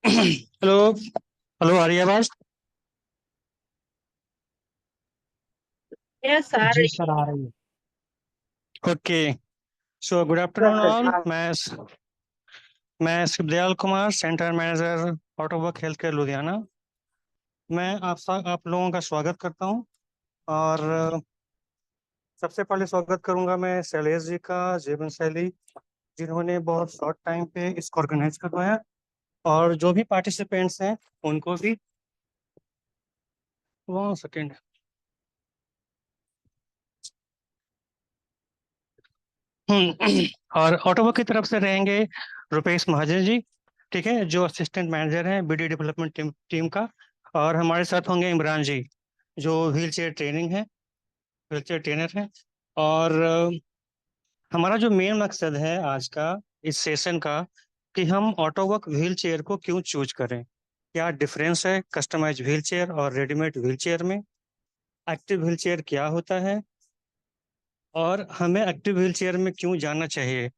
Hello. Hello, आ रही है आवाज? यस आ जी रही सर, आ रही है। ओके। सो गुड आफ्टरनून है। ऑल। मैं Shivdayal Kumar, centre manager, Ottobock health care Ludhiana. मैं आप लोगों का स्वागत करता हूं। और सबसे पहले स्वागत करूंगा मैं शैलेश जी का, जीवन शैली, जिन्होंने बहुत शॉर्ट टाइम पे इसको ऑर्गेनाइज करवाया। और जो भी पार्टिसिपेंट्स हैं उनको भी। 1 सेकेंड। और ऑटोवर्क की तरफ से रहेंगे रुपेश महाजन जी, ठीक है, जो असिस्टेंट मैनेजर हैं बीडी डेवलपमेंट टीम का। और हमारे साथ होंगे इमरान जी, जो व्हील चेयर ट्रेनर हैं। और हमारा जो मेन मकसद है आज का, इस सेशन का, कि हम ऑटोवर्क व्हील चेयर को क्यों चूज करें, क्या डिफरेंस है कस्टमाइज व्हील चेयर और रेडीमेड व्हील चेयर में, एक्टिव व्हील चेयर क्या होता है, और हमें एक्टिव व्हील चेयर में क्यों जाना चाहिए।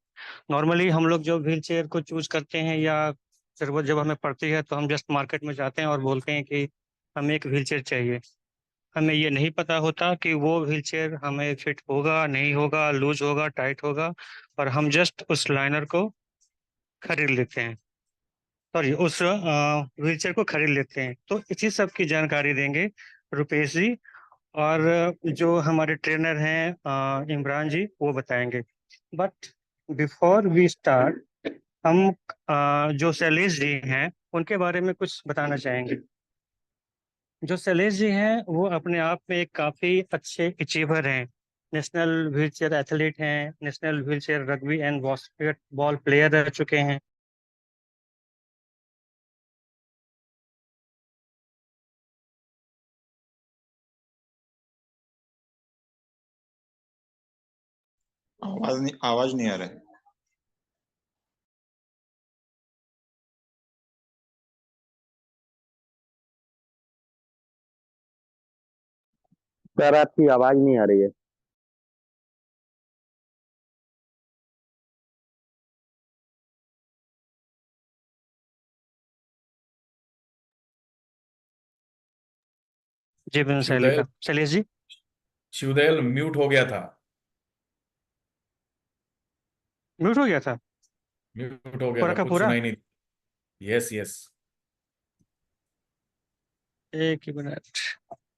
नॉर्मली हम लोग जो व्हील चेयर को चूज करते हैं, या जरूरत जब हमें पड़ती है तो हम जस्ट मार्केट में जाते हैं और बोलते हैं कि हमें एक व्हील चेयर चाहिए। हमें ये नहीं पता होता कि वो व्हील चेयर हमें फिट होगा नहीं होगा, लूज होगा टाइट होगा। और हम जस्ट उस लाइनर को खरीद लेते हैं, सॉरी उस व्हील चेयर को खरीद लेते हैं। तो इसी सब की जानकारी देंगे रुपेश जी। और जो हमारे ट्रेनर हैं इमरान जी, वो बताएंगे। बट बिफोर वी स्टार्ट, हम जो शैलेश जी हैं उनके बारे में कुछ बताना चाहेंगे। जो शैलेश जी हैं वो अपने आप में एक काफ़ी अच्छे अचीवर हैं। नेशनल व्हील चेयर एथलीट हैं, national wheel chair rugby and basketball player रह चुके हैं। आवाज नहीं आ रहा है। सर आपकी आवाज नहीं आ रही है। जी बिल्कुल, शैली शिवदयाल का शैलेश जी। शिवदयाल म्यूट हो गया था। म्यूट हो गया था? म्यूट हो गया पूरा था, का कुछ पूरा? सुनाई नहीं। Yes yes. एक ही मिनट।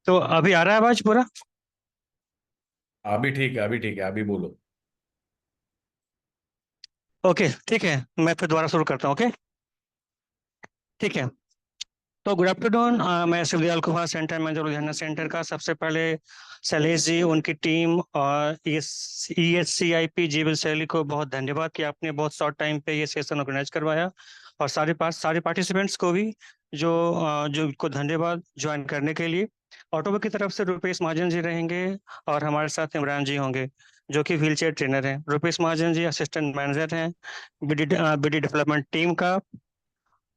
तो अभी आ रहा है आवाज पूरा? अभी ठीक है, अभी ठीक है, अभी बोलो। ओके, ठीक है, मैं फिर दोबारा शुरू करता हूँ। ओके, ठीक है। तो गुड आफ्टरनून। मैं Shivdayal Kumar, centre manager Ludhiana centre का। सबसे पहले शैलेश जी, उनकी टीम और ESCIP जीवन शैली को बहुत धन्यवाद कि आपने बहुत शॉर्ट टाइम पे ये सेशन ऑर्गेनाइज करवाया। और सारे पार्टिसिपेंट्स को भी जो को धन्यवाद ज्वाइन करने के लिए। ऑटोबो की तरफ से रुपेश महाजन जी रहेंगे। और हमारे साथ इमरान जी होंगे, जो कि व्हील चेयर ट्रेनर हैं। रुपेश महाजन जी असिस्टेंट मैनेजर हैं बीडी डेवलपमेंट टीम का।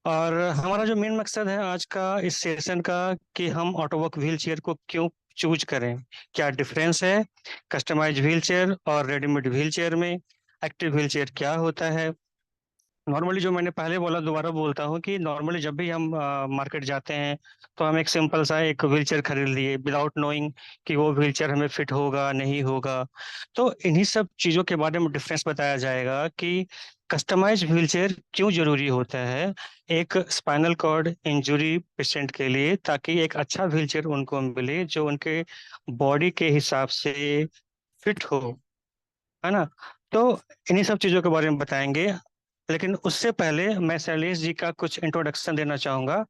और हमारा जो मेन मकसद है आज का इस सेशन का, कि हम ऑटोवर्क व्हील चेयर को क्यों चूज करें, क्या डिफरेंस है कस्टमाइज व्हील चेयर और रेडीमेड व्हील चेयर में, एक्टिव व्हील चेयर क्या होता है। नॉर्मली जो मैंने पहले बोला दोबारा बोलता हूँ कि नॉर्मली जब भी हम मार्केट जाते हैं तो हम एक सिंपल सा एक व्हील चेयर खरीद लिए विदाउट नोइंग कि वो व्हील चेयर हमें फिट होगा नहीं होगा। तो इन्हीं सब चीज़ों के बारे में डिफरेंस बताया जाएगा कि कस्टमाइज व्हील चेयर क्यों जरूरी होता है एक स्पाइनल कॉर्ड इंजरी पेशेंट के लिए, ताकि एक अच्छा व्हील चेयर उनको मिले जो उनके बॉडी के हिसाब से फिट हो, है ना। तो इन्हीं सब चीज़ों के बारे में बताएंगे। लेकिन उससे पहले मैं शैलेश जी का कुछ इंट्रोडक्शन देना चाहूँगा।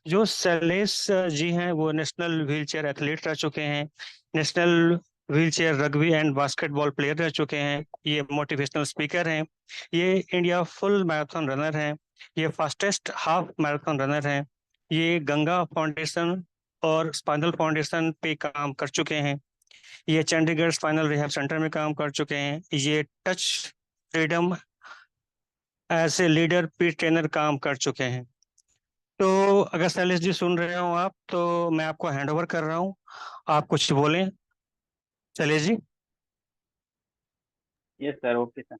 जो शैलेश जी हैं वो नेशनल व्हील चेयर एथलीट रह चुके हैं, national wheel chair rugby and basketball player रह चुके हैं, ये मोटिवेशनल स्पीकर हैं, ये इंडिया फुल मैराथन रनर हैं, ये फास्टेस्ट हाफ मैराथन रनर हैं, ये गंगा फाउंडेशन और स्पाइनल फाउंडेशन पे काम कर चुके हैं, ये चंडीगढ़ स्पाइनल रिहैब सेंटर में काम कर चुके हैं, ये touch freedom as a leader P trainer काम कर चुके हैं। तो अगर शैलेश जी सुन रहे हो आप, तो मैं आपको हैंड ओवर कर रहा हूँ, आप कुछ बोलें Shailesh ji. Yes, sir. Okay, sir.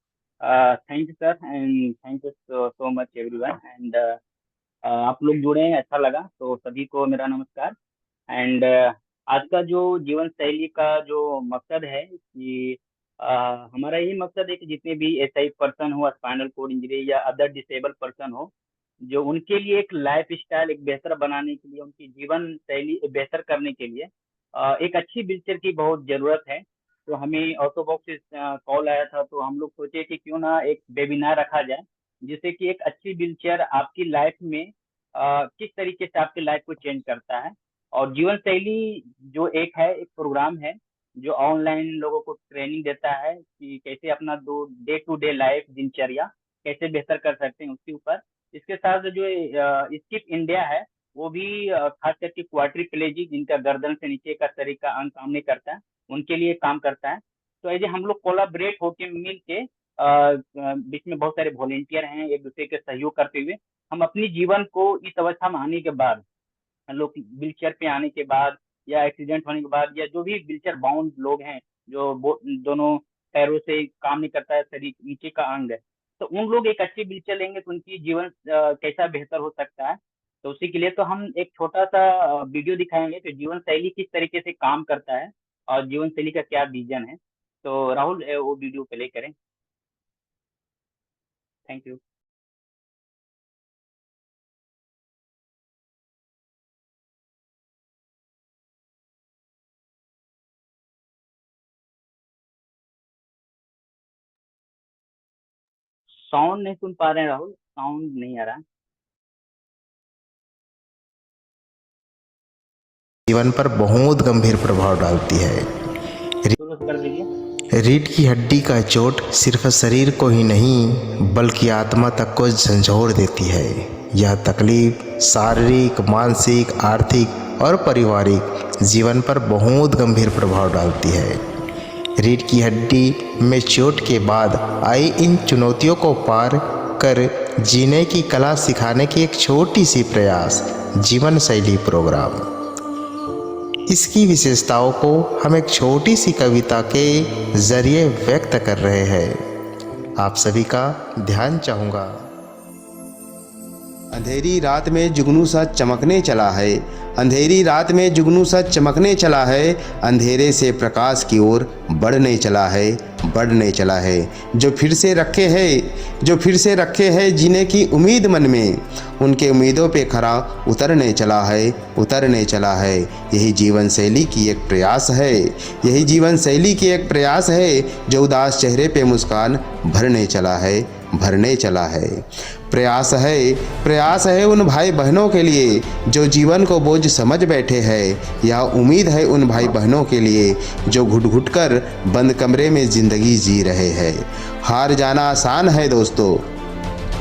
Thank you, sir, and thank you so much, everyone. And आप लोग जुड़े हैं, अच्छा लगा। तो सभी को मेरा नमस्कार। एंड आज का जो जीवन शैली का जो मकसद है कि हमारा यही मकसद है कि जितने भी एसआई पर्सन हो, स्पाइनल कोड इंजरी या अदर डिसेबल पर्सन हो, जो उनके लिए एक लाइफ स्टाइल एक बेहतर बनाने के लिए, उनकी जीवन शैली बेहतर करने के लिए एक अच्छी व्हीलचेयर की बहुत जरूरत है। तो हमें ऑटोबॉक्स से कॉल आया था, तो हम लोग सोचे कि क्यों ना एक वेबिनार रखा जाए, जिससे कि एक अच्छी व्हीलचेयर आपकी लाइफ में किस तरीके से आपकी लाइफ को चेंज करता है। और जीवन शैली जो एक है, एक प्रोग्राम है जो ऑनलाइन लोगों को ट्रेनिंग देता है कि कैसे अपना दो डे टू डे लाइफ दिनचर्या कैसे बेहतर कर सकते हैं उसके ऊपर। इसके साथ जो स्किप इंडिया है, वो भी खास करके क्वाड्रिप्लेजिक जिनका गर्दन से नीचे का शरीर का अंग काम नहीं करता है, उनके लिए काम करता है। तो ऐसे हम लोग कोलाबरेट होके मिल के बीच में बहुत सारे वॉलेंटियर हैं, एक दूसरे के सहयोग करते हुए हम अपनी जीवन को इस अवस्था में आने के बाद, हम लोग व्हील चेयर पे आने के बाद या एक्सीडेंट होने के बाद, या जो भी व्हील चेयर बाउंड लोग हैं जो दोनों पैरों से काम नहीं करता है शरीर नीचे का अंग है, तो उन लोग एक अच्छी व्हील चेयर लेंगे तो उनकी जीवन कैसा बेहतर हो सकता है। तो उसी के लिए तो हम एक छोटा सा वीडियो दिखाएंगे कि जीवन शैली किस तरीके से काम करता है और जीवन शैली का क्या विजन है। तो राहुल वो वीडियो प्ले करें। Thank you. साउंड नहीं सुन पा रहे हैं राहुल, साउंड नहीं आ रहा। जीवन पर बहुत गंभीर प्रभाव डालती है। शुरू कर दीजिए। रीढ़ की हड्डी का चोट सिर्फ शरीर को ही नहीं बल्कि आत्मा तक को झंझोर देती है। यह तकलीफ शारीरिक, मानसिक, आर्थिक और पारिवारिक जीवन पर बहुत गंभीर प्रभाव डालती है। रीढ़ की हड्डी में चोट के बाद आई इन चुनौतियों को पार कर जीने की कला सिखाने की एक छोटी सी प्रयास जीवन शैली प्रोग्राम। इसकी विशेषताओं को हम एक छोटी सी कविता के जरिए व्यक्त कर रहे हैं। आप सभी का ध्यान चाहूँगा। अंधेरी रात में जुगनू सा चमकने चला है, अंधेरी रात में जुगनू सा चमकने चला है, अंधेरे से प्रकाश की ओर बढ़ने चला है, बढ़ने चला है। जो फिर से रखे है जीने की उम्मीद मन में, उनके उम्मीदों पे खरा उतरने चला है, उतरने चला है। यही जीवन शैली की एक प्रयास है, यही जीवन शैली की एक प्रयास है, जो उदास चेहरे पे मुस्कान भरने चला है, भरने चला है। प्रयास है उन भाई बहनों के लिए जो जीवन को बोझ समझ बैठे हैं। यह उम्मीद है उन भाई बहनों के लिए जो घुट घुट कर बंद कमरे में ज़िंदगी जी रहे हैं। हार जाना आसान है दोस्तों,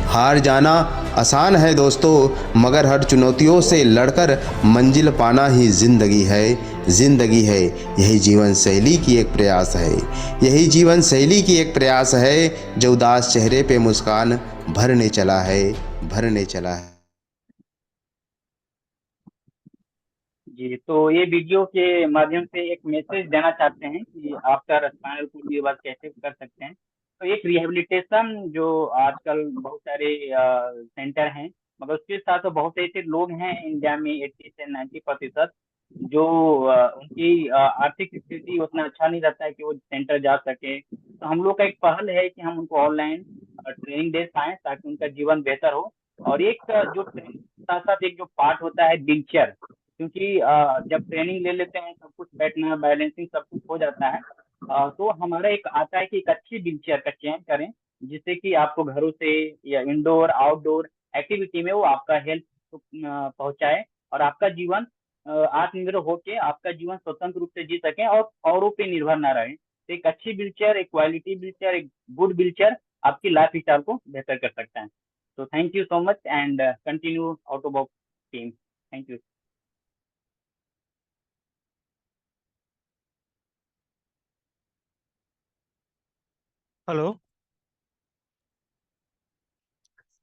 हार जाना आसान है दोस्तों, मगर हर चुनौतियों से लड़कर मंजिल पाना ही ज़िंदगी है, ज़िंदगी है। यही जीवन शैली की एक प्रयास है, यही जीवन शैली की एक प्रयास है, जो उदास चेहरे पे मुस्कान भरने चला है, भरने चला है। जी, तो ये वीडियो के माध्यम से एक मैसेज देना चाहते हैं कि आपका स्पाइनल कोड की बात कैसे कर सकते हैं। तो एक रिहेबिलिटेशन जो आजकल बहुत सारे सेंटर हैं, मगर उसके साथ बहुत से ऐसे लोग हैं इंडिया में 80 से 90% जो उनकी आर्थिक स्थिति उतना अच्छा नहीं रहता है कि वो सेंटर जा सके। तो हम लोग का एक पहल है कि हम उनको ऑनलाइन ट्रेनिंग दे पाएँ ताकि उनका जीवन बेहतर हो। और एक जो ट्रेनिंग साथ साथ एक जो पार्ट होता है व्हीलचेयर, क्योंकि जब ट्रेनिंग ले लेते हैं सब कुछ बैठना बैलेंसिंग सब कुछ हो जाता है, तो हमारा एक आता है कि एक अच्छी व्हीलचेयर का चयन करें, जिससे कि आपको घरों से या इंडोर आउटडोर एक्टिविटी में वो आपका हेल्प पहुंचाए और आपका जीवन आत्मनिर्भर होके आपका जीवन स्वतंत्र रूप से जी सकें और औरों पे निर्भर ना रहे। तो एक अच्छी व्हीलचेयर, एक क्वालिटी व्हीलचेयर, एक गुड व्हीलचेयर आपकी लाइफ स्टाइल को बेहतर कर सकता है। तो thank you so much and continue Ottobock team. Thank you. Hello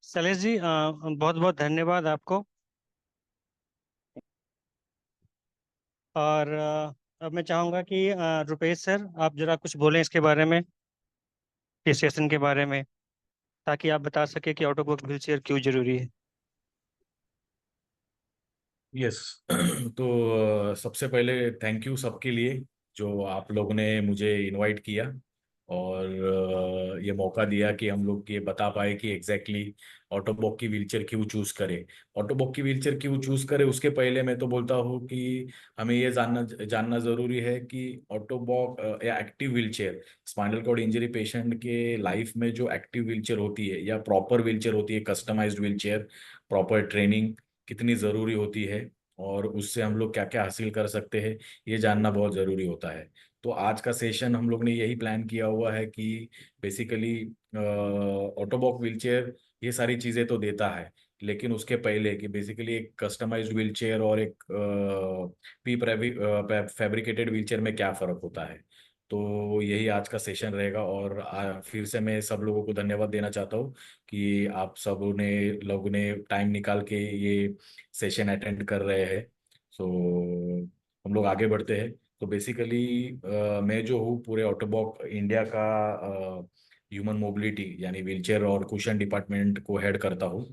Shailesh ji, बहुत बहुत धन्यवाद आपको। और अब मैं चाहूँगा कि रुपेश सर आप जरा कुछ बोलें इसके बारे में, इस सेशन के बारे में, ताकि आप बता सके कि ऑटोबॉक्स व्हीलचेयर क्यों जरूरी है। यस। तो सबसे पहले थैंक यू सबके लिए जो आप लोगों ने मुझे इनवाइट किया और ये मौका दिया कि हम लोग ये बता पाए कि एग्जैक्टली ऑटोबॉक की व्हीलचेयर क्यों चूज करें। ऑटोबॉक की व्हीलचेयर क्यों चूज करें उसके पहले मैं तो बोलता हूँ कि हमें ये जानना जानना जरूरी है कि ऑटोबॉक या active wheelchair spinal cord injury patient के लाइफ में जो एक्टिव व्हीलचेयर होती है या प्रॉपर व्हीलचेयर होती है, कस्टमाइज्ड व्हीलचेयर, प्रॉपर ट्रेनिंग कितनी ज़रूरी होती है और उससे हम लोग क्या क्या हासिल कर सकते हैं, ये जानना बहुत ज़रूरी होता है। तो आज का सेशन हम लोग ने यही प्लान किया हुआ है कि बेसिकली ऑटोबॉक व्हीलचेयर ये सारी चीज़ें तो देता है, लेकिन उसके पहले कि बेसिकली एक कस्टमाइज्ड व्हीलचेयर और एक पी फैब्रिकेटेड व्हीलचेयर में क्या फ़र्क होता है। तो यही आज का सेशन रहेगा और फिर से मैं सब लोगों को धन्यवाद देना चाहता हूँ कि आप सब ने लोगों ने टाइम निकाल के ये सेशन अटेंड कर रहे हैं। सो हम लोग आगे बढ़ते हैं। तो बेसिकली मैं जो हूँ पूरे ऑटोबॉक इंडिया का ह्यूमन मोबिलिटी यानी व्हीलचेयर और कुशन डिपार्टमेंट को हेड करता हूँ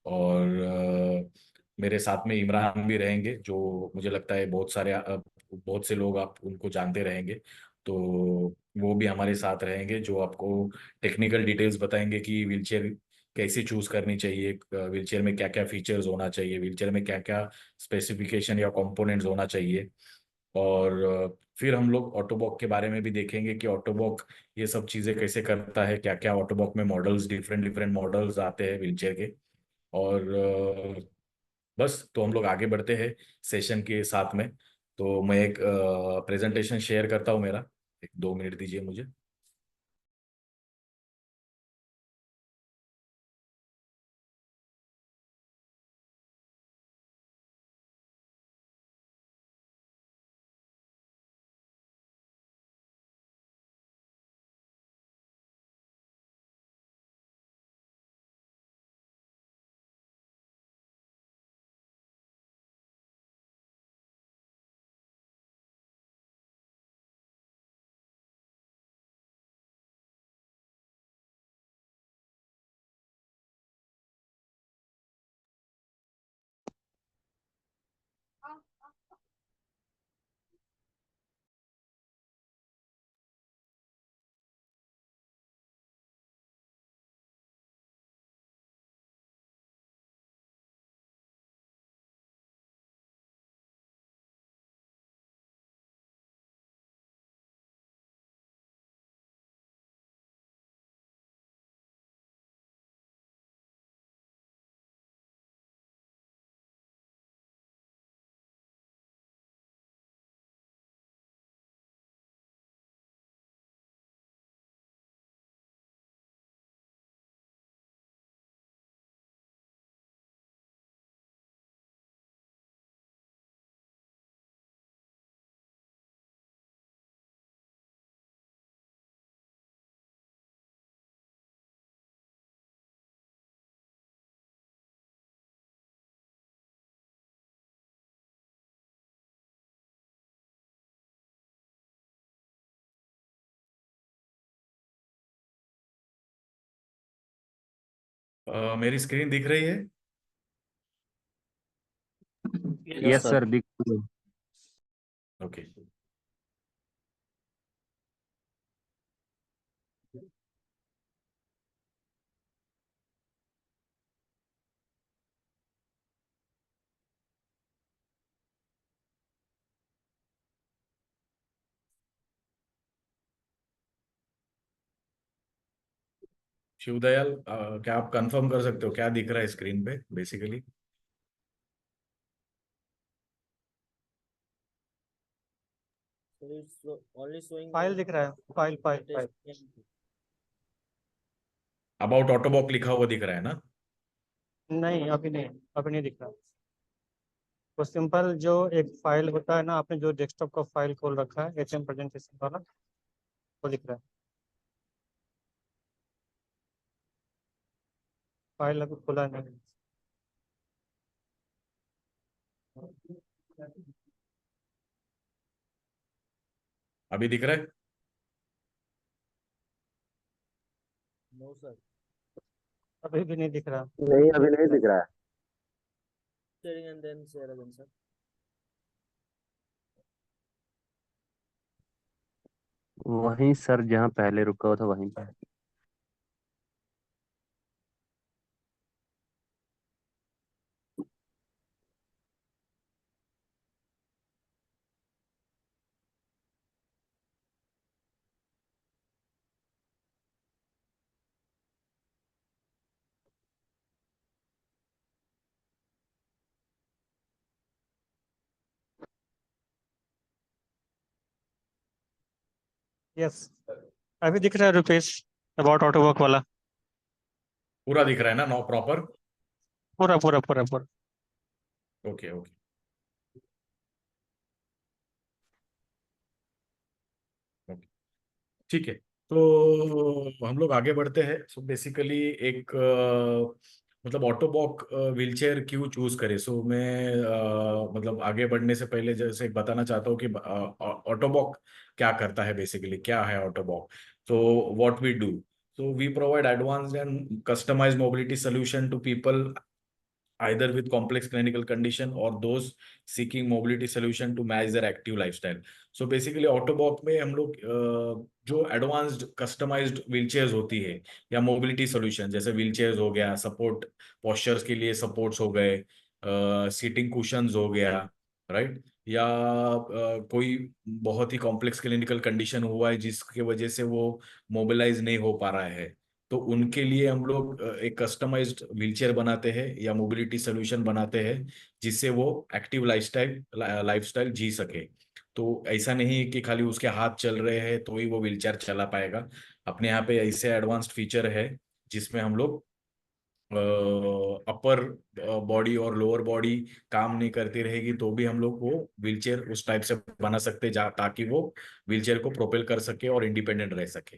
और मेरे साथ में इमरान भी रहेंगे जो मुझे लगता है बहुत से लोग आप उनको जानते रहेंगे। तो वो भी हमारे साथ रहेंगे जो आपको टेक्निकल डिटेल्स बताएंगे कि व्हीलचेयर कैसे चूज करनी चाहिए, व्हीलचेयर में क्या क्या फीचर्स होना चाहिए, व्हीलचेयर में क्या क्या स्पेसिफिकेशन या कंपोनेंट्स होना चाहिए। और फिर हम लोग ऑटोबॉक के बारे में भी देखेंगे कि ऑटोबॉक ये सब चीज़ें कैसे करता है, क्या क्या ऑटोबॉक में मॉडल्स, डिफरेंट डिफरेंट मॉडल्स आते हैं व्हीलचेयर के। और बस तो हम लोग आगे बढ़ते हैं सेशन के साथ में। तो मैं एक प्रेजेंटेशन शेयर करता हूँ मेरा, एक 2 मिनट दीजिए मुझे। मेरी स्क्रीन दिख रही है? Yes yes sir. सर, दिख रही है। ओके। शिवदयाल, क्या आप कंफर्म कर सकते हो क्या दिख रहा है स्क्रीन पे बेसिकली? फाइल दिख रहा है, फाइल फाइल फाइल। अबाउट ऑटोबॉक लिखा हुआ दिख रहा है ना? नहीं, अभी नहीं, अभी नहीं दिख रहा। तो सिंपल जो एक फाइल होता है ना, आपने जो डेस्कटॉप का फाइल खोल रखा है एचएम प्रेजेंटेशन वाला, वो दिख रहा है। फाइल अभी खुला नहीं। अभी दिख रहा है? अभी भी नहीं दिख रहा। नहीं, अभी नहीं दिख रहा है। sharing and then share again, sir. वहीं सर जहाँ पहले रुका हुआ था वहीं पे। यस, अभी दिख रहा है रुपेश, अबाउट ऑटो वर्क वाला। पूरा दिख रहा है ना, नो प्रॉपर? पूरा पूरा पूरा पूरा। Okay okay. ओके, ठीक है। तो हम लोग आगे बढ़ते हैं। सो बेसिकली एक मतलब ऑटोबॉक व्हीलचेयर क्यों चूज करें। सो मैं मतलब आगे बढ़ने से पहले जैसे बताना चाहता हूँ कि ऑटोबॉक क्या करता है, बेसिकली क्या है ऑटोबॉक। तो what we do, so we provide advanced and customised mobility solution to people either with complex clinical condition or those seeking mobility solution to match their active lifestyle. So basically ऑटोबॉक में हम लोग जो advanced customised wheelchairs होती है या mobility solution, जैसे wheelchairs हो गया, सपोर्ट पोस्चर्स के लिए सपोर्ट्स हो गए, सीटिंग कुशंस हो गया, राइट, या कोई बहुत ही कॉम्प्लेक्स क्लिनिकल कंडीशन हुआ है जिसकी वजह से वो मोबिलाइज नहीं हो पा रहा है, तो उनके लिए हम लोग एक कस्टमाइज्ड व्हीलचेयर बनाते हैं या मोबिलिटी सोल्यूशन बनाते हैं जिससे वो एक्टिव लाइफस्टाइल जी सके। तो ऐसा नहीं है कि खाली उसके हाथ चल रहे हैं तो ही वो व्हीलचेयर चला पाएगा। अपने यहाँ पे ऐसे एडवांस्ड फीचर है जिसमें हम लोग अपर बॉडी और लोअर बॉडी काम नहीं करती रहेगी तो भी हम लोग वो व्हीलचेयर उस टाइप से बना सकते हैं ताकि वो व्हीलचेयर को प्रोपेल कर सके और इंडिपेंडेंट रह सके।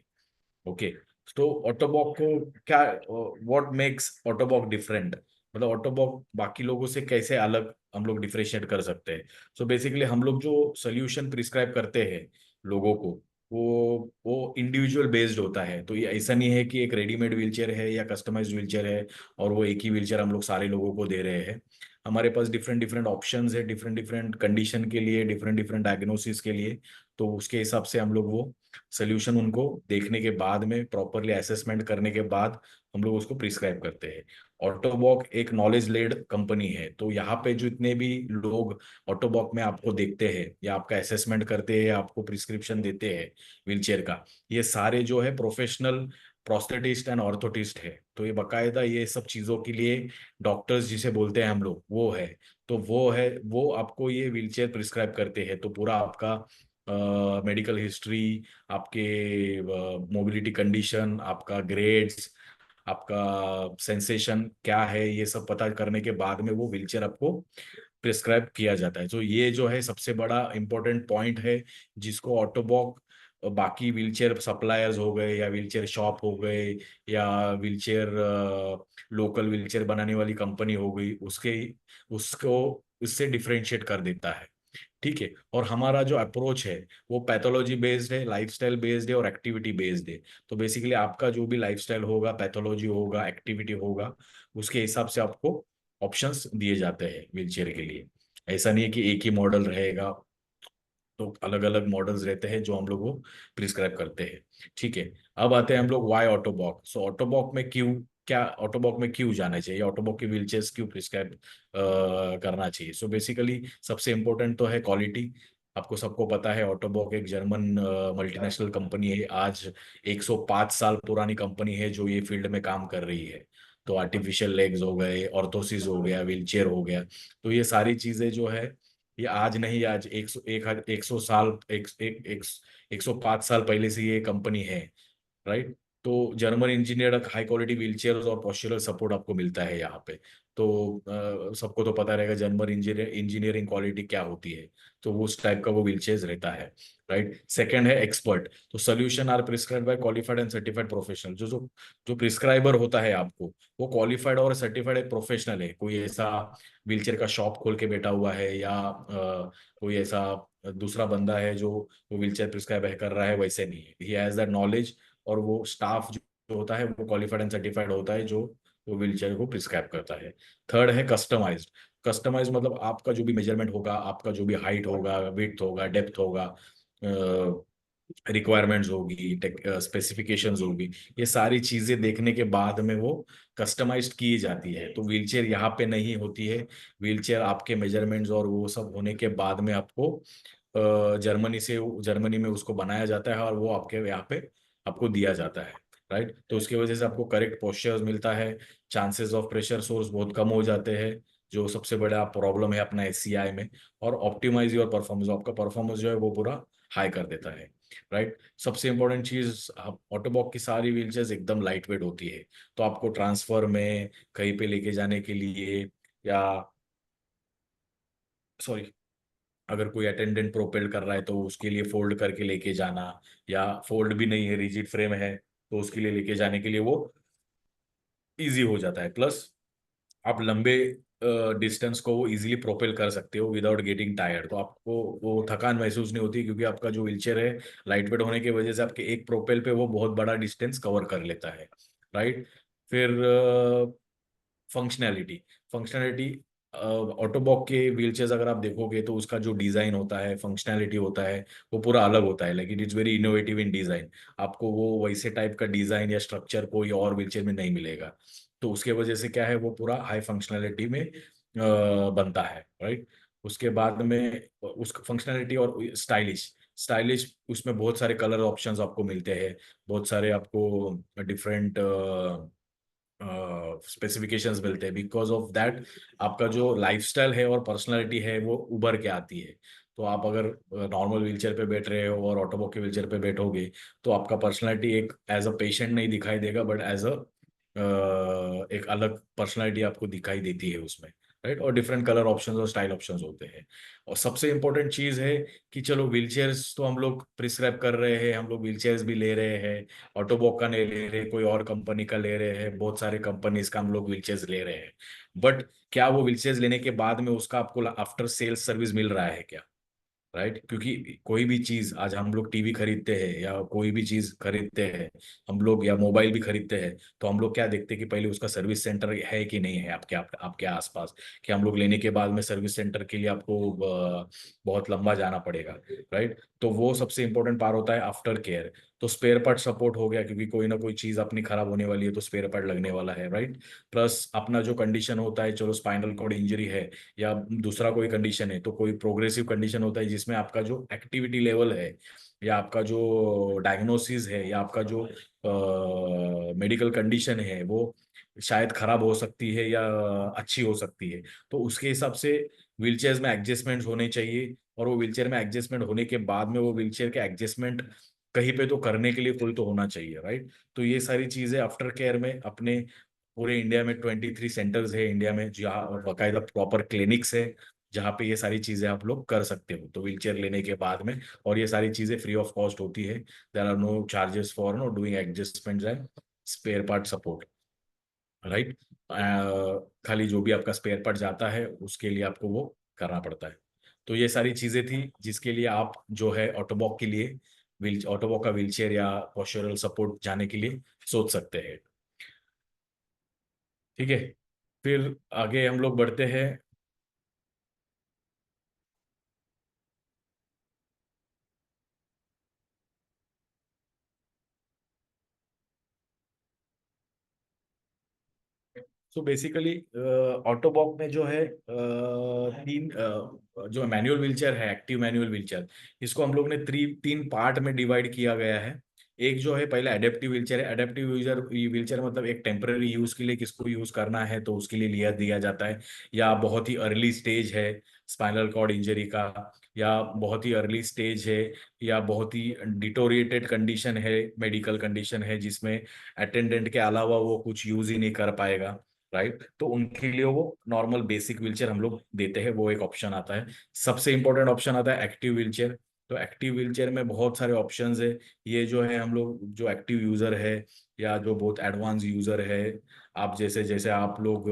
ओके, तो ऑटोबॉक को क्या, व्हाट मेक्स ऑटोबॉक डिफरेंट, मतलब ऑटोबॉक बाकी लोगों से कैसे अलग हम लोग डिफरेशिएट कर सकते हैं। सो बेसिकली हम लोग जो सोल्यूशन प्रिस्क्राइब करते हैं लोगों को, वो इंडिविजुअल बेस्ड होता है। तो ये ऐसा नहीं है कि एक रेडीमेड व्हीलचेयर है या कस्टमाइज्ड व्हीलचेयर है और वो एक ही व्हीलचेयर हम लोग सारे लोगों को दे रहे हैं। हमारे पास डिफरेंट डिफरेंट ऑप्शंस है, डिफरेंट डिफरेंट कंडीशन के लिए, डिफरेंट डिफरेंट डायग्नोसिस के लिए। तो उसके हिसाब से हम लोग वो सोल्यूशन उनको देखने के बाद में, प्रॉपरली असेसमेंट करने के बाद हम लोग उसको प्रिस्क्राइब करते हैं। ऑटोबॉक एक नॉलेज लेड कंपनी है, तो यहाँ पे जो इतने भी लोग ऑटोबॉक में आपको देखते हैं या आपका असेसमेंट करते हैं, आपको प्रिस्क्रिप्शन देते हैं व्हीलचेयर का, ये सारे जो है प्रोफेशनल प्रोस्थेटिस्ट एंड ऑर्थोटिस्ट है। तो ये बकायदा ये सब चीजों के लिए डॉक्टर्स जिसे बोलते हैं हम लोग, वो है। तो वो है, वो आपको ये व्हीलचेयर प्रिस्क्राइब करते हैं। तो पूरा आपका मेडिकल हिस्ट्री, आपके मोबिलिटी कंडीशन, आपका ग्रेड्स, आपका सेंसेशन क्या है, ये सब पता करने के बाद में वो व्हीलचेयर आपको प्रिस्क्राइब किया जाता है। तो ये जो है सबसे बड़ा इंपॉर्टेंट पॉइंट है जिसको ऑटोबॉक बाकी व्हीलचेयर सप्लायर्स हो गए या व्हीलचेयर शॉप हो गए या व्हीलचेयर लोकल व्हीलचेयर बनाने वाली कंपनी हो गई, उसके उसको उससे डिफरेंशिएट कर देता है। ठीक है, और हमारा जो अप्रोच है वो पैथोलॉजी बेस्ड है, लाइफस्टाइल बेस्ड है और एक्टिविटी बेस्ड है। तो बेसिकली आपका जो भी लाइफस्टाइल होगा, पैथोलॉजी होगा, एक्टिविटी होगा, उसके हिसाब से आपको ऑप्शंस दिए जाते हैं व्हीलचेयर के लिए। ऐसा नहीं है कि एक ही मॉडल रहेगा, तो अलग अलग मॉडल्स रहते हैं जो हम लोग वो प्रिस्क्राइब करते हैं। ठीक है, अब आते हैं हम लोग वाई ऑटोबॉक। सो ऑटोबॉक में क्यों, क्या ऑटोबॉक में क्यों जाना चाहिए, ऑटोबॉक की व्हीलचेयर्स क्यों प्रिस्क्राइब करना चाहिए। सो बेसिकली सबसे इम्पोर्टेंट तो है क्वालिटी। आपको सबको पता है ऑटोबॉक एक जर्मन मल्टीनेशनल कंपनी है, आज 105 साल पुरानी कंपनी है जो ये फील्ड में काम कर रही है। तो आर्टिफिशियल लेग्स हो गए, ऑर्थोसिस हो गया, व्हीलचेयर हो गया, तो ये सारी चीजें जो है ये आज नहीं, आज 100 साल, 105 साल पहले से ये कंपनी है, राइट। तो German engineer high quality wheelchairs और पोस्चरल सपोर्ट आपको मिलता है यहाँ पे। तो सबको तो पता रहेगा जर्मन इंजीनियरिंग क्वालिटी क्या होती है, तो उस टाइप का वो व्हीलचेयर्स रहता है, राइट। सेकंड है एक्सपर्ट। तो solution are prescribe by qualified and certified professional. जो जो जो प्रिस्क्राइबर होता है आपको, वो क्वालिफाइड और सर्टिफाइड एक प्रोफेशनल है। कोई ऐसा व्हीलचेयर का शॉप खोल के बैठा हुआ है या कोई ऐसा दूसरा बंदा है जो वो व्हीलचेयर प्रिस्क्राइब कर रहा है, वैसे नहीं है। ही हैज दैट नॉलेज, और वो स्टाफ जो होता है वो क्वालिफाइड एंड सर्टिफाइड होता है जो वो व्हीलचेयर को प्रिस्क्राइब करता है। थर्ड है कस्टमाइज्ड। कस्टमाइज मतलब आपका जो भी मेजरमेंट होगा, आपका जो भी हाइट होगा, विड्थ होगा, डेप्थ होगा, रिक्वायरमेंट्स होगी, स्पेसिफिकेशंस होगी, ये सारी चीजें देखने के बाद में वो कस्टमाइज्ड की जाती है। तो व्हीलचेयर यहाँ पे नहीं होती है। व्हीलचेयर आपके मेजरमेंट्स और वो सब होने के बाद में आपको जर्मनी में उसको बनाया जाता है और वो आपके यहाँ पे आपको दिया जाता है, राइट। तो उसकी वजह से आपको करेक्ट पोस्चर्स मिलता है, चांसेस ऑफ प्रेशर सोर्स बहुत कम हो जाते हैं, जो सबसे बड़ा प्रॉब्लम है अपना एससीआई में। और ऑप्टिमाइज योर परफॉर्मेंस, आपका परफॉर्मेंस जो है वो पूरा हाई कर देता है, राइट। सबसे इंपॉर्टेंट चीज, ऑटोबॉक की सारी व्हीलचेयर्स एकदम लाइट वेट होती है। तो आपको ट्रांसफर में कहीं पे लेके जाने के लिए, या सॉरी, अगर कोई अटेंडेंट प्रोपेल कर रहा है तो उसके लिए फोल्ड करके लेके जाना, या फोल्ड भी नहीं है, रिजिड फ्रेम है, तो उसके लिए लेके जाने के लिए वो इजी हो जाता है। प्लस आप लंबे डिस्टेंस को वो इजीली प्रोपेल कर सकते हो विदाउट गेटिंग टायर्ड। तो आपको वो थकान महसूस नहीं होती, क्योंकि आपका जो व्हीलचेयर है लाइट वेट होने की वजह से आपके एक प्रोपेल पे वो बहुत बड़ा डिस्टेंस कवर कर लेता है, राइट। फिर फंक्शनैलिटी, फंक्शनैलिटी ऑटोबॉक के व्हीलचेयर्स अगर आप देखोगे तो उसका जो डिजाइन होता है, फंक्शनैलिटी होता है, वो पूरा अलग होता है। Like it is very innovative in design. आपको वो वैसे टाइप का डिजाइन या स्ट्रक्चर कोई और व्हीलचेयर में नहीं मिलेगा। तो उसके वजह से क्या है, वो पूरा हाई फंक्शनैलिटी में बनता है, राइट। उसके बाद में उसका फंक्शनैलिटी और स्टाइलिश, स्टाइलिश उसमें बहुत सारे कलर ऑप्शंस आपको मिलते हैं, बहुत सारे आपको डिफरेंट स्पेसिफिकेशंस मिलते हैं। बिकॉज ऑफ दैट आपका जो लाइफस्टाइल है और पर्सनालिटी है वो उभर के आती है। तो आप अगर नॉर्मल व्हीलचेयर पे बैठ रहे हो और ऑटोबॉक के व्हीलचेयर पे बैठोगे, तो आपका पर्सनालिटी एक एज अ पेशेंट नहीं दिखाई देगा, बट एज अ एक अलग पर्सनालिटी आपको दिखाई देती है उसमें, राइट। और डिफरेंट कलर ऑप्शंस और स्टाइल ऑप्शंस होते हैं। और सबसे इंपॉर्टेंट चीज है कि चलो व्हीलचेयर्स तो हम लोग प्रिस्क्राइब कर रहे हैं, हम लोग व्हीलचेयर्स भी ले रहे हैं, ऑटोबॉक का नहीं ले रहे, कोई और कंपनी का ले रहे हैं, बहुत सारे कंपनीज का हम लोग व्हीलचेयर्स ले रहे हैं। बट क्या वो व्हीलचेयर्स लेने के बाद में उसका आपको आफ्टर सेल्स सर्विस मिल रहा है क्या, राइट। क्योंकि कोई भी चीज, आज हम लोग टीवी खरीदते हैं या कोई भी चीज खरीदते हैं हम लोग, या मोबाइल भी खरीदते हैं, तो हम लोग क्या देखते हैं कि पहले उसका सर्विस सेंटर है कि नहीं है आपके आसपास। कि हम लोग लेने के बाद में सर्विस सेंटर के लिए आपको बहुत लंबा जाना पड़ेगा, राइट। तो वो सबसे इंपॉर्टेंट पार्ट होता है आफ्टर केयर। तो स्पेयर पार्ट सपोर्ट हो गया, क्योंकि कोई ना कोई चीज अपनी खराब होने वाली है तो स्पेयर पार्ट लगने वाला है, राइट। प्लस अपना जो कंडीशन होता है, चलो स्पाइनल कॉर्ड इंजरी है या दूसरा कोई कंडीशन है, तो कोई प्रोग्रेसिव कंडीशन होता है जिसमें आपका जो एक्टिविटी लेवल है, या आपका जो डायग्नोसिस है, या आपका जो मेडिकल कंडीशन है, वो शायद खराब हो सकती है या अच्छी हो सकती है। तो उसके हिसाब से व्हीलचेयर में एडजस्टमेंट होने चाहिए। और वो व्हीलचेयर में एडजस्टमेंट होने के बाद में वो व्हीलचेयर के एडजस्टमेंट कहीं पे तो करने के लिए कोई तो होना चाहिए, राइट। तो ये सारी चीजें आफ्टर केयर में अपने पूरे इंडिया में 23 सेंटर्स है इंडिया में, जहाँ बाकायदा प्रॉपर क्लिनिक्स है, जहाँ पे ये सारी चीजें आप लोग कर सकते हो तो व्हीलचेयर लेने के बाद में। और ये सारी चीजें फ्री ऑफ कॉस्ट होती है। There are no charges for no doing adjustment and spare part support, right. खाली जो भी आपका स्पेयर पार्ट जाता है उसके लिए आपको वो करना पड़ता है। तो ये सारी चीजें थी जिसके लिए आप जो है ऑटोबॉक के लिए व्हील ऑटोबॉक का व्हीलचेयर या पोस्चरल सपोर्ट जाने के लिए सोच सकते हैं, ठीक है। फिर आगे हम लोग बढ़ते हैं। सो बेसिकली ऑटोबॉक में जो है तीन जो मैनुअल व्हीलचेयर है, एक्टिव मैनुअल व्हीलचेयर, इसको हम लोग ने तीन पार्ट में डिवाइड किया गया है। एक जो है पहला एडेप्टिव व्हीलचेयर है। एडेप्टिव यूजर व्हीलचेयर मतलब एक टेम्पररी यूज के लिए किसको यूज करना है तो उसके लिए लिया दिया जाता है, या बहुत ही अर्ली स्टेज है स्पाइनल कॉर्ड इंजरी का, या बहुत ही अर्ली स्टेज है, या बहुत ही डिटोरिएटेड कंडीशन है, मेडिकल कंडीशन है जिसमें अटेंडेंट के अलावा वो कुछ यूज ही नहीं कर पाएगा, राइट। तो उनके लिए वो नॉर्मल बेसिक व्हीलचेयर हम लोग देते हैं, वो एक ऑप्शन आता है। सबसे इंपॉर्टेंट ऑप्शन आता है एक्टिव व्हीलचेयर। तो एक्टिव व्हीलचेयर में बहुत सारे ऑप्शंस है। ये जो है हम लोग जो एक्टिव यूजर है या जो बहुत एडवांस यूजर है, आप जैसे जैसे आप लोग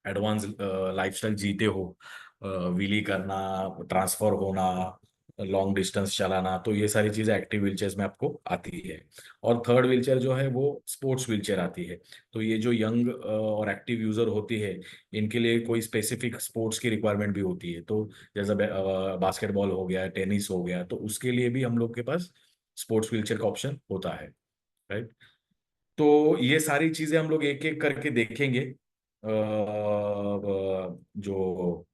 एडवांस लाइफस्टाइल जीते हो, व्हीली करना, ट्रांसफर होना, लॉन्ग डिस्टेंस चलाना, तो ये सारी चीज़ें एक्टिव व्हीलचेयर्स में आपको आती है। और थर्ड व्हीलचेयर जो है वो स्पोर्ट्स व्हीलचेयर आती है। तो ये जो यंग और एक्टिव यूज़र होती है, इनके लिए कोई स्पेसिफिक स्पोर्ट्स की रिक्वायरमेंट भी होती है। तो जैसा बास्केटबॉल हो गया, टेनिस हो गया, तो उसके लिए भी हम लोग के पास स्पोर्ट्स व्हीलचेयर का ऑप्शन होता है, राइट। तो ये सारी चीज़ें हम लोग एक एक करके देखेंगे। जो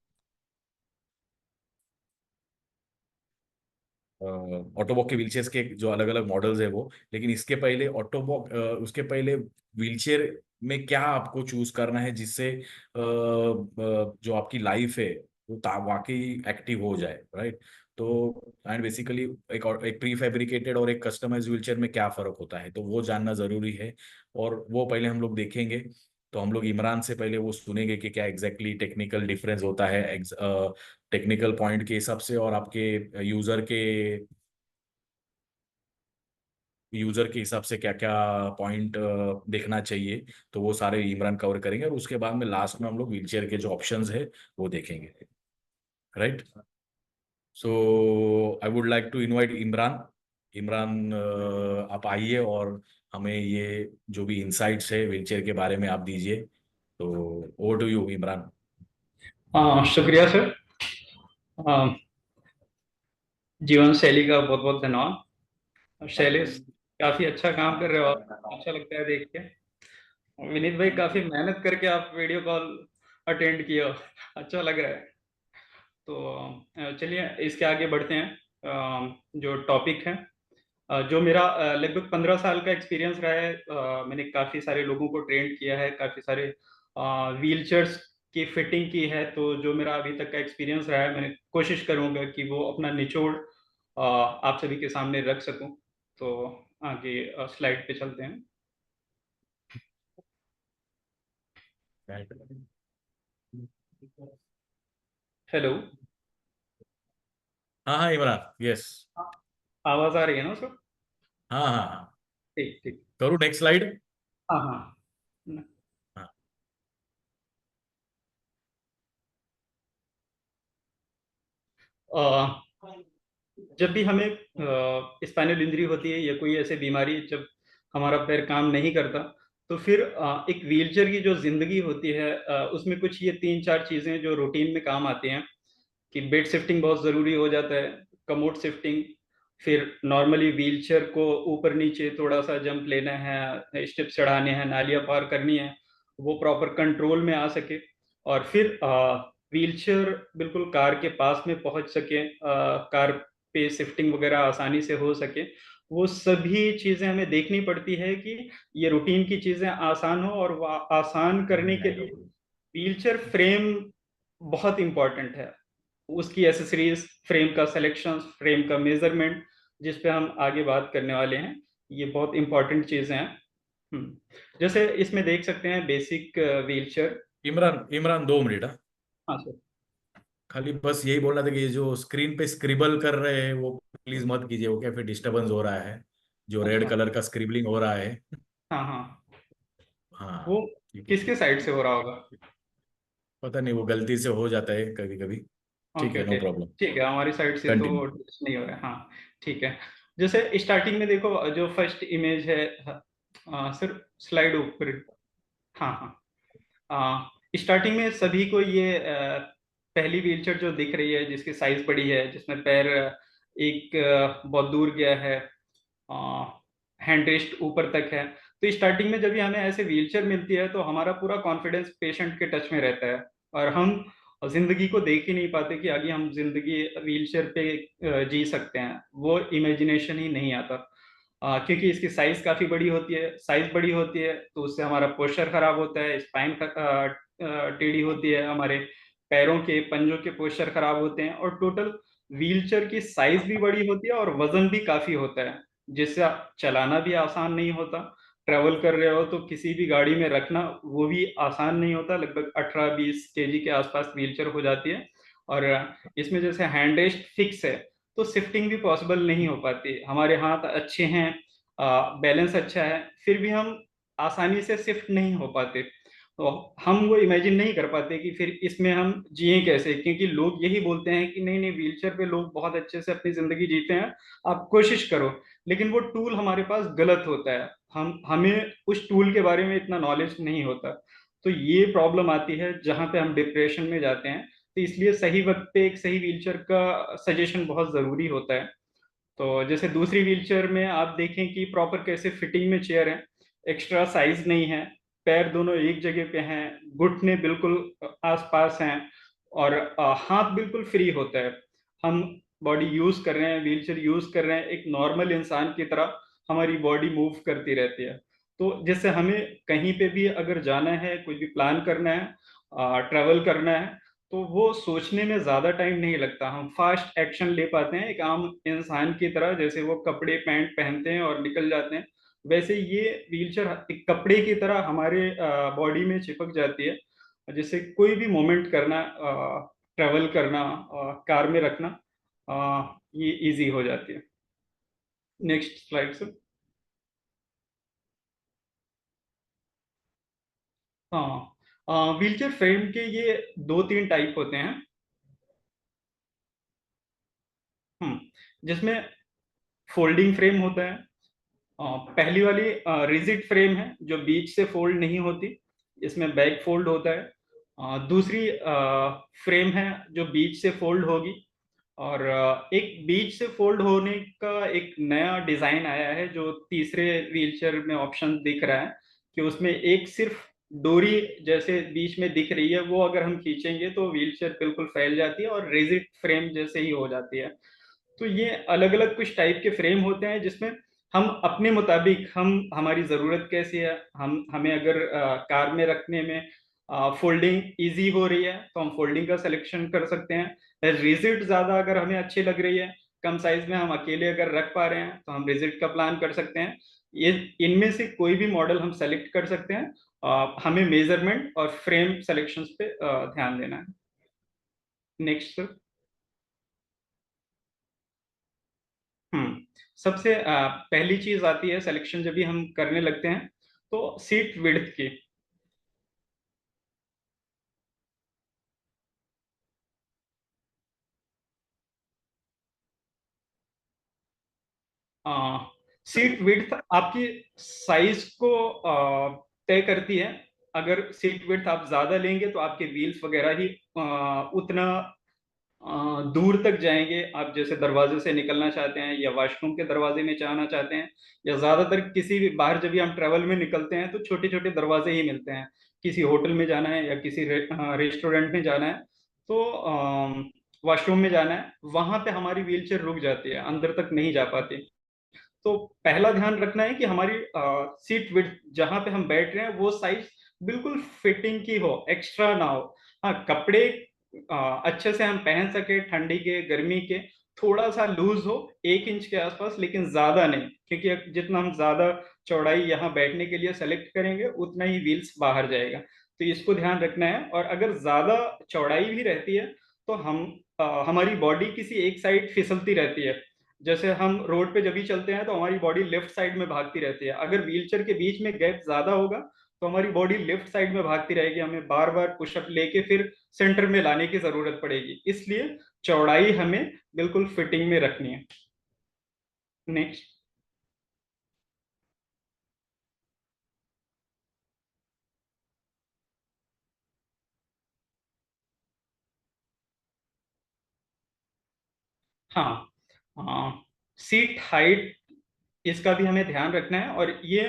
ऑटोबॉक के व्हीलचेयर्स के जो अलग अलग मॉडल्स है वो, लेकिन इसके पहले उसके पहले व्हीलचेयर में क्या आपको चूज करना है जिससे जो आपकी लाइफ है वो वाकई एक्टिव हो जाए, राइट। तो एंड बेसिकली एक प्री फैब्रिकेटेड और एक कस्टमाइज व्हीलचेयर में क्या फर्क होता है, तो वो जानना जरूरी है। और वो पहले हम लोग देखेंगे। तो हम लोग इमरान से पहले वो सुनेंगे कि क्या एग्जैक्टली टेक्निकल डिफरेंस होता है टेक्निकल पॉइंट के हिसाब से, और आपके यूजर के हिसाब से क्या क्या पॉइंट देखना चाहिए। तो वो सारे इमरान कवर करेंगे, और उसके बाद में लास्ट में हम लोग व्हीलचेयर के जो ऑप्शंस है वो देखेंगे, right. So I would like to invite Imran. Imran, आप आइए और हमें ये जो भी इंसाइट्स है व्हीलचेयर के बारे में आप दीजिए। तो ओवर टू यू इमरान। शुक्रिया सर। अ, जीवन शैली का बहुत बहुत धन्यवाद। शैलेश, काफी अच्छा काम कर रहे हो आप, अच्छा लगता है देख के। विनीत भाई, काफी मेहनत करके आप वीडियो कॉल अटेंड किया, अच्छा लग रहा है। तो चलिए इसके आगे बढ़ते हैं। जो टॉपिक है, जो मेरा लगभग 15 साल का एक्सपीरियंस रहा है। मैंने काफ़ी सारे लोगों को ट्रेन किया है, काफ़ी सारे व्हील चेयर्स की फिटिंग की है। तो जो मेरा अभी तक का एक्सपीरियंस रहा है, मैंने कोशिश करूंगा कि वो अपना निचोड़ आप सभी के सामने रख सकूं। तो आगे स्लाइड पे चलते हैं। हेलो, हाँ हाँ इमरान, यस। आवाज़ आ रही है ना सर? हाँ हाँ हाँ, ठीक ठीक। करूँ नेक्स्ट स्लाइड। हाँ हाँ। हाँ अ, जब भी हमें स्पाइनल इंजरी होती है या कोई ऐसी बीमारी, जब हमारा पैर काम नहीं करता, तो फिर एक व्हीलचेयर की जो जिंदगी होती है, उसमें कुछ ये 3-4 चीजें जो रूटीन में काम आती हैं। कि बेड शिफ्टिंग बहुत ज़रूरी हो जाता है, कमोड शिफ्टिंग, फिर नॉर्मली व्हीलचेयर को ऊपर नीचे थोड़ा सा जंप लेना है, स्टेप चढ़ाने हैं, नालियाँ पार करनी है, वो प्रॉपर कंट्रोल में आ सके। और फिर व्हीलचेयर बिल्कुल कार के पास में पहुंच सके, कार पे शिफ्टिंग वगैरह आसानी से हो सके। वो सभी चीज़ें हमें देखनी पड़ती है कि ये रूटीन की चीज़ें आसान हो। और वो आसान करने के लिए व्हीलचेयर फ्रेम बहुत इंपॉर्टेंट है। उसकी एसेसरीज, फ्रेम का सिलेक्शन, फ्रेम का मेजरमेंट, जिस पे हम आगे बात करने वाले हैं, ये बहुत इंपॉर्टेंट चीजें हैं। जैसे इसमें देख सकते हैं basic wheelchair. Imran, Imran 2 minute. हाँ, हाँ सर। खाली बस यही बोलना था कि ये जो स्क्रीन पे स्क्रिबल कर रहे हैं वो प्लीज मत कीजिए, वो क्या फिर डिस्टरबेंस हो रहा है, जो रेड अच्छा। कलर का स्क्रिबलिंग हो रहा है। हाँ हाँ। वो हाँ, ठीक है किसके ठीक है। साइड से हो रहा होगा? पता नहीं, वो गलती से हो जाता है कभी कभी। ठीक ओके है, नो ओके। प्रॉब्लम। ठीक है, हमारी साइड से तो कंटिन्यू। नहीं हो रहा है। हाँ ठीक है। जैसे स्टार्टिंग में देखो, जो फर्स्ट इमेज है, सर स्लाइड ऊपर। हाँ हाँ। स्टार्टिंग में सभी को ये पहली व्हीलचेयर जो दिख रही है, जिसकी साइज बड़ी है, जिसमें पैर एक बहुत दूर गया है, हैंड रेस्ट ऊपर तक है। तो स्टार्टिंग में जब भी हमें ऐसे व्हीलचेयर मिलती है, तो हमारा पूरा कॉन्फिडेंस पेशेंट के टच में रहता है, और हम जिंदगी को देख ही नहीं पाते कि आगे हम जिंदगी व्हीलचेयर पे जी सकते हैं। वो इमेजिनेशन ही नहीं आता। क्योंकि इसकी साइज काफी बड़ी होती है। साइज बड़ी होती है तो उससे हमारा पोस्चर खराब होता है, स्पाइन टेढ़ी होती है, हमारे पैरों के पंजों के पोस्चर खराब होते हैं, और टोटल व्हीलचेयर की साइज भी बड़ी होती है और वजन भी काफी होता है, जिससे चलाना भी आसान नहीं होता। ट्रेवल कर रहे हो तो किसी भी गाड़ी में रखना वो भी आसान नहीं होता। लगभग 18-20 केजी के आसपास व्हीलचेयर हो जाती है। और इसमें जैसे हैंड रेस्ट फिक्स है, तो शिफ्टिंग भी पॉसिबल नहीं हो पाती। हमारे हाथ अच्छे हैं, बैलेंस अच्छा है, फिर भी हम आसानी से शिफ्ट नहीं हो पाते। तो हम वो इमेजिन नहीं कर पाते कि फिर इसमें हम जिए कैसे, क्योंकि लोग यही बोलते हैं कि नहीं नहीं, व्हीलचेयर पे लोग बहुत अच्छे से अपनी जिंदगी जीते हैं, आप कोशिश करो। लेकिन वो टूल हमारे पास गलत होता है, हमें उस टूल के बारे में इतना नॉलेज नहीं होता। तो ये प्रॉब्लम आती है जहां पे हम डिप्रेशन में जाते हैं। तो इसलिए सही वक्त पे एक सही व्हीलचेयर का सजेशन बहुत जरूरी होता है। तो जैसे दूसरी व्हीलचेयर में आप देखें कि प्रॉपर कैसे फिटिंग में चेयर है, एक्स्ट्रा साइज नहीं है, पैर दोनों एक जगह पे हैं, घुटने बिल्कुल आसपास हैं, और हाथ बिल्कुल फ्री होता है। हम बॉडी यूज कर रहे हैं, व्हीलचेयर यूज कर रहे हैं, एक नॉर्मल इंसान की तरह हमारी बॉडी मूव करती रहती है। तो जैसे हमें कहीं पे भी अगर जाना है, कोई भी प्लान करना है, ट्रेवल करना है, तो वो सोचने में ज्यादा टाइम नहीं लगता, हम फास्ट एक्शन ले पाते हैं एक आम इंसान की तरह। जैसे वो कपड़े पैंट पहनते हैं और निकल जाते हैं, वैसे ये व्हीलचेयर एक कपड़े की तरह हमारे बॉडी में चिपक जाती है, जिससे कोई भी मोमेंट करना, ट्रेवल करना, कार में रखना, ये इजी हो जाती है। Next slide sir. हाँ, व्हीलचेयर फ्रेम के ये 2-3 टाइप होते हैं। जिसमें फोल्डिंग फ्रेम होता है। पहली वाली रिजिड फ्रेम है जो बीच से फोल्ड नहीं होती, इसमें बैक फोल्ड होता है। दूसरी फ्रेम है जो बीच से फोल्ड होगी, और एक बीच से फोल्ड होने का एक नया डिजाइन आया है जो तीसरे व्हीलचेयर में ऑप्शन दिख रहा है, कि उसमें एक सिर्फ डोरी जैसे बीच में दिख रही है, वो अगर हम खींचेंगे तो व्हीलचेयर बिल्कुल फैल जाती है और रिजिड फ्रेम जैसे ही हो जाती है। तो ये अलग अलग कुछ टाइप के फ्रेम होते हैं जिसमें हम अपने मुताबिक, हमारी जरूरत कैसी है, हमें अगर कार में रखने में फोल्डिंग इजी हो रही है तो हम फोल्डिंग का सिलेक्शन कर सकते हैं। रिजिड ज्यादा अगर हमें अच्छी लग रही है, कम साइज में हम अकेले अगर रख पा रहे हैं, तो हम रिजिड का प्लान कर सकते हैं। ये इनमें से कोई भी मॉडल हम सेलेक्ट कर सकते हैं। हमें मेजरमेंट और फ्रेम सिलेक्शंस पे ध्यान देना है। Next sir. सबसे पहली चीज आती है सिलेक्शन जब भी हम करने लगते हैं, तो सीट विड्थ की। सीट विड्थ आपकी साइज को तय करती है। अगर सीट विड्थ आप ज्यादा लेंगे तो आपके व्हील्स वगैरह ही उतना दूर तक जाएंगे। आप जैसे दरवाजे से निकलना चाहते हैं या वॉशरूम के दरवाजे में जाना चाहते हैं, या ज्यादातर किसी भी बाहर जब भी हम ट्रेवल में निकलते हैं तो छोटे छोटे दरवाजे ही मिलते हैं। किसी होटल में जाना है या किसी रेस्टोरेंट में जाना है, तो वॉशरूम में जाना है, वहां पे हमारी व्हीलचेयर रुक जाती है, अंदर तक नहीं जा पाती। तो पहला ध्यान रखना है कि हमारी सीट विड्थ जहां पे हम बैठ रहे हैं वो साइज बिल्कुल फिटिंग की हो, एक्स्ट्रा ना हो। हाँ, कपड़े अच्छे से हम पहन सके, ठंडी के गर्मी के, थोड़ा सा लूज हो 1 इंच के आसपास, लेकिन ज्यादा नहीं, क्योंकि जितना हम ज्यादा चौड़ाई यहाँ बैठने के लिए सेलेक्ट करेंगे उतना ही व्हील्स बाहर जाएगा। तो इसको ध्यान रखना है। और अगर ज्यादा चौड़ाई भी रहती है तो हमारी बॉडी किसी एक साइड फिसलती रहती है। जैसे हम रोड पे जब भी चलते हैं तो हमारी बॉडी लेफ्ट साइड में भागती रहती है। अगर व्हीलचेयर के बीच में गैप ज्यादा होगा तो हमारी बॉडी लेफ्ट साइड में भागती रहेगी, हमें बार बार पुशअप लेके फिर सेंटर में लाने की जरूरत पड़ेगी। इसलिए चौड़ाई हमें बिल्कुल फिटिंग में रखनी है। नेक्स्ट। हाँ, सीट हाइट, इसका भी हमें ध्यान रखना है। और ये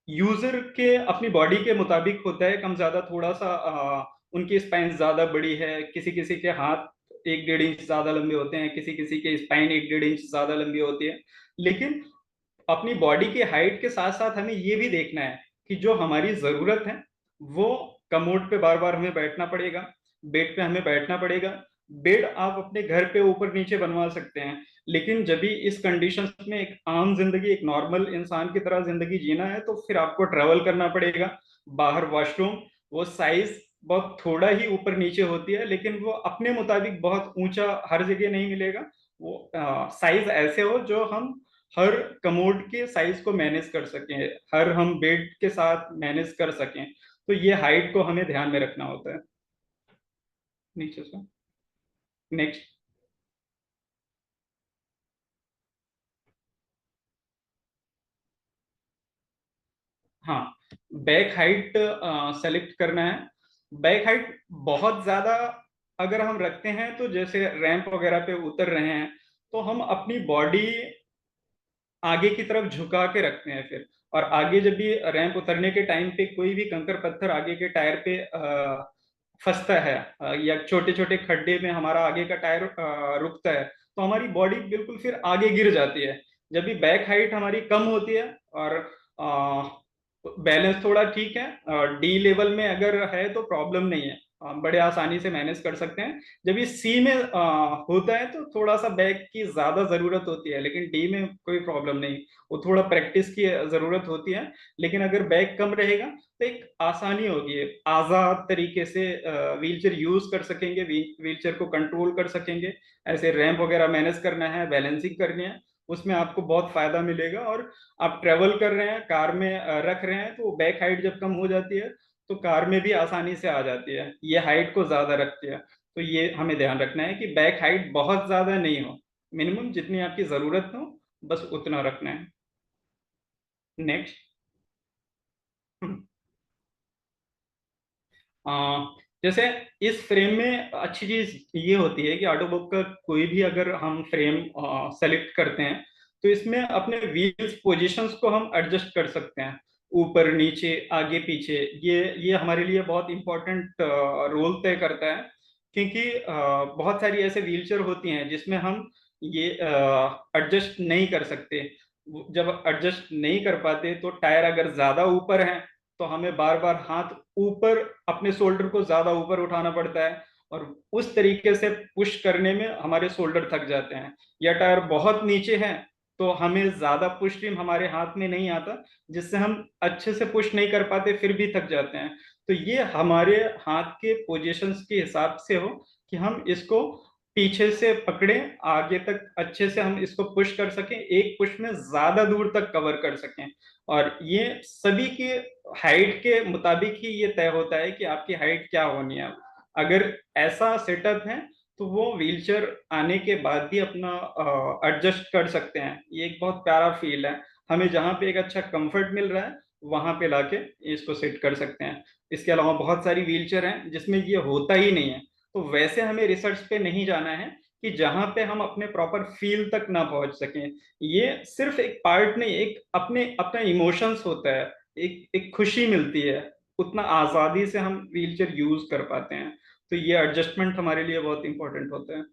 यूजर के अपनी बॉडी के मुताबिक होता है, कम ज्यादा थोड़ा सा। उनकी स्पाइन ज्यादा बड़ी है, किसी किसी के हाथ 1-1.5 इंच ज्यादा लंबे होते हैं, किसी किसी के स्पाइन 1-1.5 इंच ज्यादा लंबी होती है। लेकिन अपनी बॉडी की हाइट के साथ साथ हमें ये भी देखना है कि जो हमारी जरूरत है वो कमोड पे बार बार हमें बैठना पड़ेगा, बेड पे हमें बैठना पड़ेगा। बेड आप अपने घर पे ऊपर नीचे बनवा सकते हैं, लेकिन जब भी इस कंडीशन में एक आम जिंदगी, एक नॉर्मल इंसान की तरह जिंदगी जीना है, तो फिर आपको ट्रेवल करना पड़ेगा। बाहर वॉशरूम, वो साइज बहुत थोड़ा ही ऊपर नीचे होती है, लेकिन वो अपने मुताबिक बहुत ऊंचा हर जगह नहीं मिलेगा। वो साइज ऐसे हो जो हम हर कमोड के साइज को मैनेज कर सकें, हर हम बेड के साथ मैनेज कर सकें। तो ये हाइट को हमें ध्यान में रखना होता है। नीचे से नेक्स्ट। हाँ, बैक हाइट सेलेक्ट करना है। बैक हाइट बहुत ज्यादा अगर हम रखते हैं तो जैसे रैंप वगैरह पे उतर रहे हैं तो हम अपनी बॉडी आगे की तरफ झुका के रखते हैं फिर। और आगे जब भी रैंप उतरने के टाइम पे कोई भी कंकर पत्थर आगे के टायर पे फंसता है या छोटे छोटे खड्डे में हमारा आगे का टायर रुकता है तो हमारी बॉडी बिल्कुल फिर आगे गिर जाती है। जब भी बैक हाइट हमारी कम होती है और बैलेंस थोड़ा ठीक है, डी लेवल में अगर है तो प्रॉब्लम नहीं है, बड़े आसानी से मैनेज कर सकते हैं। जब ये सी में होता है तो थोड़ा सा बैक की ज्यादा जरूरत होती है, लेकिन डी में कोई प्रॉब्लम नहीं, वो थोड़ा प्रैक्टिस की जरूरत होती है। लेकिन अगर बैक कम रहेगा तो एक आसानी होगी, आजाद तरीके से व्हीलचेयर यूज कर सकेंगे, व्हीलचेयर को कंट्रोल कर सकेंगे। ऐसे रैंप वगैरह मैनेज करना है, बैलेंसिंग करनी है, उसमें आपको बहुत फायदा मिलेगा। और आप ट्रेवल कर रहे हैं, कार में रख रहे हैं तो बैक हाइट जब कम हो जाती है तो कार में भी आसानी से आ जाती है, ये हाइट को ज्यादा रखती है। तो ये हमें ध्यान रखना है कि बैक हाइट बहुत ज्यादा नहीं हो, मिनिमम जितनी आपकी जरूरत हो बस उतना रखना है। नेक्स्ट। जैसे इस फ्रेम में अच्छी चीज ये होती है कि ऑटोबुक का कोई भी अगर हम फ्रेम सेलेक्ट करते हैं तो इसमें अपने व्हील्स पोजीशंस को हम एडजस्ट कर सकते हैं, ऊपर नीचे आगे पीछे। ये हमारे लिए बहुत इंपॉर्टेंट रोल तय करता है, क्योंकि बहुत सारी ऐसे व्हीलचेयर होती हैं जिसमें हम ये एडजस्ट नहीं कर सकते। जब एडजस्ट नहीं कर पाते तो टायर अगर ज्यादा ऊपर है तो हमें बार बार हाथ ऊपर, अपने शोल्डर को ज्यादा ऊपर उठाना पड़ता है और उस तरीके से पुश करने में हमारे शोल्डर थक जाते हैं। या टायर बहुत नीचे है तो हमें ज्यादा पुश टीम हमारे हाथ में नहीं आता, जिससे हम अच्छे से पुश नहीं कर पाते, फिर भी थक जाते हैं। तो ये हमारे हाथ के पोजीशंस के हिसाब से हो कि हम इसको पीछे से पकड़े, आगे तक अच्छे से हम इसको पुश कर सकें, एक पुश में ज्यादा दूर तक कवर कर सकें। और ये सभी की हाइट के मुताबिक ही ये तय होता है कि आपकी हाइट क्या होनी है। अगर ऐसा सेटअप है तो वो व्हीलचेयर आने के बाद भी अपना एडजस्ट कर सकते हैं। ये एक बहुत प्यारा फील है, हमें जहाँ पे एक अच्छा कंफर्ट मिल रहा है वहां पे लाके इसको सेट कर सकते हैं। इसके अलावा बहुत सारी व्हीलचेयर हैं जिसमें ये होता ही नहीं है, तो वैसे हमें रिसर्च पे नहीं जाना है कि जहां पे हम अपने प्रॉपर फील तक ना पहुंच सकें। ये सिर्फ एक पार्ट नहीं, एक अपने अपना इमोशंस होता है, एक खुशी मिलती है, उतना आजादी से हम व्हीलचेयर यूज कर पाते हैं। तो ये एडजस्टमेंट हमारे लिए बहुत इंपॉर्टेंट होता है।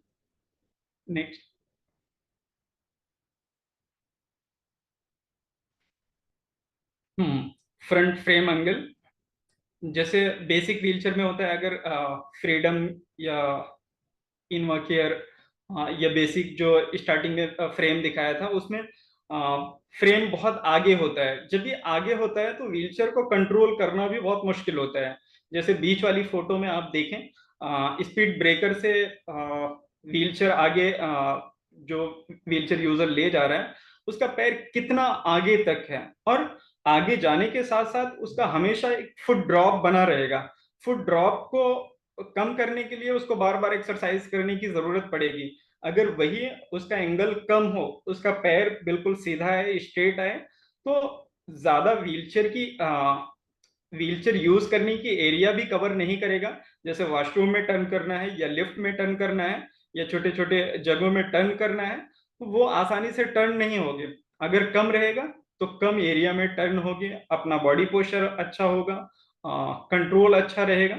नेक्स्ट। Front frame angle. जैसे बेसिक व्हीलचेयर में होता है, अगर फ्रीडम या इनवाकेयर या बेसिक जो स्टार्टिंग में फ्रेम दिखाया था उसमें फ्रेम बहुत आगे होता है। जब ये आगे होता है तो व्हीलचेयर को कंट्रोल करना भी बहुत मुश्किल होता है। जैसे बीच वाली फोटो में आप देखें, स्पीड ब्रेकर से व्हीलचेयर आगे, जो व्हीलचेयर यूजर ले जा रहा है उसका पैर कितना आगे तक है, और आगे जाने के साथ साथ उसका हमेशा एक फुट ड्रॉप बना रहेगा। फुट ड्रॉप को कम करने के लिए उसको बार बार एक्सरसाइज करने की जरूरत पड़ेगी। अगर वही उसका एंगल कम हो, उसका पैर बिल्कुल सीधा है, स्ट्रेट है, तो ज्यादा व्हीलचेयर यूज करने की एरिया भी कवर नहीं करेगा। जैसे वॉशरूम में टर्न करना है या लिफ्ट में टर्न करना है या छोटे छोटे जगहों में टर्न करना है तो वो आसानी से टर्न नहीं होगे। अगर कम रहेगा तो कम एरिया में टर्न होगी, अपना बॉडी पोस्चर अच्छा होगा, कंट्रोल अच्छा रहेगा।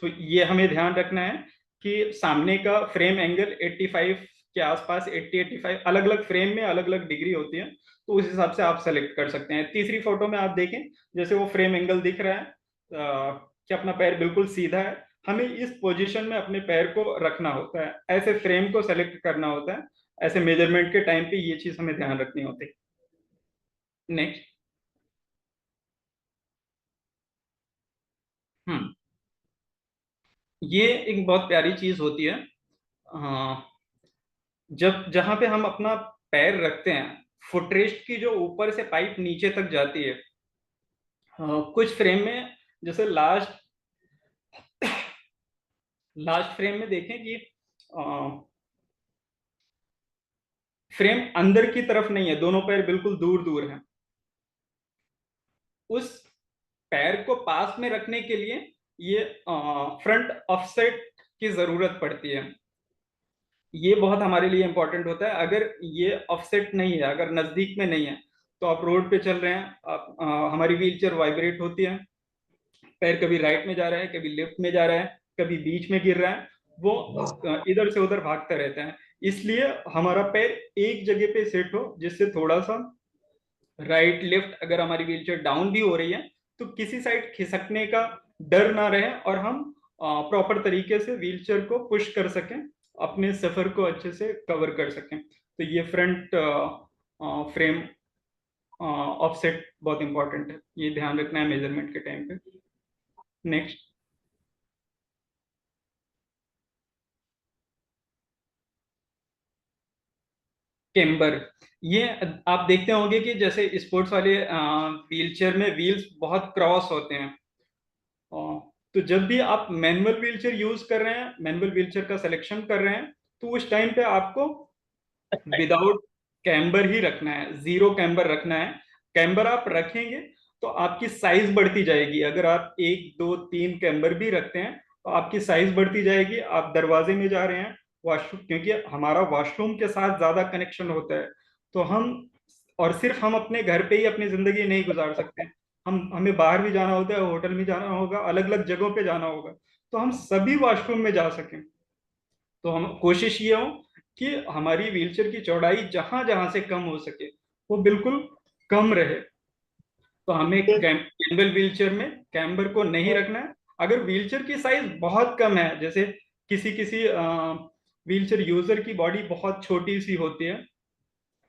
तो ये हमें ध्यान रखना है कि सामने का फ्रेम एंगल 85 के आसपास, 80-85, अलग अलग फ्रेम में अलग अलग डिग्री होती है, तो उस हिसाब से आप सेलेक्ट कर सकते हैं। तीसरी फोटो में आप देखें, जैसे वो फ्रेम एंगल दिख रहा है कि अपना पैर बिल्कुल सीधा है, हमें इस पोजीशन में अपने पैर को रखना होता है, ऐसे फ्रेम को सेलेक्ट करना होता है। ऐसे मेजरमेंट के टाइम पे ये चीज हमें ध्यान रखनी होती है। नेक्स्ट। हम्म ये एक बहुत प्यारी चीज होती है, जब जहां पे हम अपना पैर रखते हैं, फुटरेस्ट की जो ऊपर से पाइप नीचे तक जाती है, कुछ फ्रेम में, जैसे लास्ट फ्रेम में देखें कि फ्रेम अंदर की तरफ नहीं है, दोनों पैर बिल्कुल दूर दूर हैं। उस पैर को पास में रखने के लिए ये फ्रंट ऑफसेट की जरूरत पड़ती है। ये बहुत हमारे लिए इंपॉर्टेंट होता है। अगर ये ऑफसेट नहीं है, अगर नजदीक में नहीं है, तो आप रोड पे चल रहे हैं, हमारी व्हीलचेयर वाइब्रेट होती है, पैर कभी राइट में जा रहा है, कभी लेफ्ट में जा रहा है, कभी बीच में गिर रहा है, वो इधर से उधर भागता रहता है। इसलिए हमारा पैर एक जगह पे सेट हो, जिससे थोड़ा सा राइट लेफ्ट, अगर हमारी व्हीलचेयर डाउन भी हो रही है तो किसी साइड खिसकने का डर ना रहे, और हम प्रॉपर तरीके से व्हीलचेयर को पुश कर सकें, अपने सफर को अच्छे से कवर कर सकें। तो ये फ्रंट फ्रेम ऑफसेट बहुत इंपॉर्टेंट है, ये ध्यान रखना है मेजरमेंट के टाइम पे। Next, camber. ये आप देखते होंगे कि जैसे स्पोर्ट्स वाले व्हीलचेयर में व्हील्स बहुत क्रॉस होते हैं। तो जब भी आप मैनुअल व्हीलचेयर यूज कर रहे हैं, मैनुअल व्हीलचेयर का सिलेक्शन कर रहे हैं, तो उस टाइम पे आपको विदाउट कैम्बर ही रखना है, जीरो कैम्बर रखना है। कैम्बर आप रखेंगे तो आपकी साइज बढ़ती जाएगी। अगर आप 1 2 3 कैम्बर भी रखते हैं तो आपकी साइज बढ़ती जाएगी। आप दरवाजे में जा रहे हैं, वॉशरूम, क्योंकि हमारा वॉशरूम के साथ ज्यादा कनेक्शन होता है, तो सिर्फ हम अपने घर पे ही अपनी जिंदगी नहीं गुजार सकते, हमें बाहर भी जाना होता है, होटल में जाना होगा, अलग अलग जगहों पे जाना होगा, तो हम सभी वॉशरूम में जा सकें। तो हम कोशिश ये हो कि हमारी व्हीलचेयर की चौड़ाई जहां जहां से कम हो सके वो बिल्कुल कम रहे। तो हमें कैम्बल व्हीलचेयर में कैम्बर को नहीं रखना है। अगर व्हीलचेयर की साइज बहुत कम है, जैसे किसी किसी व्हीलचेयर यूजर की बॉडी बहुत छोटी सी होती है,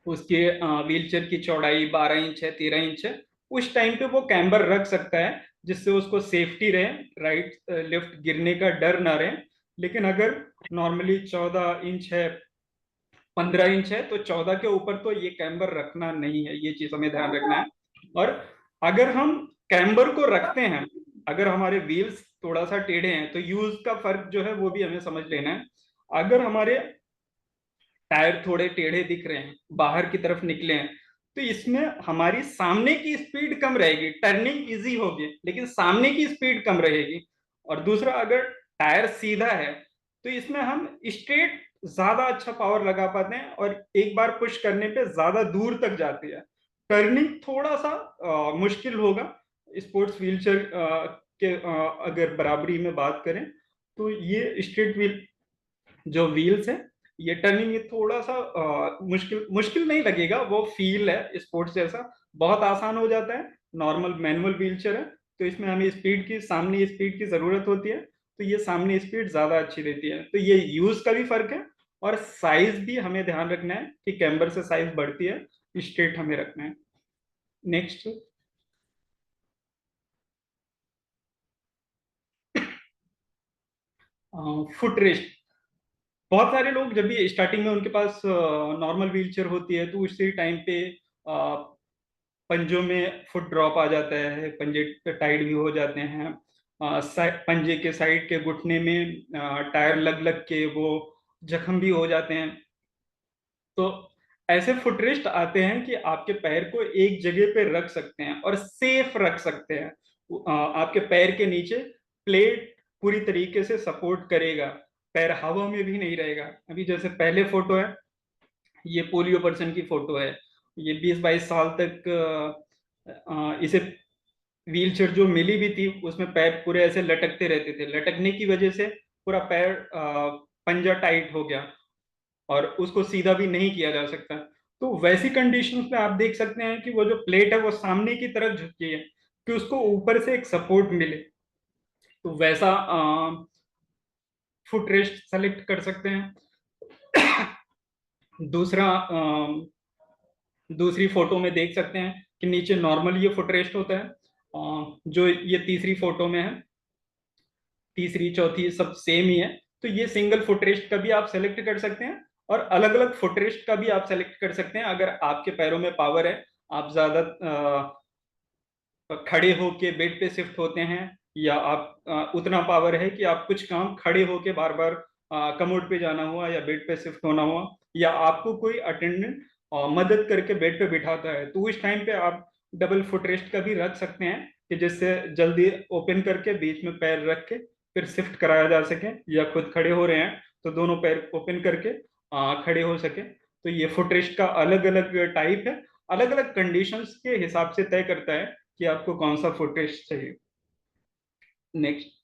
उसके व्हीलचेयर की चौड़ाई 12 इंच है, 13 इंच है, उस टाइम पे वो कैम्बर रख सकता है, जिससे उसको सेफ्टी रहे, राइट लेफ्ट गिरने का डर ना रहे। लेकिन अगर नॉर्मली 14 इंच है, 15 इंच है, तो 14 के ऊपर तो ये कैम्बर रखना नहीं है, ये चीज हमें ध्यान रखना है। और अगर हम कैम्बर को रखते हैं, अगर हमारे व्हील्स थोड़ा सा टेढ़े हैं, तो यूज का फर्क जो है वो भी हमें समझ लेना है। अगर हमारे टायर थोड़े टेढ़े दिख रहे हैं, बाहर की तरफ निकले हैं, तो इसमें हमारी सामने की स्पीड कम रहेगी, टर्निंग इजी होगी, लेकिन सामने की स्पीड कम रहेगी। और दूसरा, अगर टायर सीधा है तो इसमें हम स्ट्रेट ज्यादा अच्छा पावर लगा पाते हैं, और एक बार पुश करने पे ज्यादा दूर तक जाती है। टर्निंग थोड़ा सा मुश्किल होगा स्पोर्ट्स व्हीलचेयर के अगर बराबरी में बात करें, तो ये स्ट्रेट व्हील जो व्हील्स है, ये टर्निंग ये थोड़ा सा मुश्किल मुश्किल नहीं लगेगा, वो फील है स्पोर्ट्स जैसा, बहुत आसान हो जाता है। नॉर्मल मैनुअल व्हीलचेयर है, तो इसमें हमें सामने स्पीड की जरूरत होती है, तो ये सामने स्पीड ज्यादा अच्छी देती है। तो ये यूज का भी फर्क है, और साइज भी हमें ध्यान रखना है कि कैम्बर से साइज बढ़ती है, स्ट्रेट हमें रखना है। Next, foot rest. बहुत सारे लोग जब भी स्टार्टिंग में उनके पास नॉर्मल व्हीलचेयर होती है, तो उसी टाइम पे पंजों में फुट ड्रॉप आ जाता है, पंजे टाइट भी हो जाते हैं, पंजे के साइड के घुटने में टायर लग लग के वो जख्म भी हो जाते हैं। तो ऐसे फुटरेस्ट आते हैं कि आपके पैर को एक जगह पे रख सकते हैं और सेफ रख सकते हैं। आपके पैर के नीचे प्लेट पूरी तरीके से सपोर्ट करेगा, पैर हवा में भी नहीं रहेगा। अभी जैसे पहले फोटो है, ये पोलियो पर्सन की फोटो है, ये 20-22 साल तक इसे व्हीलचेयर जो मिली भी थी उसमें पैर पूरे ऐसे लटकते रहते थे, लटकने की वजह से पूरा पैर पंजा टाइट हो गया और उसको सीधा भी नहीं किया जा सकता। तो वैसी कंडीशंस में आप देख सकते हैं कि वो जो प्लेट है वो सामने की तरफ झुकी है, कि उसको ऊपर से एक सपोर्ट मिले। तो वैसा फुट रेस्ट सेलेक्ट कर सकते हैं। दूसरा, दूसरी फोटो में देख सकते हैं कि नीचे नॉर्मल ये फुट रेस्ट होता है, जो ये तीसरी फोटो में है, तीसरी चौथी सब सेम ही है। तो ये सिंगल फुट रेस्ट का भी आप सेलेक्ट कर सकते हैं, और अलग अलग फुटरेस्ट का भी आप सेलेक्ट कर सकते हैं। अगर आपके पैरों में पावर है, आप ज्यादा खड़े होके बेड पे शिफ्ट होते हैं, या आप उतना पावर है कि आप कुछ काम खड़े होके बार बार कमोड पे जाना हुआ या बेड पे शिफ्ट होना हुआ, या आपको कोई अटेंडेंट मदद करके बेड पे बिठाता है, तो उस टाइम पे आप डबल फुटरेस्ट का भी रख सकते हैं, कि जिससे जल्दी ओपन करके बीच में पैर रख के फिर शिफ्ट कराया जा सके, या खुद खड़े हो रहे हैं तो दोनों पैर ओपन करके खड़े हो सके। तो ये फुटरेस्ट का अलग अलग टाइप है, अलग अलग कंडीशंस के हिसाब से तय करता है कि आपको कौन सा फुटरेस्ट चाहिए। नेक्स्ट।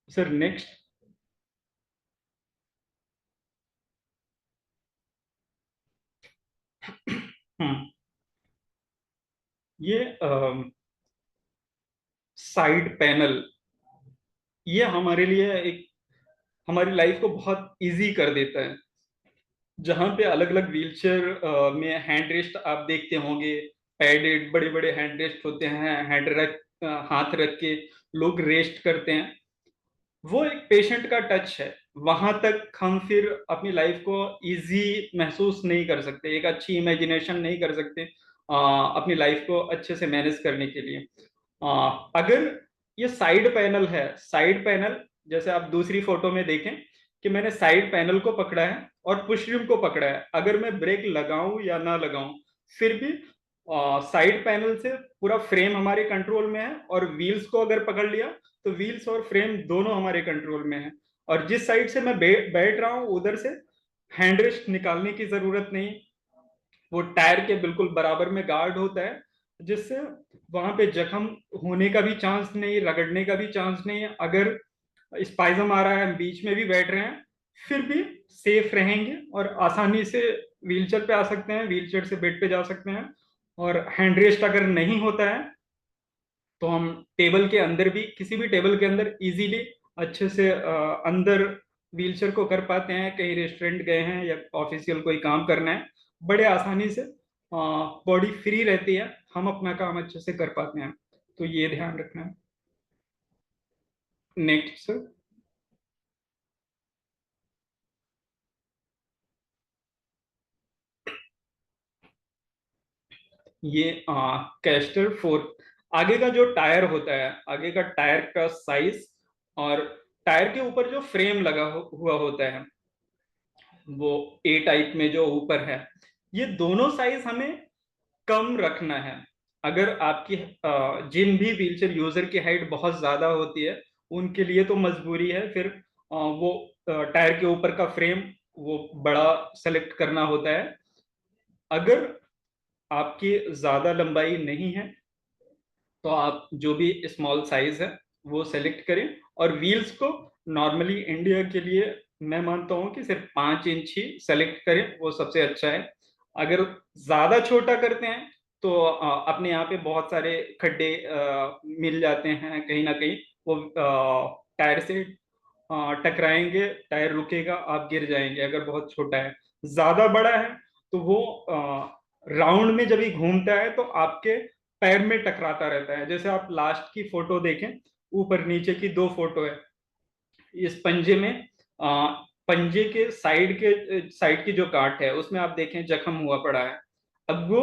Sir next. हम्म ये साइड पैनल, ये हमारे लिए एक हमारी लाइफ को बहुत इजी कर देता है। जहां पे अलग अलग व्हीलचेयर में हैंड रेस्ट आप देखते होंगे, पैडेड बड़े बड़े हैंड रेस्ट होते हैं, हाथ रख के लोग रेस्ट करते हैं, वो एक पेशेंट का टच है। वहां तक हम फिर अपनी लाइफ को इजी महसूस नहीं कर सकते, एक अच्छी इमेजिनेशन नहीं कर सकते अपनी लाइफ को अच्छे से मैनेज करने के लिए। अगर ये साइड पैनल है, साइड पैनल जैसे आप दूसरी फोटो में देखें कि मैंने साइड पैनल को पकड़ा है और पुश रिम को पकड़ा है, अगर मैं ब्रेक लगाऊं या ना लगाऊं फिर भी साइड पैनल से पूरा फ्रेम हमारे कंट्रोल में है, और व्हील्स को अगर पकड़ लिया तो व्हील्स और फ्रेम दोनों हमारे कंट्रोल में है। और जिस साइड से मैं बैठ रहा हूं उधर से हैंड रेस्ट निकालने की जरूरत नहीं, वो टायर के बिल्कुल बराबर में गार्ड होता है, जिससे वहां पे जख्म होने का भी चांस नहीं, रगड़ने का भी चांस नहीं है। अगर स्पाइजम आ रहा है, हम बीच में भी बैठ रहे हैं, फिर भी सेफ रहेंगे और आसानी से व्हीलचेयर पे आ सकते हैं, व्हीलचेयर से बेड पे जा सकते हैं। और हैंड रेस्ट अगर नहीं होता है तो हम टेबल के अंदर भी, किसी भी टेबल के अंदर इजीली अच्छे से अंदर व्हीलचेयर को कर पाते हैं। कहीं रेस्टोरेंट गए हैं या ऑफिशियल कोई काम करना है, बड़े आसानी से बॉडी फ्री रहती है, हम अपना काम अच्छे से कर पाते हैं। तो ये ध्यान रखना है। Next sir. ये कैस्टर फोर, आगे का जो टायर होता है, आगे का टायर का साइज और टायर के ऊपर जो फ्रेम लगा हुआ होता है, वो ए टाइप में जो ऊपर है, ये दोनों साइज हमें कम रखना है। अगर आपकी जिन भी व्हीलचेयर यूजर की हाइट बहुत ज्यादा होती है, उनके लिए तो मजबूरी है फिर वो टायर के ऊपर का फ्रेम वो बड़ा सेलेक्ट करना होता है। अगर आपकी ज्यादा लंबाई नहीं है तो आप जो भी स्मॉल साइज है वो सेलेक्ट करें। और व्हील्स को नॉर्मली इंडिया के लिए मैं मानता हूं कि सिर्फ 5 इंच ही सेलेक्ट करें, वो सबसे अच्छा है। अगर ज्यादा छोटा करते हैं तो अपने यहाँ पे बहुत सारे खड्डे मिल जाते हैं, कहीं ना कहीं वो टायर से टकराएंगे, टायर रुकेगा, आप गिर जाएंगे अगर बहुत छोटा है। ज्यादा बड़ा है तो वो राउंड में जब ही घूमता है तो आपके पैर में टकराता रहता है। जैसे आप लास्ट की फोटो देखें, ऊपर नीचे की 2 फोटो है, इस पंजे में पंजे के साइड की जो गांठ है उसमें आप देखें जख्म हुआ पड़ा है। अब वो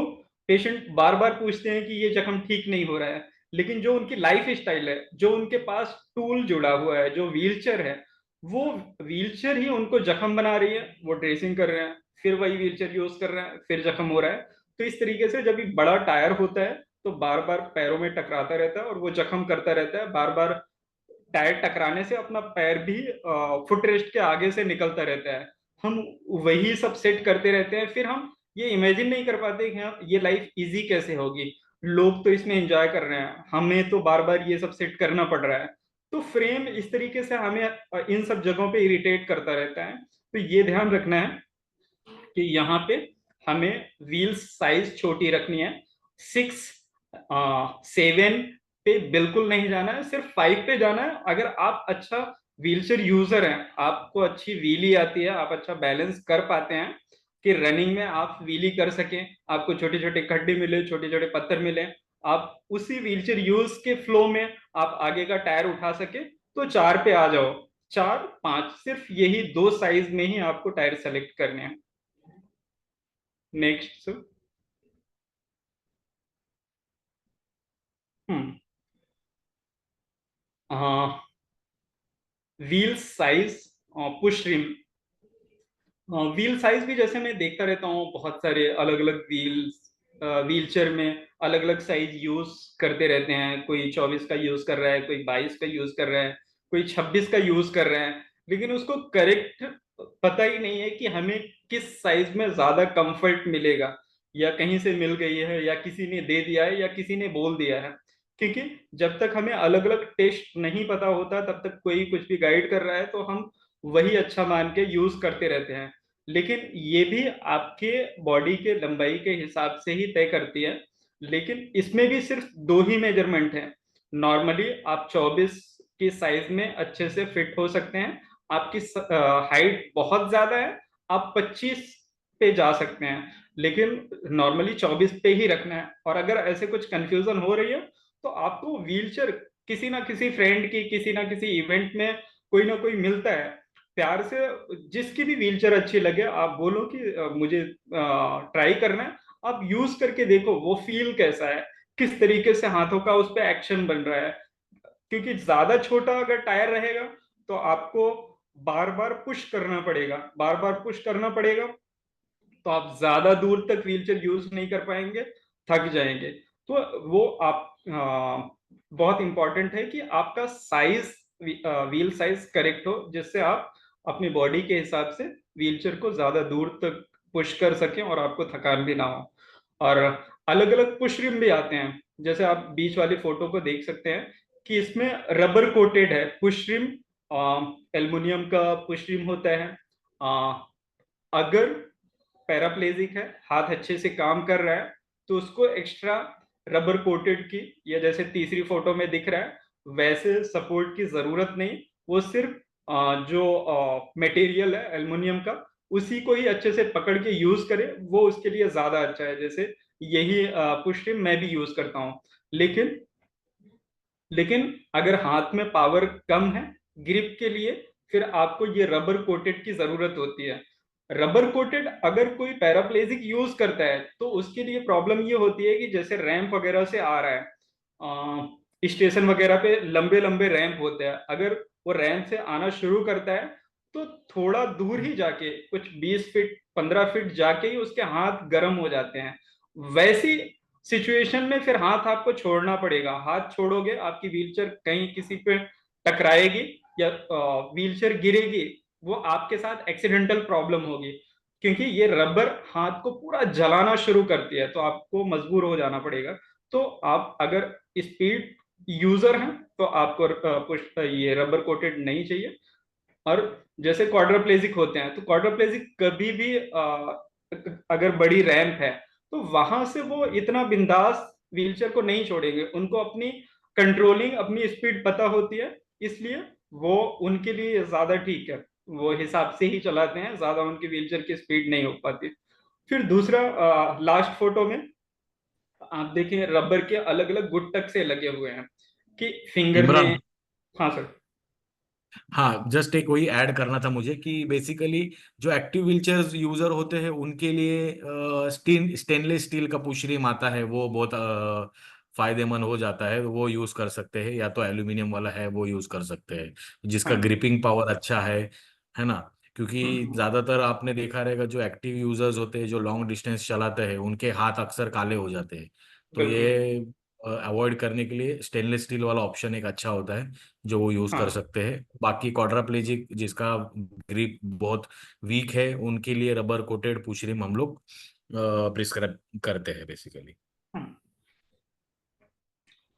पेशेंट बार बार पूछते हैं कि ये जख्म ठीक नहीं हो रहा है, लेकिन जो उनकी लाइफ स्टाइल है, जो उनके पास टूल जुड़ा हुआ है, जो व्हीलचेयर है, वो व्हीलचेयर ही उनको जख्म बना रही है। वो ड्रेसिंग कर रहे हैं, फिर वही व्हीलचेयर यूज कर रहे हैं, फिर जख्म हो रहा है। तो इस तरीके से जब भी बड़ा टायर होता है तो बार बार पैरों में टकराता रहता है और वो जख्म करता रहता है। बार बार टायर टकराने से अपना पैर भी फुट रेस्ट के आगे से निकलता रहता है। हम वही सब सेट करते रहते हैं, फिर हम ये इमेजिन नहीं कर पाते कि हाँ ये लाइफ इजी कैसे होगी। लोग तो इसमें एंजॉय कर रहे हैं, हमें तो बार बार ये सब सेट करना पड़ रहा है। तो फ्रेम इस तरीके से हमें इन सब जगहों पे इरिटेट करता रहता है। तो ये ध्यान रखना है कि यहाँ पे हमें व्हील्स साइज छोटी रखनी है। 6 7 पे बिल्कुल नहीं जाना है, सिर्फ 5 पे जाना है। अगर आप अच्छा व्हीलचेयर यूजर हैं, आपको अच्छी व्हीली आती है, आप अच्छा बैलेंस कर पाते हैं, कि रनिंग में आप व्हीली कर सकें, आपको छोटे छोटे खड्डे मिले, छोटे छोटे पत्थर मिले, आप उसी व्हीलचेयर यूज के फ्लो में आप आगे का टायर उठा सके, तो 4 पे आ जाओ। 4, 5, सिर्फ यही 2 साइज में ही आपको टायर सेलेक्ट करने हैं। Next sir. हाँ, wheel size, push rim. Wheel size भी जैसे मैं देखता रहता हूँ, बहुत सारे अलग अलग व्हीलचेयर में अलग अलग साइज यूज करते रहते हैं। कोई 24 का यूज कर रहा है, कोई 22 का यूज कर रहा है, कोई 26 का यूज कर रहे हैं, लेकिन उसको करेक्ट पता ही नहीं है कि हमें किस साइज में ज्यादा कंफर्ट मिलेगा, या कहीं से मिल गई है, या किसी ने दे दिया है, या किसी ने बोल दिया है। क्योंकि जब तक हमें अलग अलग टेस्ट नहीं पता होता, तब तक कोई कुछ भी गाइड कर रहा है तो हम वही अच्छा मान के यूज करते रहते हैं। लेकिन ये भी आपके बॉडी के लंबाई के हिसाब से ही तय करती है। लेकिन इसमें भी सिर्फ 2 ही मेजरमेंट है। नॉर्मली आप 24 की साइज में अच्छे से फिट हो सकते हैं। आपकी हाइट बहुत ज्यादा है, आप 25 पे जा सकते हैं, लेकिन नॉर्मली 24 पे ही रखना है। और अगर ऐसे कुछ कंफ्यूजन हो रही है, तो आपको व्हीलचेयर किसी ना किसी फ्रेंड की, किसी ना किसी इवेंट में कोई ना कोई मिलता है, प्यार से जिसकी भी व्हीलचेयर अच्छी लगे आप बोलो कि मुझे ट्राई करना है। आप यूज करके देखो वो फील कैसा है, किस तरीके से हाथों का उस पर एक्शन बन रहा है। क्योंकि ज्यादा छोटा अगर टायर रहेगा, तो आपको बार बार पुश करना पड़ेगा, बार बार पुश करना पड़ेगा, तो आप ज्यादा दूर तक व्हीलचेयर यूज नहीं कर पाएंगे, थक जाएंगे। तो वो आप बहुत इंपॉर्टेंट है कि आपका साइज, व्हील साइज करेक्ट हो, जिससे आप अपनी बॉडी के हिसाब से व्हीलचेयर को ज्यादा दूर तक पुश कर सकें और आपको थकान भी ना हो। और अलग अलग पुश रिम भी आते हैं, जैसे आप बीच वाली फोटो को देख सकते हैं कि इसमें रबर कोटेड है पुश रिम, एल्युमिनियम का पुश रिम होता है। अगर पैराप्लेजिक है, हाथ अच्छे से काम कर रहा है, तो उसको एक्स्ट्रा रबर कोटेड की, या जैसे तीसरी फोटो में दिख रहा है वैसे सपोर्ट की जरूरत नहीं। वो सिर्फ जो मटेरियल है एल्युमिनियम का, उसी को ही अच्छे से पकड़ के यूज करे, वो उसके लिए ज्यादा अच्छा है। जैसे यही पुश रिम मैं भी यूज करता हूँ। लेकिन लेकिन अगर हाथ में पावर कम है ग्रिप के लिए, फिर आपको ये रबर कोटेड की जरूरत होती है। रबर कोटेड अगर कोई पैराप्लेजिक यूज करता है, तो उसके लिए प्रॉब्लम ये होती है कि जैसे रैंप वगैरह से आ रहा है, स्टेशन वगैरह पे लंबे लंबे रैंप होते हैं, अगर वो रैंप से आना शुरू करता है, तो थोड़ा दूर ही जाके, कुछ 20 फीट 15 फीट जाके ही उसके हाथ गर्म हो जाते हैं। वैसी सिचुएशन में फिर हाथ आपको छोड़ना पड़ेगा। हाथ छोड़ोगे, आपकी व्हीलचेयर कहीं किसी पे टकराएगी, या व्हीलचेयर गिरेगी, वो आपके साथ एक्सीडेंटल प्रॉब्लम होगी। क्योंकि ये रबर हाथ को पूरा जलाना शुरू करती है, तो आपको मजबूर हो जाना पड़ेगा। तो आप अगर स्पीड यूजर हैं, तो आपको पुश ये रबर कोटेड नहीं चाहिए। और जैसे क्वाड्राप्लेजिक होते हैं, तो क्वाड्राप्लेजिक कभी भी अगर बड़ी रैंप है, तो वहां से वो इतना बिंदास व्हीलचेयर को नहीं छोड़ेंगे। उनको अपनी कंट्रोलिंग, अपनी स्पीड पता होती है, इसलिए वो उनके लिए ज्यादा ठीक है, वो हिसाब से ही चलाते हैं, ज्यादा उनकी व्हीलचेयर की स्पीड नहीं हो पाती। फिर दूसरा, लास्ट फोटो में आप देखें रबर के अलग अलग गुट से लगे हुए हैं कि फिंगर में। इमरान, हाँ सर। हाँ जस्ट एक वही ऐड करना था मुझे कि बेसिकली जो एक्टिव व्हीलचेयर यूजर होते हैं उनके लिए स्टेनलेस स्टील का पुश रिम आता है, वो बहुत फायदेमंद हो जाता है, वो यूज कर सकते हैं। या तो एल्यूमिनियम वाला है वो यूज कर सकते हैं, जिसका हाँ। ग्रिपिंग पावर अच्छा है ना। क्योंकि हम्म। ज्यादातर आपने देखा रहेगा जो एक्टिव यूजर्स होते हैं जो लॉन्ग डिस्टेंस चलाते हैं उनके हाथ अक्सर काले हो जाते हैं। तो बिल्कुल। ये अवॉइड करने के लिए स्टेनलेस स्टील वाला ऑप्शन एक अच्छा होता है जो वो यूज कर हाँ। सकते हैं। बाकी क्वाड्राप्लेजिक जिसका ग्रिप बहुत वीक है उनके लिए रबर कोटेड पुश रिम हम लोग प्रिस्क्राइब करते हैं बेसिकली। हाँ।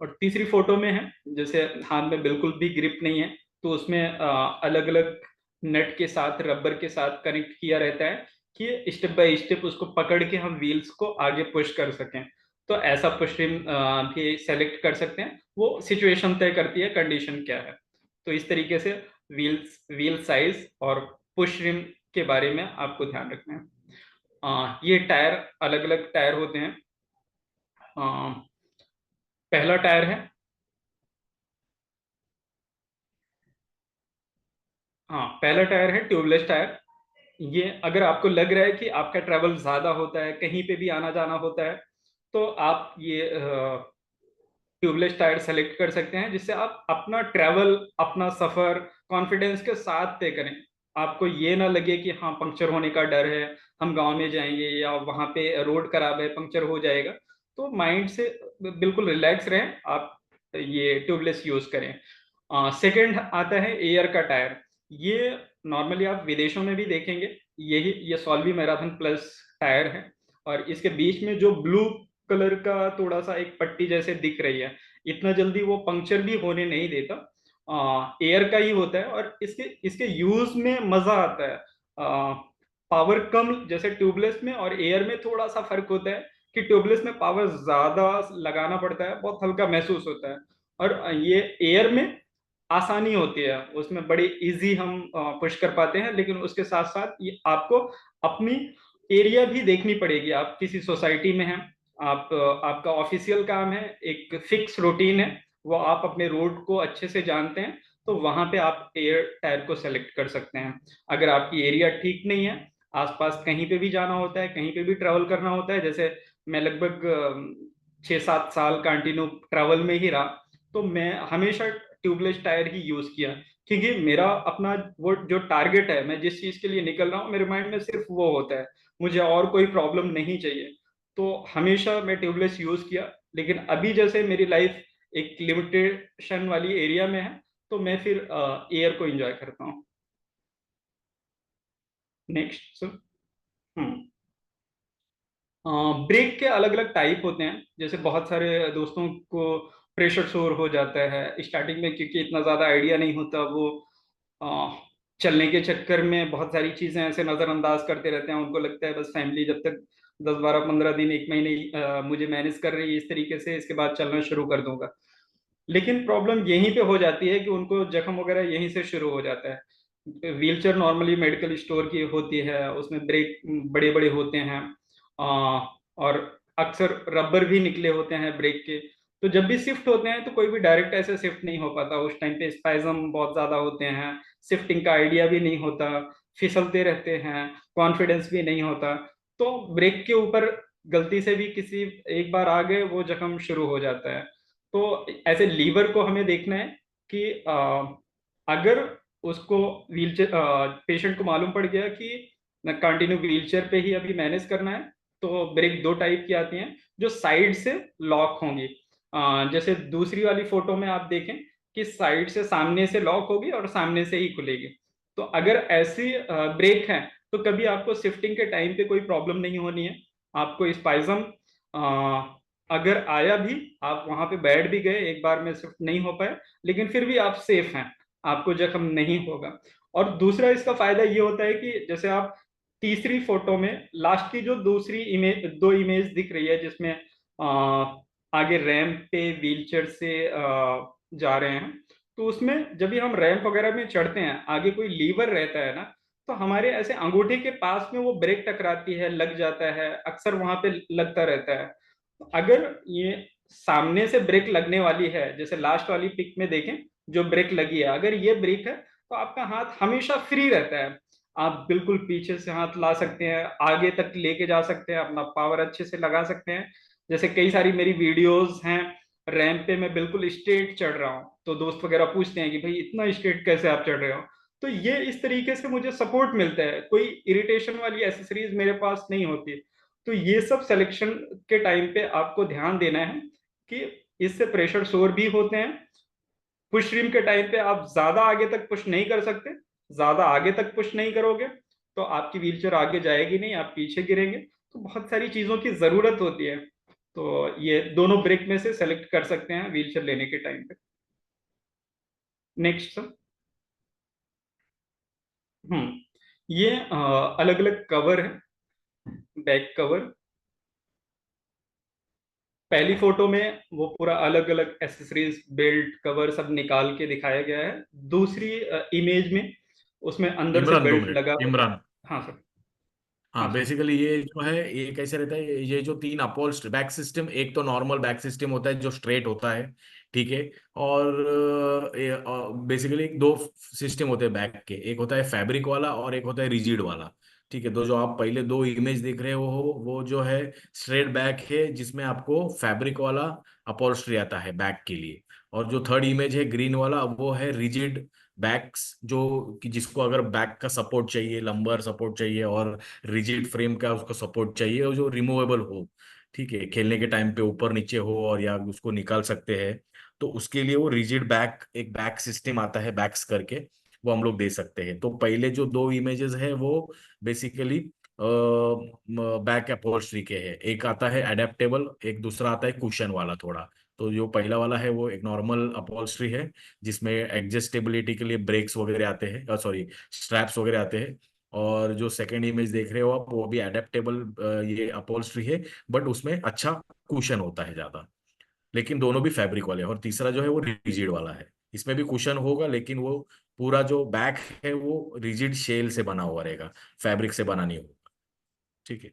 और तीसरी फोटो में है, जैसे हाथ में बिल्कुल भी ग्रिप नहीं है, तो उसमें अलग अलग नट के साथ, रबर के साथ कनेक्ट किया रहता है कि स्टेप बाय स्टेप उसको पकड़ के हम व्हील्स को आगे पुश कर सकें। तो ऐसा पुश रिम भी सेलेक्ट कर सकते हैं, वो सिचुएशन तय करती है कंडीशन क्या है। तो इस तरीके से व्हील साइज और पुश रिम के बारे में आपको ध्यान रखना है। ये टायर अलग अलग टायर होते हैं। पहला टायर है, हाँ पहला टायर है ट्यूबलेस टायर। ये अगर आपको लग रहा है कि आपका ट्रैवल ज्यादा होता है, कहीं पे भी आना जाना होता है, तो आप ये ट्यूबलेस टायर सेलेक्ट कर सकते हैं, जिससे आप अपना ट्रैवल, अपना सफर कॉन्फिडेंस के साथ तय करें। आपको ये ना लगे कि हाँ पंक्चर होने का डर है, हम गांव में जाएंगे या वहां पे रोड खराब है, पंक्चर हो जाएगा। तो माइंड से बिल्कुल रिलैक्स रहें, आप ये ट्यूबलेस यूज करें। सेकंड आता है एयर का टायर। ये नॉर्मली आप विदेशों में भी देखेंगे, यही ये सॉल्वी मैराथन प्लस टायर है। और इसके बीच में जो ब्लू कलर का थोड़ा सा एक पट्टी जैसे दिख रही है, इतना जल्दी वो पंक्चर भी होने नहीं देता, एयर का ही होता है। और इसके इसके यूज में मजा आता है। पावर कम, जैसे ट्यूबलेस में और एयर में थोड़ा सा फर्क होता है कि ट्यूबलेस में पावर ज्यादा लगाना पड़ता है, बहुत हल्का महसूस होता है। और ये एयर में आसानी होती है, उसमें बड़ी इजी हम पुश कर पाते हैं। लेकिन उसके साथ साथ ये आपको अपनी एरिया भी देखनी पड़ेगी। आप किसी सोसाइटी में हैं, आप आपका ऑफिशियल काम है, एक फिक्स रूटीन है, वो आप अपने रोड को अच्छे से जानते हैं, तो वहां पे आप एयर टायर को सेलेक्ट कर सकते हैं। अगर आपकी एरिया ठीक नहीं है, आसपास कहीं पे भी जाना होता है, कहीं पे भी ट्रैवल करना होता है, जैसे मैं लगभग 6-7 साल कंटिन्यू ट्रैवल में ही रहा, तो मैं हमेशा ट्यूबलेस टायर ही यूज किया। क्योंकि मेरा अपना वो जो टारगेट है, मैं जिस चीज के लिए निकल रहा हूँ, मेरे माइंड में सिर्फ वो होता है, मुझे और कोई प्रॉब्लम नहीं चाहिए। तो हमेशा मैं ट्यूबलेस यूज किया। लेकिन अभी जैसे मेरी लाइफ एक लिमिटेशन वाली एरिया में है, तो मैं फिर एयर को एंजॉय करता हूँ। Next sir. हम्म ब्रेक के अलग अलग टाइप होते हैं। जैसे बहुत सारे दोस्तों को प्रेशर सोर हो जाता है स्टार्टिंग में, क्योंकि इतना ज्यादा आइडिया नहीं होता। वो अ, चलने के चक्कर में बहुत सारी चीजें ऐसे नजरअंदाज करते रहते हैं। उनको लगता है बस फैमिली जब तक 10-12-15 दिन, 1 महीने मुझे मैनेज कर रही है इस तरीके से, इसके बाद चलना शुरू कर दूंगा। लेकिन प्रॉब्लम यहीं पे हो जाती है कि उनको जख्म वगैरह यहीं से शुरू हो जाता है। व्हीलचेयर नॉर्मली मेडिकल स्टोर की होती है, उसमें ब्रेक बड़े बड़े होते हैं, और अक्सर रबर भी निकले होते हैं ब्रेक के। तो जब भी शिफ्ट होते हैं तो कोई भी डायरेक्ट ऐसे शिफ्ट नहीं हो पाता, उस टाइम पे स्पाइजम बहुत ज्यादा होते हैं, शिफ्टिंग का आइडिया भी नहीं होता, फिसलते रहते हैं, कॉन्फिडेंस भी नहीं होता। तो ब्रेक के ऊपर गलती से भी किसी एक बार आ गए, वो जख्म शुरू हो जाता है। तो ऐसे लीवर को हमें देखना है कि अगर उसको व्हीलचेयर, पेशेंट को मालूम पड़ गया कि कंटिन्यू व्हीलचेयर पे ही अभी मैनेज करना है, तो ब्रेक दो टाइप की आती हैं जो साइड से लॉक होंगी। जैसे दूसरी वाली फोटो में आप देखें कि साइड से सामने से लॉक होगी और सामने से ही खुलेगी। तो अगर ऐसी ब्रेक है, तो कभी आपको शिफ्टिंग के टाइम पे कोई प्रॉब्लम नहीं होनी है। आपको स्पाइजम अगर आया भी, आप वहां पे बैठ भी गए, एक बार में शिफ्ट नहीं हो पाए, लेकिन फिर भी आप सेफ हैं, आपको जख्म नहीं होगा। और दूसरा इसका फायदा ये होता है कि जैसे आप तीसरी फोटो में लास्ट की जो दूसरी इमेज, दो इमेज दिख रही है जिसमें आगे रैंप पे व्हीलचेयर से जा रहे हैं, तो उसमें जब भी हम रैंप वगैरह में चढ़ते हैं, आगे कोई लीवर रहता है ना, तो हमारे ऐसे अंगूठे के पास में वो ब्रेक टकराती है, लग जाता है, अक्सर वहां पे लगता रहता है। अगर ये सामने से ब्रेक लगने वाली है, जैसे लास्ट वाली पिक में देखें जो ब्रेक लगी है, अगर ये ब्रेक है, तो आपका हाथ हमेशा फ्री रहता है। आप बिल्कुल पीछे से हाथ ला सकते हैं, आगे तक लेके जा सकते हैं, अपना पावर अच्छे से लगा सकते हैं। जैसे कई सारी मेरी वीडियोस हैं, रैंप पे मैं बिल्कुल स्ट्रेट चढ़ रहा हूँ, तो दोस्त वगैरह पूछते हैं कि भाई इतना स्ट्रेट कैसे आप चढ़ रहे हो। तो ये इस तरीके से मुझे सपोर्ट मिलता है, कोई इरिटेशन वाली एसेसरीज मेरे पास नहीं होती। तो ये सब सिलेक्शन के टाइम पे आपको ध्यान देना है कि इससे प्रेशर सोर भी होते हैं। पुश रिम के टाइम पे आप ज्यादा आगे तक पुश नहीं कर सकते, ज्यादा आगे तक पुश नहीं करोगे तो आपकी व्हीलचेयर आगे जाएगी नहीं, आप पीछे गिरेंगे। तो बहुत सारी चीजों की जरूरत होती है। तो ये दोनों ब्रेक में से सेलेक्ट कर सकते हैं व्हीलचेयर लेने के टाइम पे। Next sir. ये अलग अलग कवर है, बैक कवर। पहली फोटो में वो पूरा अलग अलग एसेसरीज, बेल्ट, कवर सब निकाल के दिखाया गया है। दूसरी इमेज में उसमें अंदर से इमरान, दो बेल्ट मिनट लगा। इमरान। हाँ सर। हाँ, बेसिकली ये जो है ये कैसे रहता है, ये जो तीन अपहोल्स्ट्री बैक सिस्टम, एक तो नॉर्मल बैक सिस्टम होता है जो स्ट्रेट होता है, ठीक है। और बेसिकली दो सिस्टम होते हैं बैक के, एक होता है फैब्रिक वाला और एक होता है रिजिड वाला, ठीक है। तो जो आप पहले दो इमेज देख रहे हो वो जो है स्ट्रेट बैक है, जिसमें आपको फैब्रिक वाला अपहोल्स्ट्री आता है बैक के लिए। और जो थर्ड इमेज है ग्रीन वाला, वो है रिजिड बैक्स, जो कि जिसको अगर बैक का सपोर्ट चाहिए, लंबर सपोर्ट चाहिए और रिजिड फ्रेम का उसको सपोर्ट चाहिए, और जो रिमूवेबल हो, ठीक है, खेलने के टाइम पे ऊपर नीचे हो और या उसको निकाल सकते हैं, तो उसके लिए वो रिजिड बैक एक बैक सिस्टम आता है बैक्स करके, वो हम लोग दे सकते हैं। तो पहले जो दो इमेजेस है वो बेसिकली बैक अपहोल्स्ट्री के है, एक आता है एडेप्टेबल, एक दूसरा आता है कुशन वाला थोड़ा। तो जो पहला वाला है वो एक नॉर्मल अपहोल्स्ट्री है, जिसमें एडजस्टेबिलिटी के लिए ब्रेक्स वगैरह आते हैं, सॉरी स्ट्रैप्स वगैरह आते हैं। और जो सेकंड इमेज देख रहे हो आप, वो भी एडेप्टेबल ये अपहोल्स्ट्री है, बट उसमें अच्छा कुशन होता है ज्यादा, लेकिन दोनों भी फैब्रिक वाले हैं। और तीसरा जो है वो रिजिड वाला है, इसमें भी कुशन होगा, लेकिन वो पूरा जो बैक है वो रिजिड शेल से बना हुआ रहेगा, फैब्रिक से बना नहीं होगा, ठीक है।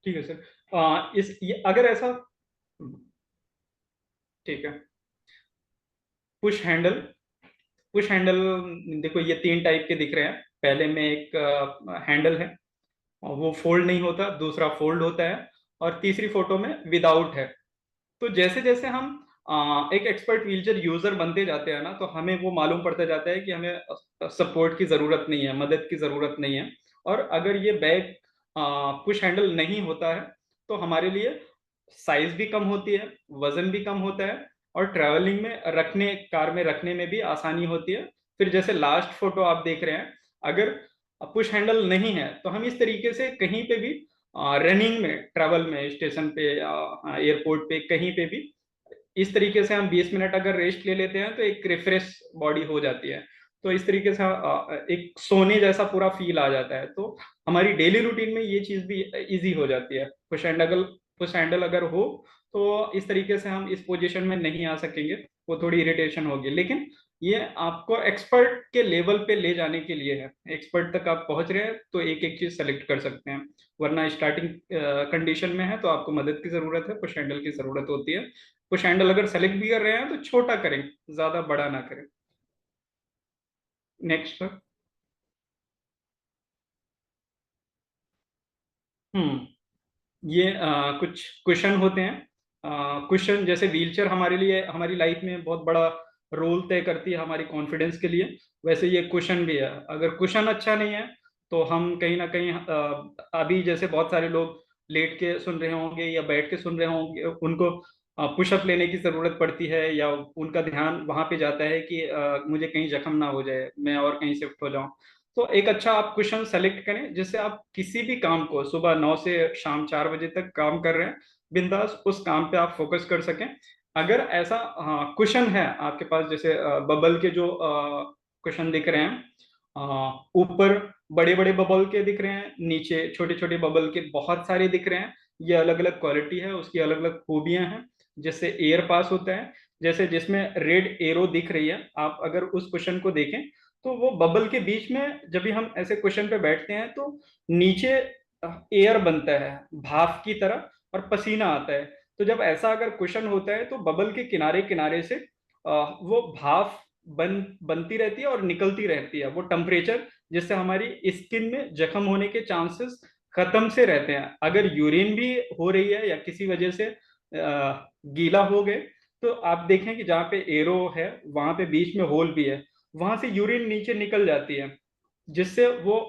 ठीक है सर। अगर ऐसा, ठीक है। पुश हैंडल, पुश हैंडल, देखो ये तीन टाइप के दिख रहे हैं। पहले में एक हैंडल है और वो फोल्ड नहीं होता, दूसरा फोल्ड होता है, और तीसरी फोटो में विदाउट है। तो जैसे जैसे हम एक एक्सपर्ट व्हीलचेयर यूजर बनते जाते हैं ना, तो हमें वो मालूम पड़ता जाता है कि हमें सपोर्ट की जरूरत नहीं है, मदद की जरूरत नहीं है। और अगर ये बैक पुश हैंडल नहीं होता है तो हमारे लिए साइज भी कम होती है, वजन भी कम होता है, और ट्रैवलिंग में रखने, कार में रखने में भी आसानी होती है। फिर जैसे लास्ट फोटो आप देख रहे हैं, अगर पुश हैंडल नहीं है तो हम इस तरीके से कहीं पे भी रनिंग में, ट्रैवल में, स्टेशन पे या एयरपोर्ट पे कहीं पे भी इस तरीके से हम 20 मिनट अगर रेस्ट ले लेते हैं तो एक रिफ्रेश बॉडी हो जाती है। तो इस तरीके से एक सोने जैसा पूरा फील आ जाता है। तो हमारी डेली रूटीन में ये चीज भी इजी हो जाती है। पुश हैंडल अगर हो तो इस तरीके से हम इस पोजीशन में नहीं आ सकेंगे, वो थोड़ी इरिटेशन होगी। लेकिन ये आपको एक्सपर्ट के लेवल पे ले जाने के लिए है, एक्सपर्ट तक आप पहुंच रहे हैं तो एक एक चीज सेलेक्ट कर सकते हैं। वरना स्टार्टिंग कंडीशन में है तो आपको मदद की जरूरत है, पुश हैंडल की जरूरत होती है। पुश हैंडल अगर सेलेक्ट भी कर रहे हैं तो छोटा करें, ज्यादा बड़ा ना करें। नेक्स्ट पर। ये कुछ क्वेश्चन होते हैं। क्वेश्चन जैसे व्हीलचेयर हमारे लिए, हमारी लाइफ में बहुत बड़ा रोल तय करती है हमारी कॉन्फिडेंस के लिए, वैसे ये क्वेश्चन भी है। अगर क्वेश्चन अच्छा नहीं है तो हम कहीं ना कहीं अभी जैसे बहुत सारे लोग लेट के सुन रहे होंगे या बैठ के सुन रहे होंगे, उनको पुशअप लेने की जरूरत पड़ती है, या उनका ध्यान वहां पे जाता है कि मुझे कहीं जख्म ना हो जाए, मैं और कहीं शिफ्ट हो जाऊं। तो एक अच्छा आप क्वेश्चन सेलेक्ट करें जिससे आप किसी भी काम को, सुबह 9 से शाम 4 बजे तक काम कर रहे हैं, बिंदास उस काम पे आप फोकस कर सकें। अगर ऐसा क्वेश्चन है आपके पास, जैसे बबल के जो क्वेश्चन दिख रहे हैं, ऊपर बड़े बड़े बबल के दिख रहे हैं, नीचे छोटे छोटे बबल के बहुत सारे दिख रहे हैं, ये अलग अलग क्वालिटी है, उसकी अलग अलग खूबियां हैं जिससे एयर पास होता है। जैसे जिसमें रेड एरो दिख रही है, आप अगर उस क्वेश्चन को देखें तो वो बबल के बीच में जब भी हम ऐसे क्वेश्चन पे बैठते हैं तो नीचे एयर बनता है भाप की तरह, और पसीना आता है। तो जब ऐसा अगर क्वेश्चन होता है तो बबल के किनारे किनारे से वो भाप बनती रहती है और निकलती रहती है। वो टेम्परेचर जिससे हमारी स्किन में जख्म होने के चांसेस खत्म से रहते हैं। अगर यूरिन भी हो रही है या किसी वजह से गीला हो गए, तो आप देखें कि जहाँ पे एरो है वहां पे बीच में होल भी है, वहां से यूरिन नीचे निकल जाती है, जिससे वो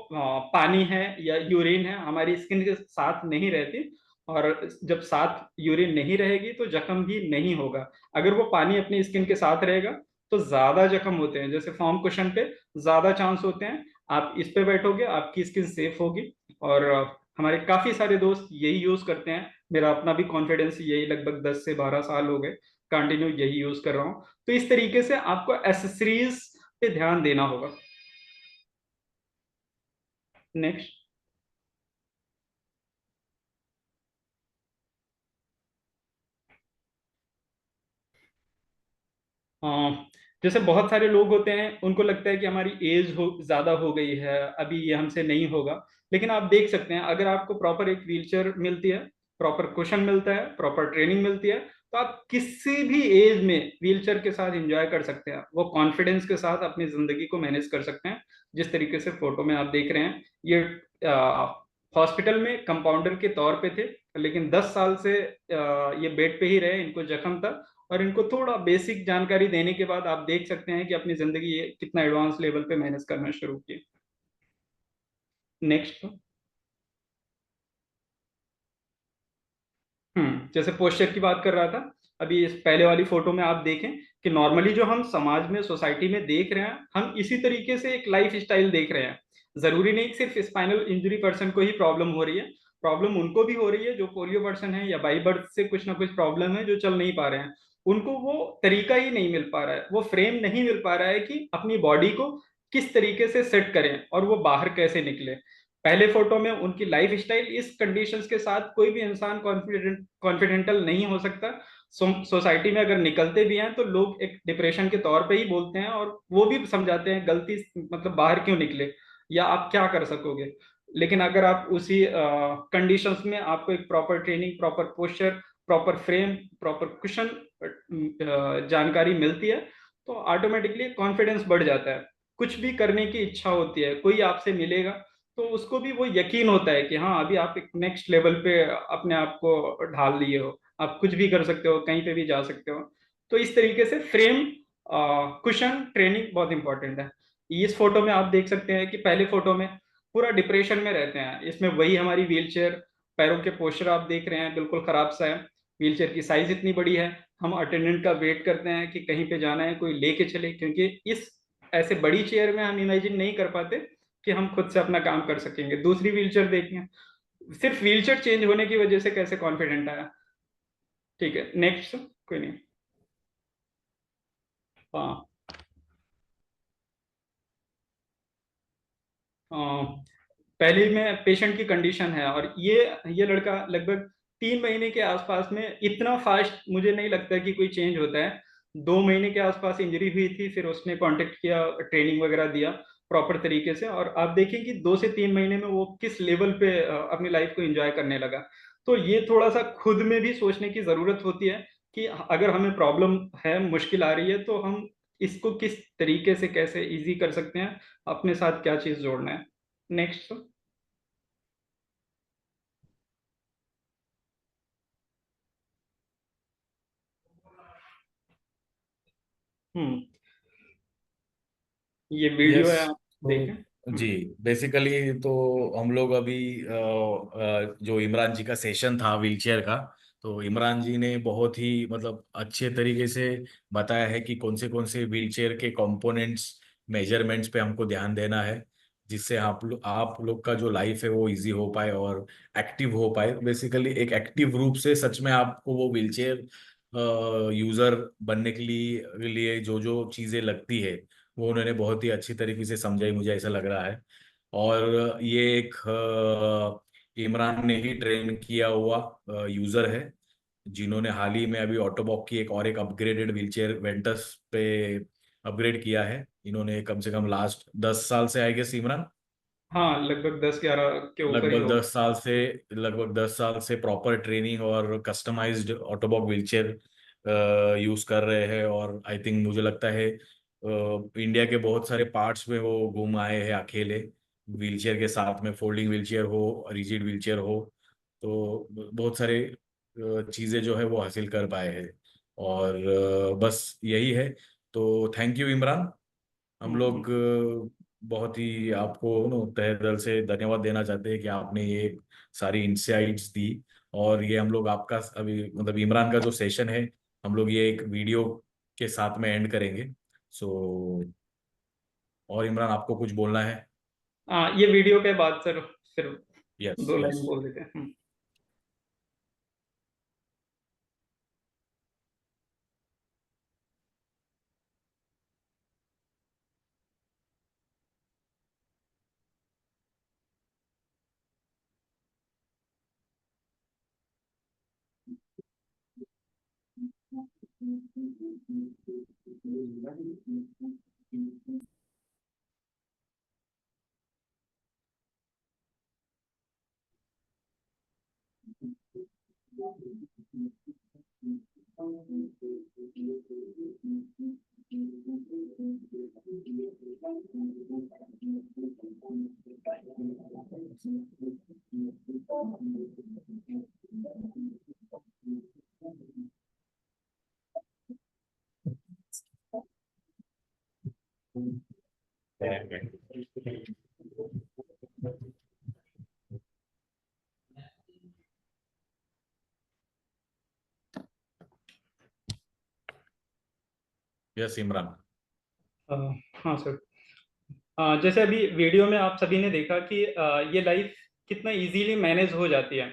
पानी है या यूरिन है हमारी स्किन के साथ नहीं रहती। और जब साथ यूरिन नहीं रहेगी तो जख्म भी नहीं होगा। अगर वो पानी अपनी स्किन के साथ रहेगा तो ज्यादा जख्म होते हैं। जैसे फॉर्म क्वेश्चन पे ज्यादा चांस होते हैं, आप इस पे बैठोगे आपकी स्किन सेफ होगी। और हमारे काफी सारे दोस्त यही यूज करते हैं, मेरा अपना भी कॉन्फिडेंस यही, लगभग 10 से 12 साल हो गए कंटिन्यू यही यूज कर रहा हूँ। तो इस तरीके से आपको एसेसरीज पे ध्यान देना होगा। नेक्स्ट। जैसे बहुत सारे लोग होते हैं, उनको लगता है कि हमारी एज ज्यादा हो गई है, अभी ये हमसे नहीं होगा। लेकिन आप देख सकते हैं, अगर आपको प्रॉपर एक व्हीलचेयर मिलती है, प्रॉपर कुशन मिलता है, प्रॉपर ट्रेनिंग मिलती है, तो आप किसी भी एज में व्हीलचेयर के साथ एंजॉय कर सकते हैं, वो कॉन्फिडेंस के साथ अपनी जिंदगी को मैनेज कर सकते हैं। जिस तरीके से फोटो में आप देख रहे हैं, ये हॉस्पिटल में कंपाउंडर के तौर पे थे, लेकिन 10 साल से ये बेड पे ही रहे, इनको जख्म था, और इनको थोड़ा बेसिक जानकारी देने के बाद आप देख सकते हैं कि अपनी जिंदगी ये कितना एडवांस लेवल पे मैनेज करना शुरू किए। नेक्स्ट। जैसे पोस्चर की बात कर रहा था, अभी इस पहले वाली फोटो में आप देखें कि नॉर्मली जो हम समाज में, सोसाइटी में देख रहे हैं, हम इसी तरीके से एक लाइफ स्टाइल देख रहे हैं। जरूरी नहीं कि सिर्फ स्पाइनल इंजरी पर्सन को ही प्रॉब्लम हो रही है, प्रॉब्लम उनको भी हो रही है जो पोलियो पर्सन है, या बाई बर्थ से कुछ ना कुछ प्रॉब्लम है, जो चल नहीं पा रहे हैं। उनको वो तरीका ही नहीं मिल पा रहा है, वो फ्रेम नहीं मिल पा रहा है कि अपनी बॉडी को किस तरीके से सेट करें और वो बाहर कैसे निकले। पहले फोटो में उनकी लाइफ स्टाइल, इस कंडीशंस के साथ कोई भी इंसान कॉन्फिडेंटल नहीं हो सकता। सोसाइटी में अगर निकलते भी हैं तो लोग एक डिप्रेशन के तौर पे ही बोलते हैं, और वो भी समझाते हैं गलती, मतलब बाहर क्यों निकले या आप क्या कर सकोगे। लेकिन अगर आप उसी कंडीशंस में आपको एक proper training, proper posture, proper frame, proper cushion जानकारी मिलती है, तो ऑटोमेटिकली कॉन्फिडेंस बढ़ जाता है। कुछ भी करने की इच्छा होती है, कोई आपसे मिलेगा तो उसको भी वो यकीन होता है कि हाँ, अभी आप एक नेक्स्ट लेवल पे अपने आप को ढाल लिए हो, आप कुछ भी कर सकते हो, कहीं पे भी जा सकते हो। तो इस तरीके से फ्रेम, कुशन, ट्रेनिंग बहुत इंपॉर्टेंट है। इस फोटो में आप देख सकते हैं कि पहले फोटो में पूरा डिप्रेशन में रहते हैं, इसमें वही हमारी व्हीलचेयर, पैरों के पोस्चर आप देख रहे हैं बिल्कुल खराब सा है, व्हीलचेयर की साइज इतनी बड़ी है, हम अटेंडेंट का वेट करते हैं कि कहीं पे जाना है कोई लेके चले, क्योंकि इस ऐसे बड़ी चेयर में हम इमेजिन नहीं कर पाते कि हम खुद से अपना काम कर सकेंगे। दूसरी व्हीलचेयर देखिए, सिर्फ व्हीलचेयर चेंज होने की वजह से कैसे कॉन्फिडेंट आया। ठीक है, नेक्स्ट। कोई नहीं। हाँ। पहले में पेशेंट की कंडीशन है, और ये लड़का लगभग 3 महीने के आसपास में, इतना फास्ट मुझे नहीं लगता कि कोई चेंज होता है। 2 महीने के आसपास इंजरी हुई थी, फिर उसने कांटेक्ट किया, ट्रेनिंग वगैरह दिया प्रॉपर तरीके से, और आप देखें कि 2 से 3 महीने में वो किस लेवल पे अपनी लाइफ को एंजॉय करने लगा। तो ये थोड़ा सा खुद में भी सोचने की जरूरत होती है कि अगर हमें प्रॉब्लम है, मुश्किल आ रही है, तो हम इसको किस तरीके से कैसे इजी कर सकते हैं, अपने साथ क्या चीज जोड़ना है। नेक्स्ट। हम्म ये वीडियो यस। है, आप देखें। तो जी, बेसिकली तो हम लोग अभी जो इमरान जी का सेशन था व्हीलचेयर का, तो इमरान जी ने बहुत ही मतलब अच्छे तरीके से बताया है कि कौन से व्हीलचेयर के कंपोनेंट्स, मेजरमेंट्स पे हमको ध्यान देना है, जिससे आप लोग का जो लाइफ है वो इजी हो पाए और एक्टिव हो पाए। बेसिकली एक एक्टिव रूप से सच में आपको वो व्हीलचेयर यूजर बनने के लिए जो जो चीजें लगती है वो उन्होंने बहुत ही अच्छी तरीके से समझाई, मुझे ऐसा लग रहा है। और ये एक इमरान ने ही ट्रेन किया हुआ यूजर है, जिन्होंने हाल ही में अभी ऑटोबॉक की एक अपग्रेडेड व्हीलचेयर वेंटस पे अपग्रेड किया है। इन्होंने कम से कम लास्ट 10 साल से, आई गेस इमरान, हाँ, लगभग 10-11 के ऊपर ही लगभग होगा। 10 साल से लगभग 10 साल से प्रॉपर ट्रेनिंग और कस्टमाइज्ड ऑटोबॉक व्हीलचेयर यूज कर रहे हैं। और आई थिंक मुझे लगता है इंडिया के बहुत सारे पार्ट्स में वो घूम आए हैं अकेले, व्हीलचेयर के साथ में, फोल्डिंग व्हीलचेयर हो, रिजिड व्हीलचेयर हो, तो बहुत सारे चीजें जो है वो हासिल कर पाए हैं। और बस यही है। तो थैंक यू इमरान। हम हम्म लोग बहुत ही आपको तहे दिल से धन्यवाद देना चाहते हैं कि आपने ये सारी इंसाइट्स दी। और ये हम लोग आपका अभी मतलब इमरान का जो सेशन है, हम लोग ये एक वीडियो के साथ में एंड करेंगे। सो और इमरान, आपको कुछ बोलना है? हाँ, ये वीडियो के बाद सर सिर्फ यस, 2 लाइन यस। बोल देते हैं। यस इमरान। अ, हाँ सर। जैसे अभी वीडियो में आप सभी ने देखा कि ये लाइफ कितना इजीली मैनेज हो जाती है।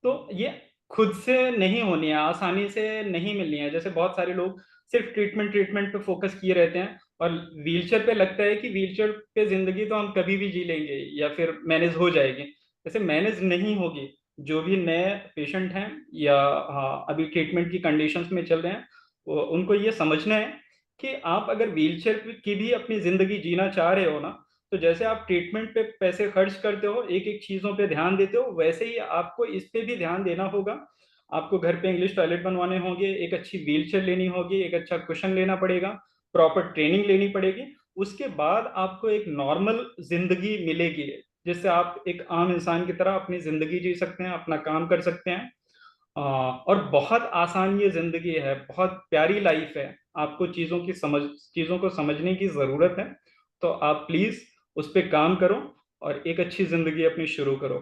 तो ये खुद से नहीं होनी है, आसानी से नहीं मिलनी है। जैसे बहुत सारे लोग सिर्फ ट्रीटमेंट ट्रीटमेंट पे फोकस किए रहते हैं और व्हीलचेयर पे लगता है कि व्हीलचेयर पे जिंदगी तो हम कभी भी जी लेंगे या फिर मैनेज हो जाएगी। जैसे मैनेज नहीं होगी। जो भी नए पेशेंट हैं या अभी ट्रीटमेंट की कंडीशंस में चल रहे हैं, उनको ये समझना है कि आप अगर व्हीलचेयर की भी अपनी जिंदगी जीना चाह रहे हो ना, तो जैसे आप ट्रीटमेंट पे पैसे खर्च करते हो, एक एक चीजों पे ध्यान देते हो, वैसे ही आपको इस पे भी ध्यान देना होगा। आपको घर पे इंग्लिश टॉयलेट बनवाने होंगे, एक अच्छी व्हीलचेयर लेनी होगी, एक अच्छा कुशन लेना पड़ेगा, प्रॉपर ट्रेनिंग लेनी पड़ेगी। उसके बाद आपको एक नॉर्मल जिंदगी मिलेगी, जिससे आप एक आम इंसान की तरह अपनी जिंदगी जी सकते हैं, अपना काम कर सकते हैं। और बहुत आसान ये जिंदगी है, बहुत प्यारी लाइफ है। आपको चीजों को समझने की जरूरत है। तो आप प्लीज उस पर काम करो और एक अच्छी जिंदगी अपनी शुरू करो।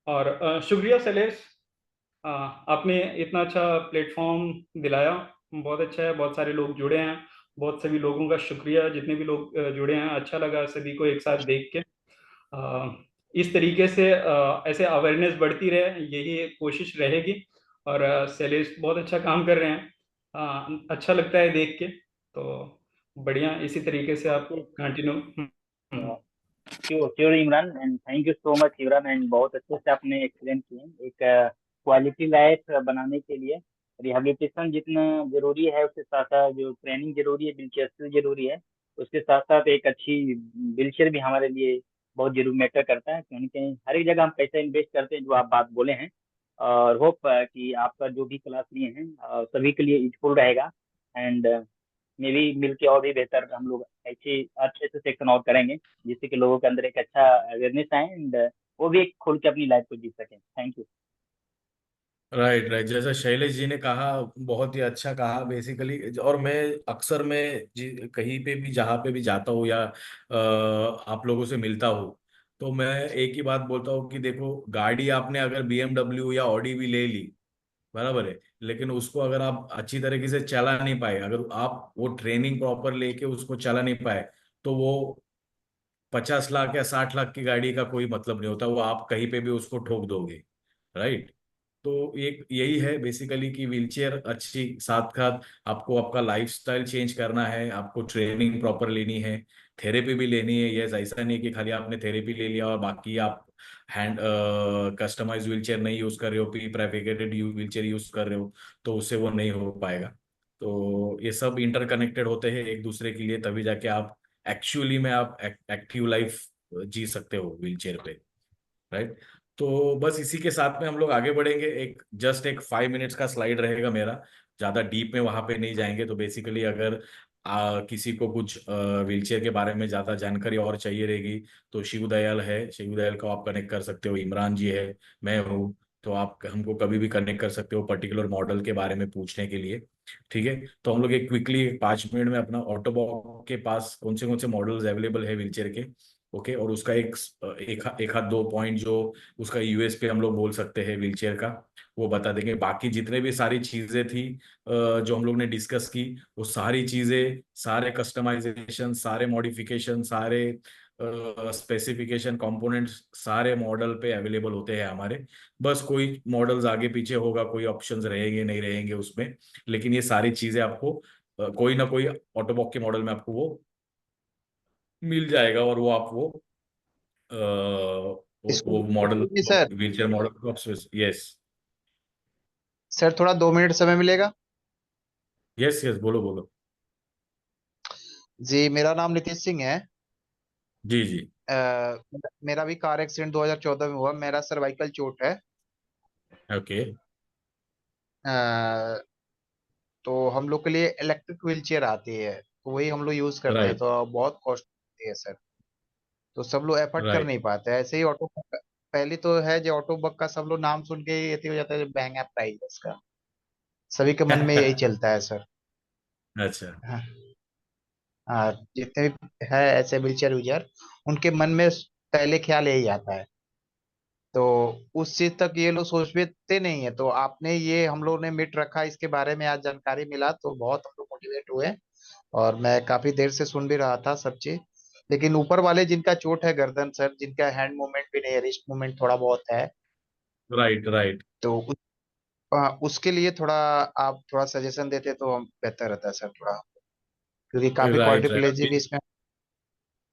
और शुक्रिया शैलेश, आपने इतना अच्छा प्लेटफॉर्म दिलाया। बहुत अच्छा है, बहुत सारे लोग जुड़े हैं। बहुत सभी लोगों का शुक्रिया, जितने भी लोग जुड़े हैं। अच्छा लगा सभी को एक साथ देख के। अ, इस तरीके से ऐसे अवेयरनेस बढ़ती रहे, यही कोशिश रहेगी। और शैलेश बहुत अच्छा काम कर रहे हैं। अच्छा लगता है देख के। तो बढ़िया, इसी तरीके से आप continue. Sure sure Imran, and thank you so much Imran. And बहुत अच्छे से आपने एक्सप्लेन किए। एक क्वालिटी लाइफ बनाने के लिए रिहैबिलिटेशन जितना जरूरी है, उसके साथ साथ जो ट्रेनिंग जरूरी है, दिलचस्पी जरूरी है, उसके साथ साथ एक अच्छी व्हीलचेयर भी हमारे लिए बहुत जरूर मैटर करता है। कहीं ना कहीं हर एक जगह हम पैसा इन्वेस्ट करते हैं, जो आप बात बोले हैं। और होप कि आपका जो भी क्लास लिए हैं सभी के लिए यूजफुल रहेगा। एंड मे भी मिलके और भी बेहतर हम लोग ऐसे अच्छे से सेक्शन और करेंगे, जिससे कि लोगों के अंदर एक अच्छा अवेयरनेस आए, एंड वो भी एक खुल के अपनी लाइफ को जी सकें। Thank you. राइट राइट, जैसा शैलेश जी ने कहा, बहुत ही अच्छा कहा बेसिकली। और मैं अक्सर कहीं पे भी जहाँ पे भी जाता हूँ या आप लोगों से मिलता हूँ, तो मैं एक ही बात बोलता हूँ कि देखो, गाड़ी आपने अगर BMW या ऑडी भी ले ली, बराबर है, लेकिन उसको अगर आप अच्छी तरीके से चला नहीं पाए, अगर आप वो ट्रेनिंग प्रॉपर लेके उसको चला नहीं पाए, तो वो 50 लाख या 60 लाख की गाड़ी का कोई मतलब नहीं होता। वो आप कहीं पे भी उसको ठोक दोगे, राइट। तो एक यही है बेसिकली कि व्हीलचेयर अच्छी, साथ साथ आपको आपका लाइफस्टाइल चेंज करना है, आपको ट्रेनिंग प्रॉपर लेनी है, थेरेपी भी लेनी है। ये ऐसा नहीं है कि खाली आपने थेरेपी ले लिया और बाकी आप हैंड कस्टमाइज व्हीलचेयर नहीं यूज कर रहे हो, प्री प्रेफिकेटेड व्हीलचेयर यूज कर रहे हो, तो उससे वो नहीं हो पाएगा। तो ये सब इंटरकनेक्टेड होते हैं एक दूसरे के लिए, तभी जाके आप एक्चुअली में आप एक्टिव लाइफ जी सकते हो व्हीलचेयर पे, राइट। तो बस इसी के साथ में हम लोग आगे बढ़ेंगे। एक 5 मिनट्स का स्लाइड रहेगा मेरा, ज्यादा डीप में वहां पे नहीं जाएंगे। तो बेसिकली अगर किसी को कुछ व्हीलचेयर के बारे में ज्यादा जानकारी और चाहिए रहेगी, तो शिव दयाल है, शिव दयाल को आप कनेक्ट कर सकते हो, इमरान जी है, मैं हूँ। तो आप हमको कभी भी कनेक्ट कर सकते हो पर्टिकुलर मॉडल के बारे में पूछने के लिए, ठीक है। तो हम लोग एक क्विकली 5 मिनट में अपना ऑटोबॉक के पास कौन से मॉडल्स अवेलेबल है व्हीलचेयर के, ओके, और उसका एक हाथ दो पॉइंट जो उसका यूएसपी हम लोग बोल सकते हैं व्हीलचेयर का, वो बता देंगे। बाकी जितने भी सारी चीजें थी जो हम लोग ने डिस्कस की, वो सारी चीजें, सारे कस्टमाइजेशन, सारे मॉडिफिकेशन, सारे स्पेसिफिकेशन, कंपोनेंट्स सारे मॉडल पे अवेलेबल होते हैं हमारे। बस कोई मॉडल्स आगे पीछे होगा, कोई ऑप्शंस रहेंगे नहीं रहेंगे उसमें, लेकिन ये सारी चीजें आपको कोई ना कोई ऑटोबॉक के मॉडल में आपको वो मिल जाएगा। और वो आप वो मॉडल, जी सर। व्हीलचेयर मॉडल को आप, यस। सर थोड़ा 2 मिनट समय मिलेगा? यस यस, बोलो बोलो। जी, मेरा नाम नितीश सिंह है। जी जी। मेरा भी कार एक्सीडेंट 2014 में हुआ। मेरा सर्वाइकल चोट है। ओके। अ, तो हम लोग के लिए इलेक्ट्रिक व्हील चेयर आती है, तो वही हम लोग यूज करते हैं, राइट तो बहुत कॉस्ट होती है सर। तो सब लोग एफर्ट कर राइट। नहीं पाते। ऐसे ही ऑटो पहली तो है जो ऑटो बग का सब लोग नाम सुन के ही ये हो जाता है, महंगा प्राइस है इसका। सभी के मन में यही चलता है सर। अच्छा। हाँ। हाँ, जितने भी है ऐसे व्हीलचेयर यूजर, उनके मन में पहले ख्याल यही आता है। तो उस चीज तक ये लोग सोचते नहीं है। तो आपने ये हम लोग ने मिट रखा, इसके बारे में आज जानकारी मिला तो बहुत हम लोग मोटिवेट हुए। और मैं काफी देर से सुन भी रहा था सब चीज। लेकिन ऊपर वाले जिनका चोट है गर्दन सर, जिनका हैंड मूवमेंट भी नहीं है, रिस्ट मूवमेंट थोड़ा बहुत है, राइट राइट। तो उसके लिए थोड़ा आप थोड़ा सजेशन देते तो हम बेहतर रहता सर थोड़ा, क्योंकि काफी राइट क्वाड्रिप्लेजी भी राइट। इसमें।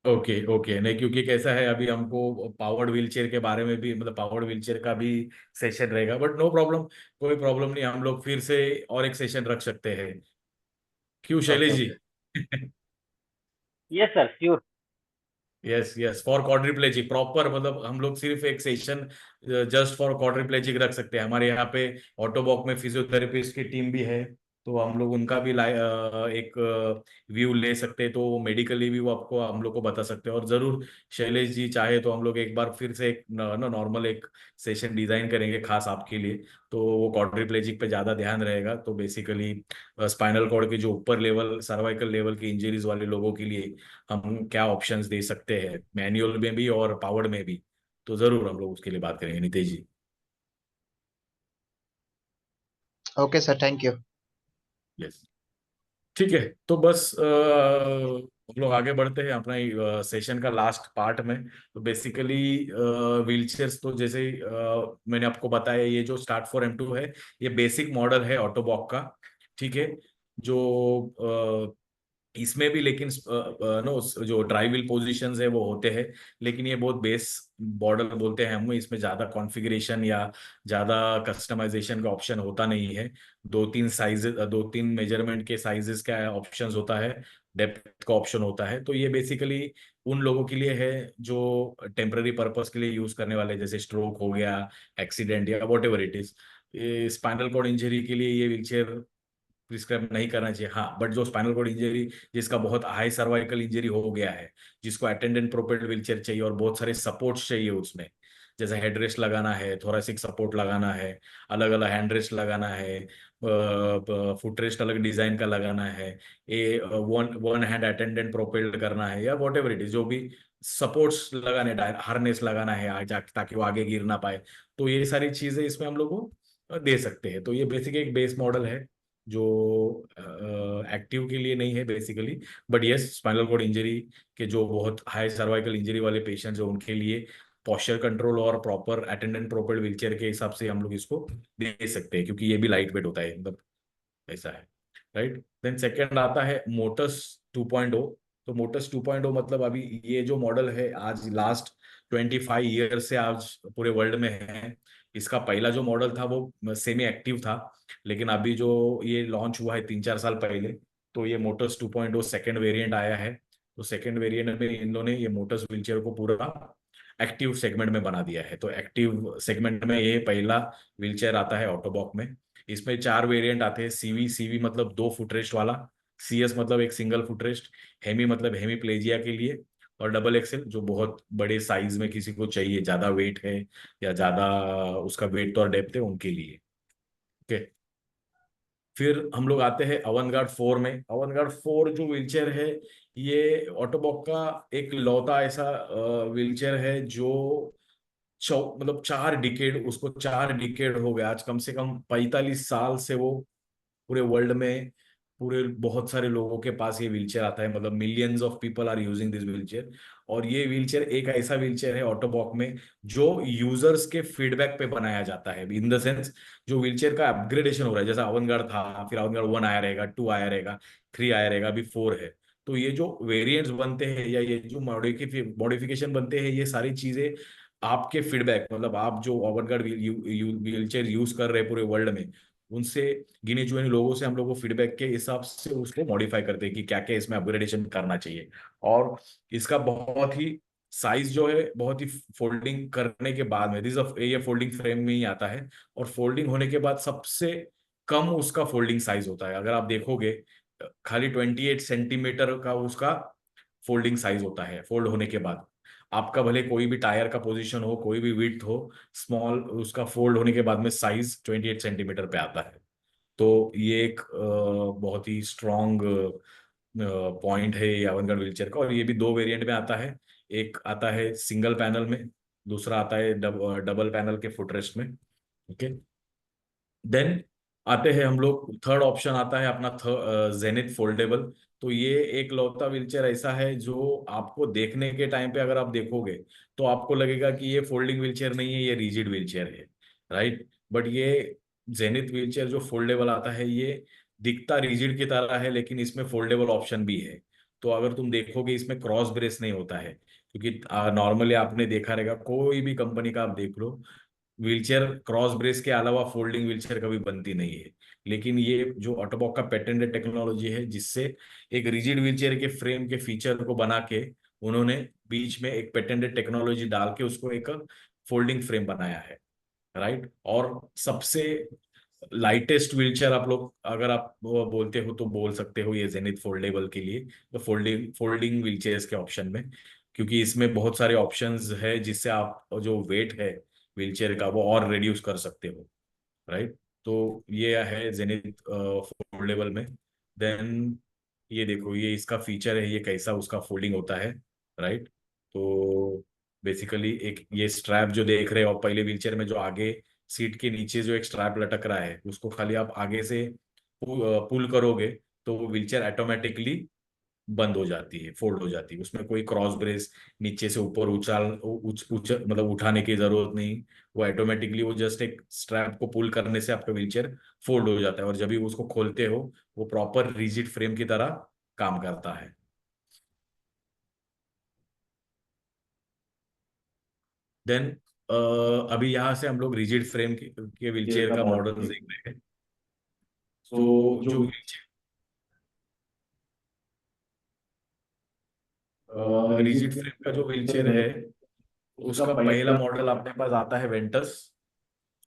ओके ओके, नहीं क्योंकि कैसा है, अभी हमको पावर्ड व्हीलचेयर के बारे में भी, मतलब पावर्ड व्हीलचेयर का भी सेशन रहेगा, बट नो प्रॉब्लम, कोई प्रॉब्लम नहीं, हम लोग फिर से और एक सेशन रख सकते हैं। क्यों okay Shailesh ji? Okay. Yes sir, sure. Yes yes, for quadriplegic proper, मतलब हम लोग सिर्फ एक सेशन जस्ट फॉर क्वाड्रिप्लेजिक रख सकते हैं। हमारे यहाँ पे ऑटोबॉक में फिजियोथेरेपिस्ट की टीम भी है, तो हम लोग उनका भी एक व्यू ले सकते हैं, तो मेडिकली भी वो आपको, हम लोग को बता सकते हैं। और जरूर शैलेश जी चाहे तो हम लोग एक बार फिर से एक नॉर्मल एक सेशन डिजाइन करेंगे खास आपके लिए। तो वो क्वाड्रिप्लेजिक पे ज्यादा ध्यान रहेगा, तो बेसिकली स्पाइनल कॉर्ड के जो ऊपर लेवल, सर्वाइकल लेवल के इंजरीज वाले लोगों के लिए हम क्या ऑप्शंस दे सकते हैं, मैनुअल में भी और पावर्ड में भी। तो जरूर हम लोग उसके लिए बात करेंगे Nitesh ji. Okay sir, thank you. Yes. ठीक है, तो बस हम लोग आगे बढ़ते हैं अपना सेशन का लास्ट पार्ट में। तो बेसिकली व्हीलचेयर्स, तो जैसे मैंने आपको बताया, ये जो स्टार्ट फॉर M2 है, ये बेसिक मॉडल है ऑटोबॉक का। ठीक है। जो इसमें भी लेकिन नो, जो ड्राई व्हील पोजिशंस है वो होते हैं, लेकिन ये बहुत बेस मॉडल बोलते हैं हम, इसमें ज्यादा कॉन्फ़िगरेशन या ज्यादा कस्टमाइजेशन का ऑप्शन होता नहीं है। दो तीन मेजरमेंट के साइजेस का ऑप्शंस होता है, डेप्थ का ऑप्शन होता है। तो ये बेसिकली उन लोगों के लिए है जो टेम्पररी पर्पस के लिए यूज करने वाले, जैसे स्ट्रोक हो गया, एक्सीडेंट या whatever it is. Spinal cord injury के लिए ये व्हीलचेयर प्रिस्क्राइब नहीं करना चाहिए। हाँ, बट जो स्पाइनल कॉर्ड इंजरी, जिसका बहुत हाई सर्वाइकल इंजरी हो गया है, जिसको अटेंडेंट प्रोपेल्ड व्हीलचेयर चाहिए और बहुत सारे सपोर्ट्स चाहिए उसमें, जैसे हेड रेस्ट लगाना है, थोरेसिक सपोर्ट लगाना है, अलग अलग हैंड रेस्ट लगाना है, फुट रेस्ट अलग डिजाइन का लगाना है, A one one hand attendant propelled करना है, या वॉट एवर इट इज, जो भी सपोर्ट्स लगाने, हार्नेस लगाना है ताकि वो आगे गिर ना पाए। तो ये सारी चीजें इसमें हम लोग को दे सकते हैं। तो ये बेसिक एक बेस मॉडल है जो एक्टिव के लिए नहीं है basically, but yes spinal cord injury के जो बहुत हाई सर्वाइकल इंजरी वाले पेशेंट्स हैं उनके लिए पोस्चर कंट्रोल और प्रॉपर अटेंडेंट प्रोपेल्ड व्हीलचेयर के हिसाब से हम लोग इसको दे सकते हैं, क्योंकि ये भी लाइट वेट होता है, मतलब ऐसा है। राइट। देन सेकेंड आता है मोटस 2.0। तो मोटस 2.0 मतलब अभी ये जो मॉडल है आज लास्ट 25 ईयर से आज पूरे वर्ल्ड में है। इसका पहला जो मॉडल था वो सेमी एक्टिव था, लेकिन अभी जो ये लॉन्च हुआ है 3-4 साल पहले, तो ये मोटस 2.0 सेकेंड वेरिएंट आया है। तो सेकेंड वेरिएंट में इन लोगों ने ये मोटर्स व्हीलचेयर को पूरा एक्टिव सेगमेंट में बना दिया है। तो एक्टिव सेगमेंट में ये पहला व्हीलचेयर आता है ऑटोबॉक में। इसमें 4 वेरिएंट आते हैं। सीवी मतलब 2 फुटरेस्ट वाला, CS मतलब एक सिंगल फुटरेस्ट, हेमी मतलब हेमी प्लेजिया के लिए, और डबल एक्सेल जो बहुत बड़े साइज में किसी को चाहिए, ज्यादा वेट है या ज्यादा उसका वेट और डेप्थ है उनके लिए। ओके। फिर हम लोग आते हैं अवनगार्ड 4 में। अवनगार्ड 4 जो व्हीलचेयर है, ये ऑटोबॉक का एक लौता ऐसा व्हीलचेयर है जो मतलब 4 डिकेड, उसको 4 डिकेड हो गया आज, कम से कम 45 साल से वो पूरे वर्ल्ड में, पूरे बहुत सारे लोगों के पास ये व्हीलचेयर आता है, मतलब millions of people are using this wheelchair. और ये व्हीलचेयर एक ऐसा व्हीलचेयर है ऑटोबॉक में जो यूजर्स के फीडबैक पे बनाया जाता है, इन द सेंस जो व्हीलचेयर का अपग्रेडेशन हो रहा है, जैसा अवनगार्ड था, फिर अवनगार्ड 1 आया रहेगा, 2 आया रहेगा, 3 आया रहेगा, अभी 4 है। तो ये जो वेरिएंट्स बनते हैं या ये जो मॉडिफिकेशन बनते हैं, ये सारी चीजें आपके फीडबैक, मतलब आप जो अवनगार्ड व्हीलचेयर यूज कर रहे हैं पूरे वर्ल्ड में, उनसे गिने चुने लोगों से हम लोग को फीडबैक के हिसाब से उसको मॉडिफाई करते हैं कि क्या क्या इसमें अपग्रेडेशन करना चाहिए। और इसका बहुत ही साइज जो है बहुत ही फोल्डिंग करने के बाद में ये फोल्डिंग फ्रेम में ही आता है। और फोल्डिंग होने के बाद सबसे कम उसका फोल्डिंग साइज होता है। अगर आप देखोगे खाली 28 सेंटीमीटर का उसका फोल्डिंग साइज होता है फोल्ड होने के बाद। आपका भले कोई भी टायर का पोजीशन हो, कोई भी विड्थ हो, स्मॉल उसका फोल्ड होने के बाद में साइज 28 सेंटीमीटर पे आता है। तो ये एक बहुत ही स्ट्रॉन्ग पॉइंट है ये अवंगड़ व्हीलचेयर का। और ये भी दो वेरिएंट में आता है। एक आता है सिंगल पैनल में, दूसरा आता है डबल पैनल के फुटरेस्ट में। ओके। देन आते हैं हम लोग, थर्ड ऑप्शन आता है अपना जेनिथ फोल्डेबल। तो ये एक लौता व्हीलचेयर ऐसा है जो आपको देखने के टाइम पे अगर आप देखोगे तो आपको लगेगा कि ये फोल्डिंग व्हीलचेयर नहीं है, ये रिजिड व्हीलचेयर है, राइट। बट ये जेनिथ व्हीलचेयर जो फोल्डेबल आता है ये दिखता रिजिड की तरह है, लेकिन इसमें फोल्डेबल ऑप्शन भी है। तो अगर तुम देखोगे इसमें क्रॉस ब्रेस नहीं होता है, क्योंकि नॉर्मली आपने देखा रहेगा कोई भी कंपनी का आप देख लो, व्हीलचेयर क्रॉस ब्रेस के अलावा फोल्डिंग व्हीलचेयर कभी बनती नहीं है। लेकिन ये जो ऑटोबॉक का पेटेंटेड टेक्नोलॉजी है, जिससे एक रिजिड व्हीलचेयर के फ्रेम के फीचर को बना के उन्होंने बीच में एक पेटेंटेड टेक्नोलॉजी डाल के उसको एक फोल्डिंग फ्रेम बनाया है, राइट। और सबसे लाइटेस्ट व्हीलचेयर आप लोग अगर आप वो बोलते हो तो बोल सकते हो ये जेनिथ फोल्डेबल के लिए, तो फोल्डिंग फोल्डिंग व्हीलचेयर्स के ऑप्शन में, क्योंकि इसमें बहुत सारे ऑप्शंस है जिससे आप जो वेट है व्हीलचेयर का वो और रिड्यूस कर सकते हो, राइट। तो ये है जेनिथ फोल्डेबल में। देन ये देखो, ये इसका फीचर है, ये कैसा उसका फोल्डिंग होता है, राइट। तो बेसिकली एक ये स्ट्रैप जो देख रहे हो आप पहले व्हीलचेयर में, जो आगे सीट के नीचे जो एक स्ट्रैप लटक रहा है उसको खाली आप आगे से पुल करोगे तो वो व्हीलचेयर ऑटोमेटिकली बंद हो जाती है, फोल्ड हो जाती है। उसमें कोई क्रॉस ब्रेस नीचे से ऊपर मतलब उठाने की जरूरत नहीं। वो ऑटोमेटिकली वो जस्ट एक स्ट्रैप को पुल करने से आपका व्हीलचेयर फोल्ड हो जाता है, और जब भी उसको खोलते हो वो प्रॉपर रिजिड फ्रेम की तरह काम करता है। देन अभी यहाँ से हम लोग रिजिड फ्रेम के व्हीलचेयर का मॉडल देख रहे हैं। तो जो रिजिड फ्रेम का जो व्हीलचेयर है उसका पहला मॉडल अपने पास आता है वेंटस,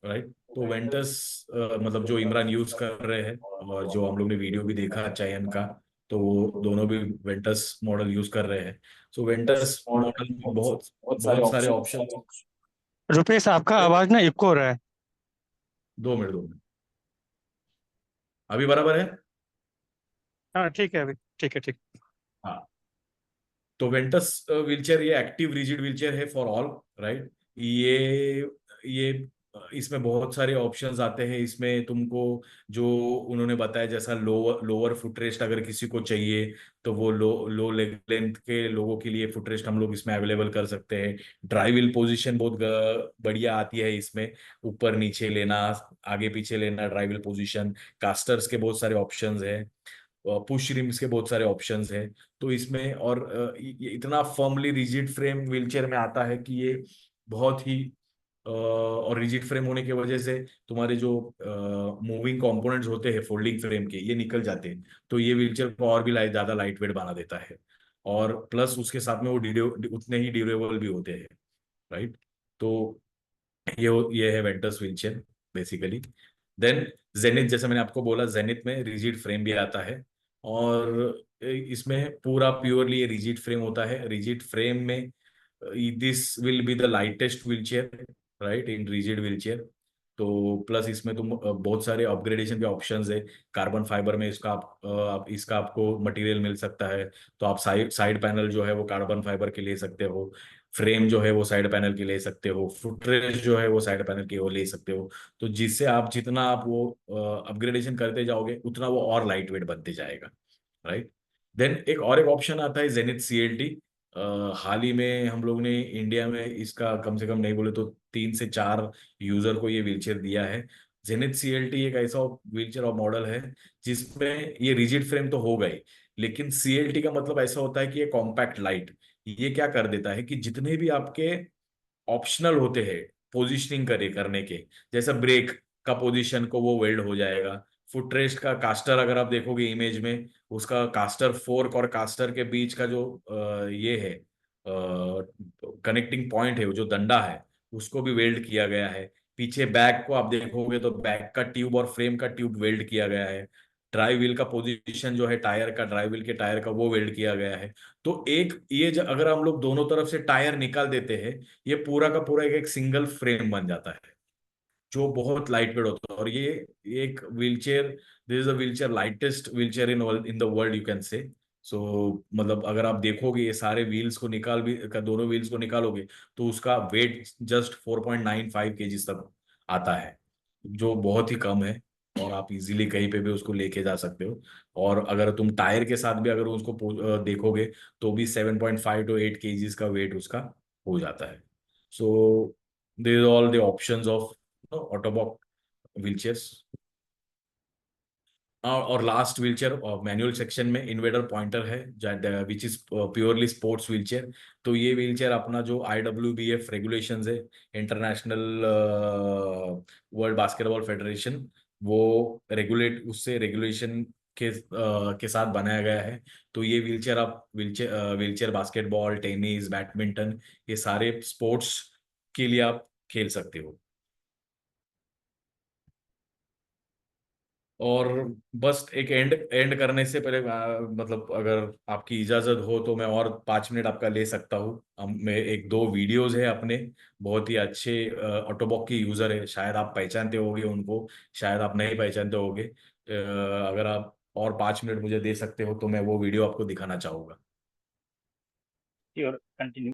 राइट। तो वेंटस मतलब जो इमरान यूज कर रहे हैं, और जो हम लोग ने वीडियो भी देखा चायन का, तो वो दोनों भी वेंटस मॉडल यूज कर रहे हैं। सो वेंटस मॉडल में बहुत बहुत सारे ऑप्शन। रुपेश, आपका आवाज ना इको हो रहा है। 2 मिनट 2 मिनट, अभी बराबर है। हाँ ठीक है, अभी ठीक है, ठीक। हाँ, तो वेंटस व्हीलचेयर ये एक्टिव रिजिड व्हीलचेयर है फॉर ऑल, राइट। ये इसमें बहुत सारे ऑप्शंस आते हैं। इसमें तुमको जो उन्होंने बताया जैसा लोअर लोअर फुटरेस्ट अगर किसी को चाहिए तो वो लो लो लेग लेंथ के लोगों के लिए फुटरेस्ट हम लोग इसमें अवेलेबल कर सकते हैं। ड्राइव व्हील पोजीशन बहुत बढ़िया आती है इसमें, ऊपर नीचे लेना, आगे पीछे लेना ड्राइव व्हील पोजीशन। कास्टर्स के बहुत सारे ऑप्शंस है, पुश रिम्स के बहुत सारे ऑप्शंस हैं। तो इसमें और ये इतना फर्मली रिजिड फ्रेम व्हीलचेयर में आता है कि ये बहुत ही और रिजिड फ्रेम होने की वजह से तुम्हारे जो मूविंग कंपोनेंट्स होते हैं फोल्डिंग फ्रेम के ये निकल जाते हैं। तो ये व्हीलचेयर को और भी ज्यादा लाइट वेट बना देता है, और प्लस उसके साथ में वो उतने ही ड्यूरेबल भी होते हैं, राइट। तो ये है Ventus wheelchair basically. Then Zenith, जैसे मैंने आपको बोला जेनिथ में रिजिड फ्रेम भी आता है, और इसमें पूरा प्योरली रिजिड फ्रेम होता है। रिजिड फ्रेम में this will be the lightest wheelchair, right, in rigid wheelchair. तो प्लस इसमें तुम बहुत सारे अपग्रेडेशन के ऑप्शंस है। कार्बन फाइबर में इसका इसका आपको मटेरियल मिल सकता है, तो आप साइड साइड पैनल जो है वो कार्बन फाइबर के ले सकते हो, फ्रेम जो है वो साइड पैनल की ले सकते हो, फुटरेस्ट जो है वो साइड पैनल की वो ले सकते हो। तो जिससे आप जितना आप वो अपग्रेडेशन करते जाओगे उतना वो और लाइट वेट बनते जाएगा, राइट। देन एक ऑप्शन आता है जेनिथ सीएलटी। हाल ही में हम लोग ने इंडिया में इसका कम से कम नहीं बोले तो 3 से 4 यूजर को ये व्हीलचेयर दिया है। जेनिथ सीएलटी एक ऐसा व्हीलचेयर और मॉडल है जिसमें ये रिजिड फ्रेम तो हो गई, लेकिन सीएलटी का मतलब ऐसा होता है कि ये कॉम्पैक्ट लाइट। ये क्या कर देता है कि जितने भी आपके ऑप्शनल होते हैं पोजिशनिंग करने के, जैसा ब्रेक का पोजीशन को वो वेल्ड हो जाएगा। फुट रेस्ट का कास्टर अगर आप देखोगे इमेज में, उसका कास्टर फोर्क और कास्टर के बीच का जो ये है कनेक्टिंग पॉइंट है, जो डंडा है, उसको भी वेल्ड किया गया है। पीछे बैक को आप देखोगे तो बैक का ट्यूब और फ्रेम का ट्यूब वेल्ड किया गया है। ड्राई व्हील का पोजीशन जो है टायर का, ड्राई व्हील के टायर का, वो वेल्ड किया गया है। तो एक ये अगर हम लोग दोनों तरफ से टायर निकाल देते हैं, ये पूरा का पूरा एक सिंगल फ्रेम बन जाता है, जो बहुत लाइट वेट होता है। और ये एक wheelchair, this is a wheelchair, lightest wheelchair in the world you can say. So मतलब अगर आप देखोगे ये सारे व्हील्स को निकाल भी दोनों व्हील्स को निकालोगे तो उसका वेट जस्ट 4.95 kg तक आता है, जो बहुत ही कम है। और आप इजीली कहीं पे भी उसको लेके जा सकते हो। और अगर तुम टायर के साथ भी अगर उसको देखोगे तो भी 7.5 to 8 kgs का वेट उसका हो जाता है। So there all the options of Ottobock wheelchairs. और लास्ट व्हीलचेयर मैनुअल सेक्शन में इन्वेडर पॉइंटर है, which is purely sports wheelchair. तो ये व्हीलचेयर अपना जो IWBF रेगुलेशंस है, इंटरनेशनल वर्ल्ड बास्केटबॉल फेडरेशन, वो रेगुलेट उससे रेगुलेशन के साथ बनाया गया है। तो ये व्हीलचेयर आप व्हीलचेयर बास्केटबॉल, टेनिस, बैडमिंटन, ये सारे स्पोर्ट्स के लिए आप खेल सकते हो। और बस एक एंड करने से पहले मतलब अगर आपकी इजाजत हो तो मैं और 5 मिनट आपका ले सकता हूँ। मैं एक दो वीडियोस है अपने, बहुत ही अच्छे ऑटोबॉक के यूजर है, शायद आप पहचानते होगे उनको, शायद आप नहीं पहचानते होगे। अगर आप और 5 मिनट मुझे दे सकते हो तो मैं वो वीडियो आपको दिखाना चाहूंगा। Sure, continue.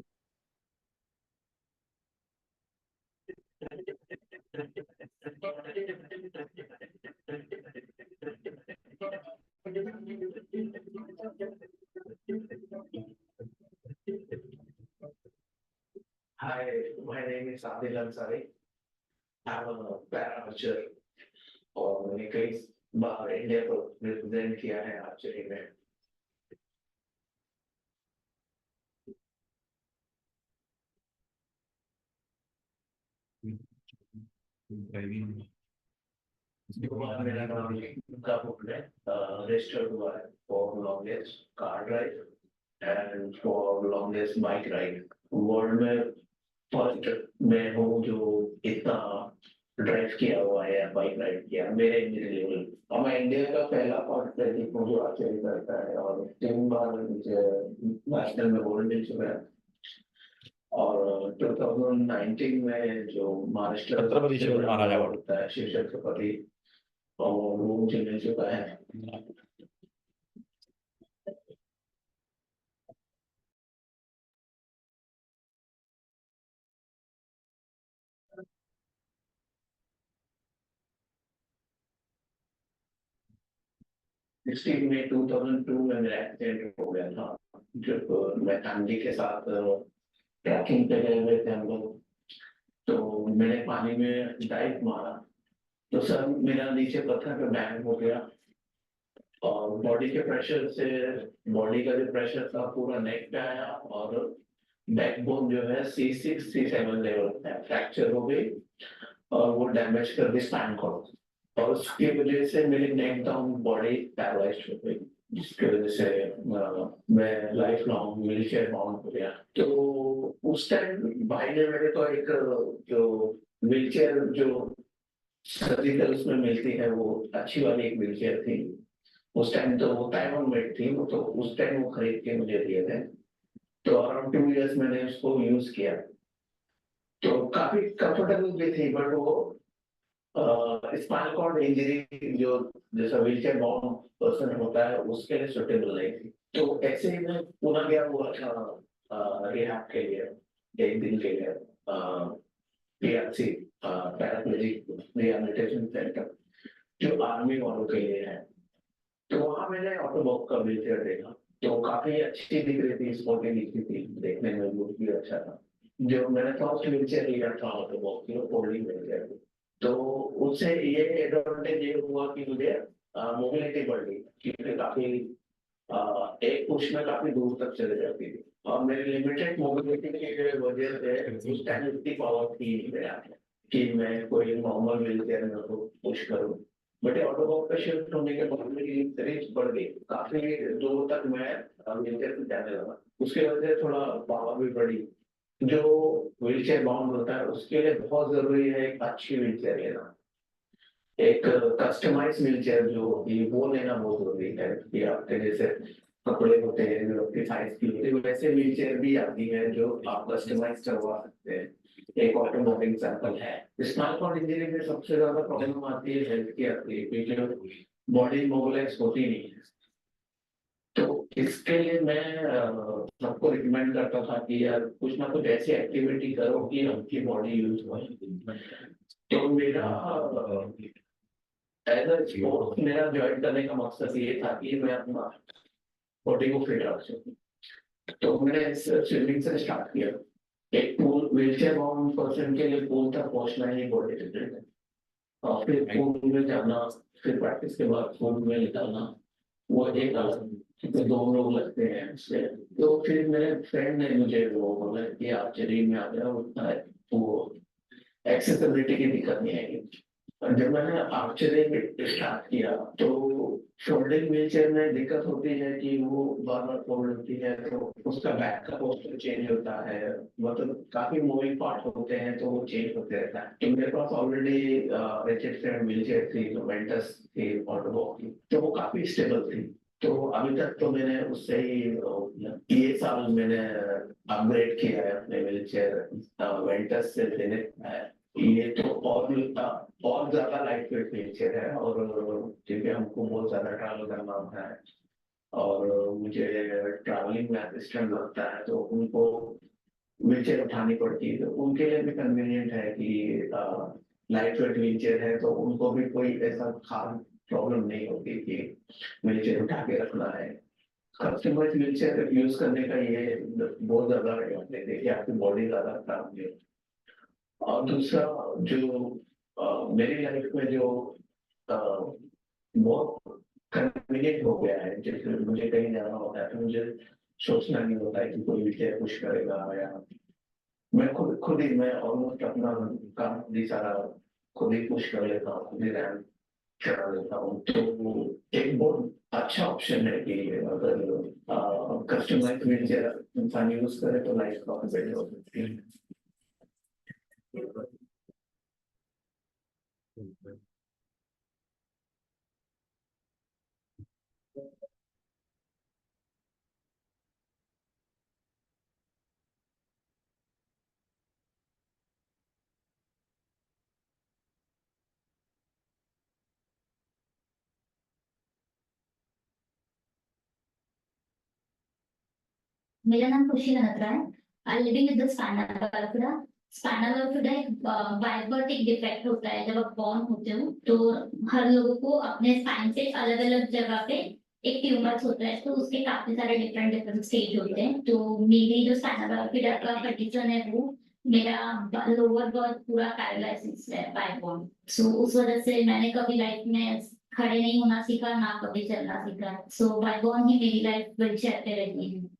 Hi, my name is Adil Ansari. I'm a para-archer और मैंने कई बार इंडिया को रिप्रेजेंट किया है आर्चरी में। मेरा नाम का बुक है, रजिस्टर्ड हुआ है for longest car drive and for longest bike ride. World में फर्स्ट मैं हूँ जो इतना ड्राइव किया हुआ है, बाइक राइड किया मेरे लेवल। और मैं इंडिया का पहला पार्टिसिपेंट हूँ जो आर्चरी करता है और 3 बार मुझे नेशनल में गोल्ड मिल चुका है। और 2019 में जो महाराष्ट्र छत्रपति शिवाजी महाराज अवार्ड होता है, शिव छत्रपति, और वो मुझे मिल चुका है। सिक्सटीन में 2002 में मेरा एक्सीडेंट हो गया था, जब मैं फैमिली के साथ ट्रैकिंग पे गए हुए थे हम लोग। तो मैंने पानी में डाइव मारा तो सर मेरा नीचे पत्थर पे बैंड हो गया और बॉडी के प्रेशर से, बॉडी का जो प्रेशर था पूरा नेक पे आया और बैकबोन जो है C6 C7 लेवल पे फ्रैक्चर हो गई और वो डैमेज कर दी स्पाइन कॉर्ड। और उसकी वजह से मेरी नेक डाउन बॉडी पैरालाइज्ड हो गई, जिसकी वजह से मैं लाइफ लॉन्ग व्हीलचेयर बाउंड हो गया। तो उस टाइम भाई ने मेरे को एक जो व्हीलचेयर जो सर्जिकल उसमें मिलती है वो अच्छी वाली एक व्हीलचेयर थी। उस टाइम तो वो टाइमन मेड थी, वो तो उस टाइम वो खरीद के मुझे दिए थे। तो अराउंड 2 इयर्स मैंने उसको यूज किया तो काफी कंफर्टेबल भी थी, बट वो स्पाइनल कॉर्ड इंजरी जो जैसा व्हीलचेयर बाउंड पर्सन होता है उसके लिए सुटेबल नहीं थी। तो ऐसे ही मैं पुणे गया हुआ था रिहैब के लिए 1 दिन के लिए, PRC पैराप्लेजिक रिहैबिलिटेशन सेंटर जो आर्मी वालों के लिए है। तो वहां मैंने ऑटोबॉक का व्हीलचेयर देखा तो काफी अच्छी दिख रही थी, स्पोर्टी दिख रही थी, देखने में लुक भी अच्छा था। जो मैंने फर्स्ट व्हीलचेयर लिया था ऑटोबॉक की, वो फोल्डिंग व्हीलचेयर थी। तो उससे ये एडवांटेज ये हुआ कि मुझे मोबिलिटी बढ़ गई, क्योंकि काफी एक पुश में काफी दूर तक चले जाती थी और मेरी लिमिटेड मोबिलिटी की वजह से उस टाइम इतनी पावर थी नहीं मेरे हाथ में। कि मैं कोई नॉर्मल व्हीलचेयर में उसको पुश करूं, बट ऑटोबॉक्स पे शिफ्ट होने के बाद मेरी रेंज बढ़ गई, काफी दूर तक मैं व्हीलचेयर से जाने लगा। उसके वजह से थोड़ा पावर भी बढ़ी। जो व्हीलचेयर बाउंड होता है उसके लिए बहुत जरूरी है एक अच्छी व्हीलचेयर लेना। एक कस्टमाइज व्हीलचेयर जो होती है वो लेना बहुत जरूरी है कि आपके जैसे कपड़े होते हैं जो आपके साइज की होती है, वैसे व्हीलचेयर भी आती है जो आप कस्टमाइज करवा सकते हैं। एक ऑटोमोटिव एग्जाम्पल है, स्माइल पॉइंट इंजीनियरिंग में सबसे ज्यादा प्रॉब्लम आती है हेल्थ की आती है, क्योंकि बॉडी मोबिलाइज होती नहीं है। तो इसके लिए मैं सबको रिकमेंड करता था कि यार कुछ ना कुछ ऐसी एक्टिविटी करो कि आपकी बॉडी यूज हो। तो मेरा एज अ स्पोर्ट्स मेरा ज्वाइन करने का मकसद ये था कि मैं अपना बॉडी को फिट रख सकूं। तो मैंने स्विमिंग से स्टार्ट किया। एक पूल व्हीलचेयर बाउंड पर्सन के लिए पूल तक पहुंचना ही बहुत डिफिकल्ट है, और फिर पूल में जाना, फिर प्रैक्टिस के बाद पूल में निकलना, वो एक अलग, क्योंकि 2 लोग लगते हैं उससे। तो फिर मेरे फ्रेंड ने मुझे वो बोला कि आप शरीर में आ गया उतना है, वो एक्सेसिबिलिटी की दिक्कत नहीं आएगी। और जब मैंने आर्चरी स्टार्ट किया तो फोल्डिंग व्हीलचेयर में दिक्कत होती है कि वो बार बार फोल्ड होती है, तो उसका बैक का पोस्टर चेंज होता है, मतलब काफी मूविंग पार्ट होते हैं, तो वो चेंज होते रहता है। तो मेरे पास ऑलरेडी रिचर्ड फ्रेंड व्हीलचेयर थी जो वेंटस थी ऑटोबॉक्स की, तो वो काफी स्टेबल थी। तो अभी तक तो मैंने उससे ही ये साल मैंने अपग्रेड किया है अपने व्हीलचेयर वेंटस से लेने है। ये तो और ज्यादा लाइट वेट व्हीलचेयर है, और क्योंकि हमको बहुत ज्यादा ट्रैवल करना होता है और मुझे ट्रैवलिंग में असिस्टेंट लगता है, तो उनको व्हीलचेयर उठानी पड़ती है, तो उनके लिए भी कन्वीनियंट है कि लाइट वेट व्हीलचेयर है, तो उनको भी कोई ऐसा खास प्रॉब्लम नहीं होती कि व्हीलचेयर उठा के रखना है। कस्टमाइज व्हीलचेयर यूज करने का ये बहुत ज्यादा एडवांटेज है कि आपकी बॉडी ज्यादा खराब नहीं होती। और दूसरा जो मेरी लाइफ में जो बहुत कन्वीनियंट हो गया है, जैसे मुझे कहीं जाना होता है तो मुझे सोचना नहीं होता है कि कोई व्हीलचेयर पुश करेगा, या मैं खुद ही मैं ऑलमोस्ट अपना काम भी सारा खुद ही पुश कर लेता हूँ, खुद ही रैम चला लेता हूँ। तो वो एक बहुत अच्छा ऑप्शन है कि अगर कस्टमाइज व्हीलचेयर इंसान यूज करे तो लाइफ काफी बेटर हो सकती है। मेरा नाम खुशी गनत्रा है। I living with the spinal bifida. Spinal bifida एक वाइबर्टिक डिफेक्ट होता है। जब आप बॉर्न होते हो तो हर लोगों को अपने स्पाइन पे अलग अलग जगह पे एक ट्यूमर होता है, तो उसके काफी सारे डिफरेंट डिफरेंट स्टेज होते हैं। तो मेरी जो स्पाइनल बर्फडा का कंडीशन है वो मेरा लोअर बर्थ पूरा पैरालिसिस है बाय बॉर्न। सो उस वजह से मैंने कभी लाइफ में खड़े नहीं होना सीखा, ना कभी चलना सीखा। सो बाय बॉर्न ही मेरी लाइफ व्हीलचेयर पे रहती है।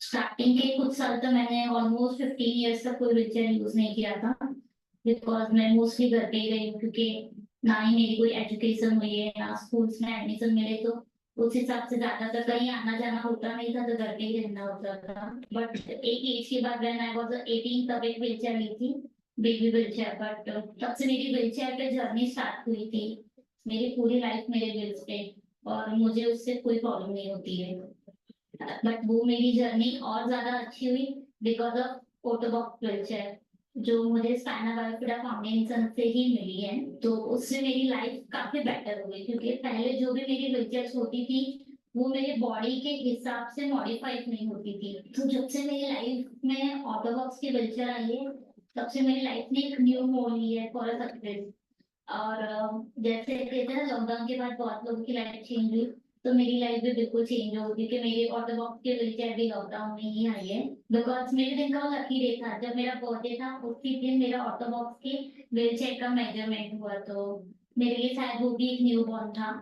स्टार्टिंग के कुछ साल तो मैंने ऑलमोस्ट 15 इयर्स तक कोई व्हीलचेयर यूज नहीं किया था, बिकॉज मैं मोस्टली घर पे ही रही हूँ, क्योंकि ना ही मेरी कोई एजुकेशन हुई है, ना स्कूल्स में एडमिशन मिले, तो उस हिसाब से ज्यादातर कहीं आना जाना होता नहीं था, तो घर पे ही रहना होता था। बट एक एज के बाद व्हेन आई वाज 18 तब एक व्हीलचेयर ली थी, बेबी व्हीलचेयर। बट तब से मेरी व्हीलचेयर पे जर्नी स्टार्ट हुई थी। मेरी पूरी लाइफ मेरे व्हील्स पे, और मुझे उससे कोई प्रॉब्लम नहीं होती है। बट वो मेरी जर्नी और ज्यादा अच्छी हुई बिकॉज ऑफ ऑटोबॉक्स व्हीलचेयर, जो मुझे स्पाइनल बायोफिडा फाउंडेशन से ही मिली है। तो उससे मेरी लाइफ काफी बेटर हो गई, क्योंकि पहले जो भी मेरी व्हीलचेयर होती थी वो मेरे बॉडी के हिसाब से मॉडिफाइड नहीं होती थी। तो जब से मेरी लाइफ में ऑटोबॉक्स की व्हीलचेयर आई है, तब से मेरी लाइफ ने एक न्यू मोड़ ली है फॉर अ सक्सेस। और जैसे कहते हैं लॉकडाउन के बाद बहुत लोगों की लाइफ चेंज हुई, तो मेरी लाइफ भी बिल्कुल चेंज हो गई, क्योंकि मेरी ऑटोबॉक्स की व्हीलचेयर भी लॉकडाउन में ही आई है। बिकॉज मेरे दिन का वो लकी डे था, जब मेरा बर्थडे था उसी दिन मेरा ऑटोबॉक्स की व्हीलचेयर का मेजरमेंट हुआ। तो मेरे लिए शायद वो भी एक न्यू बॉर्न था,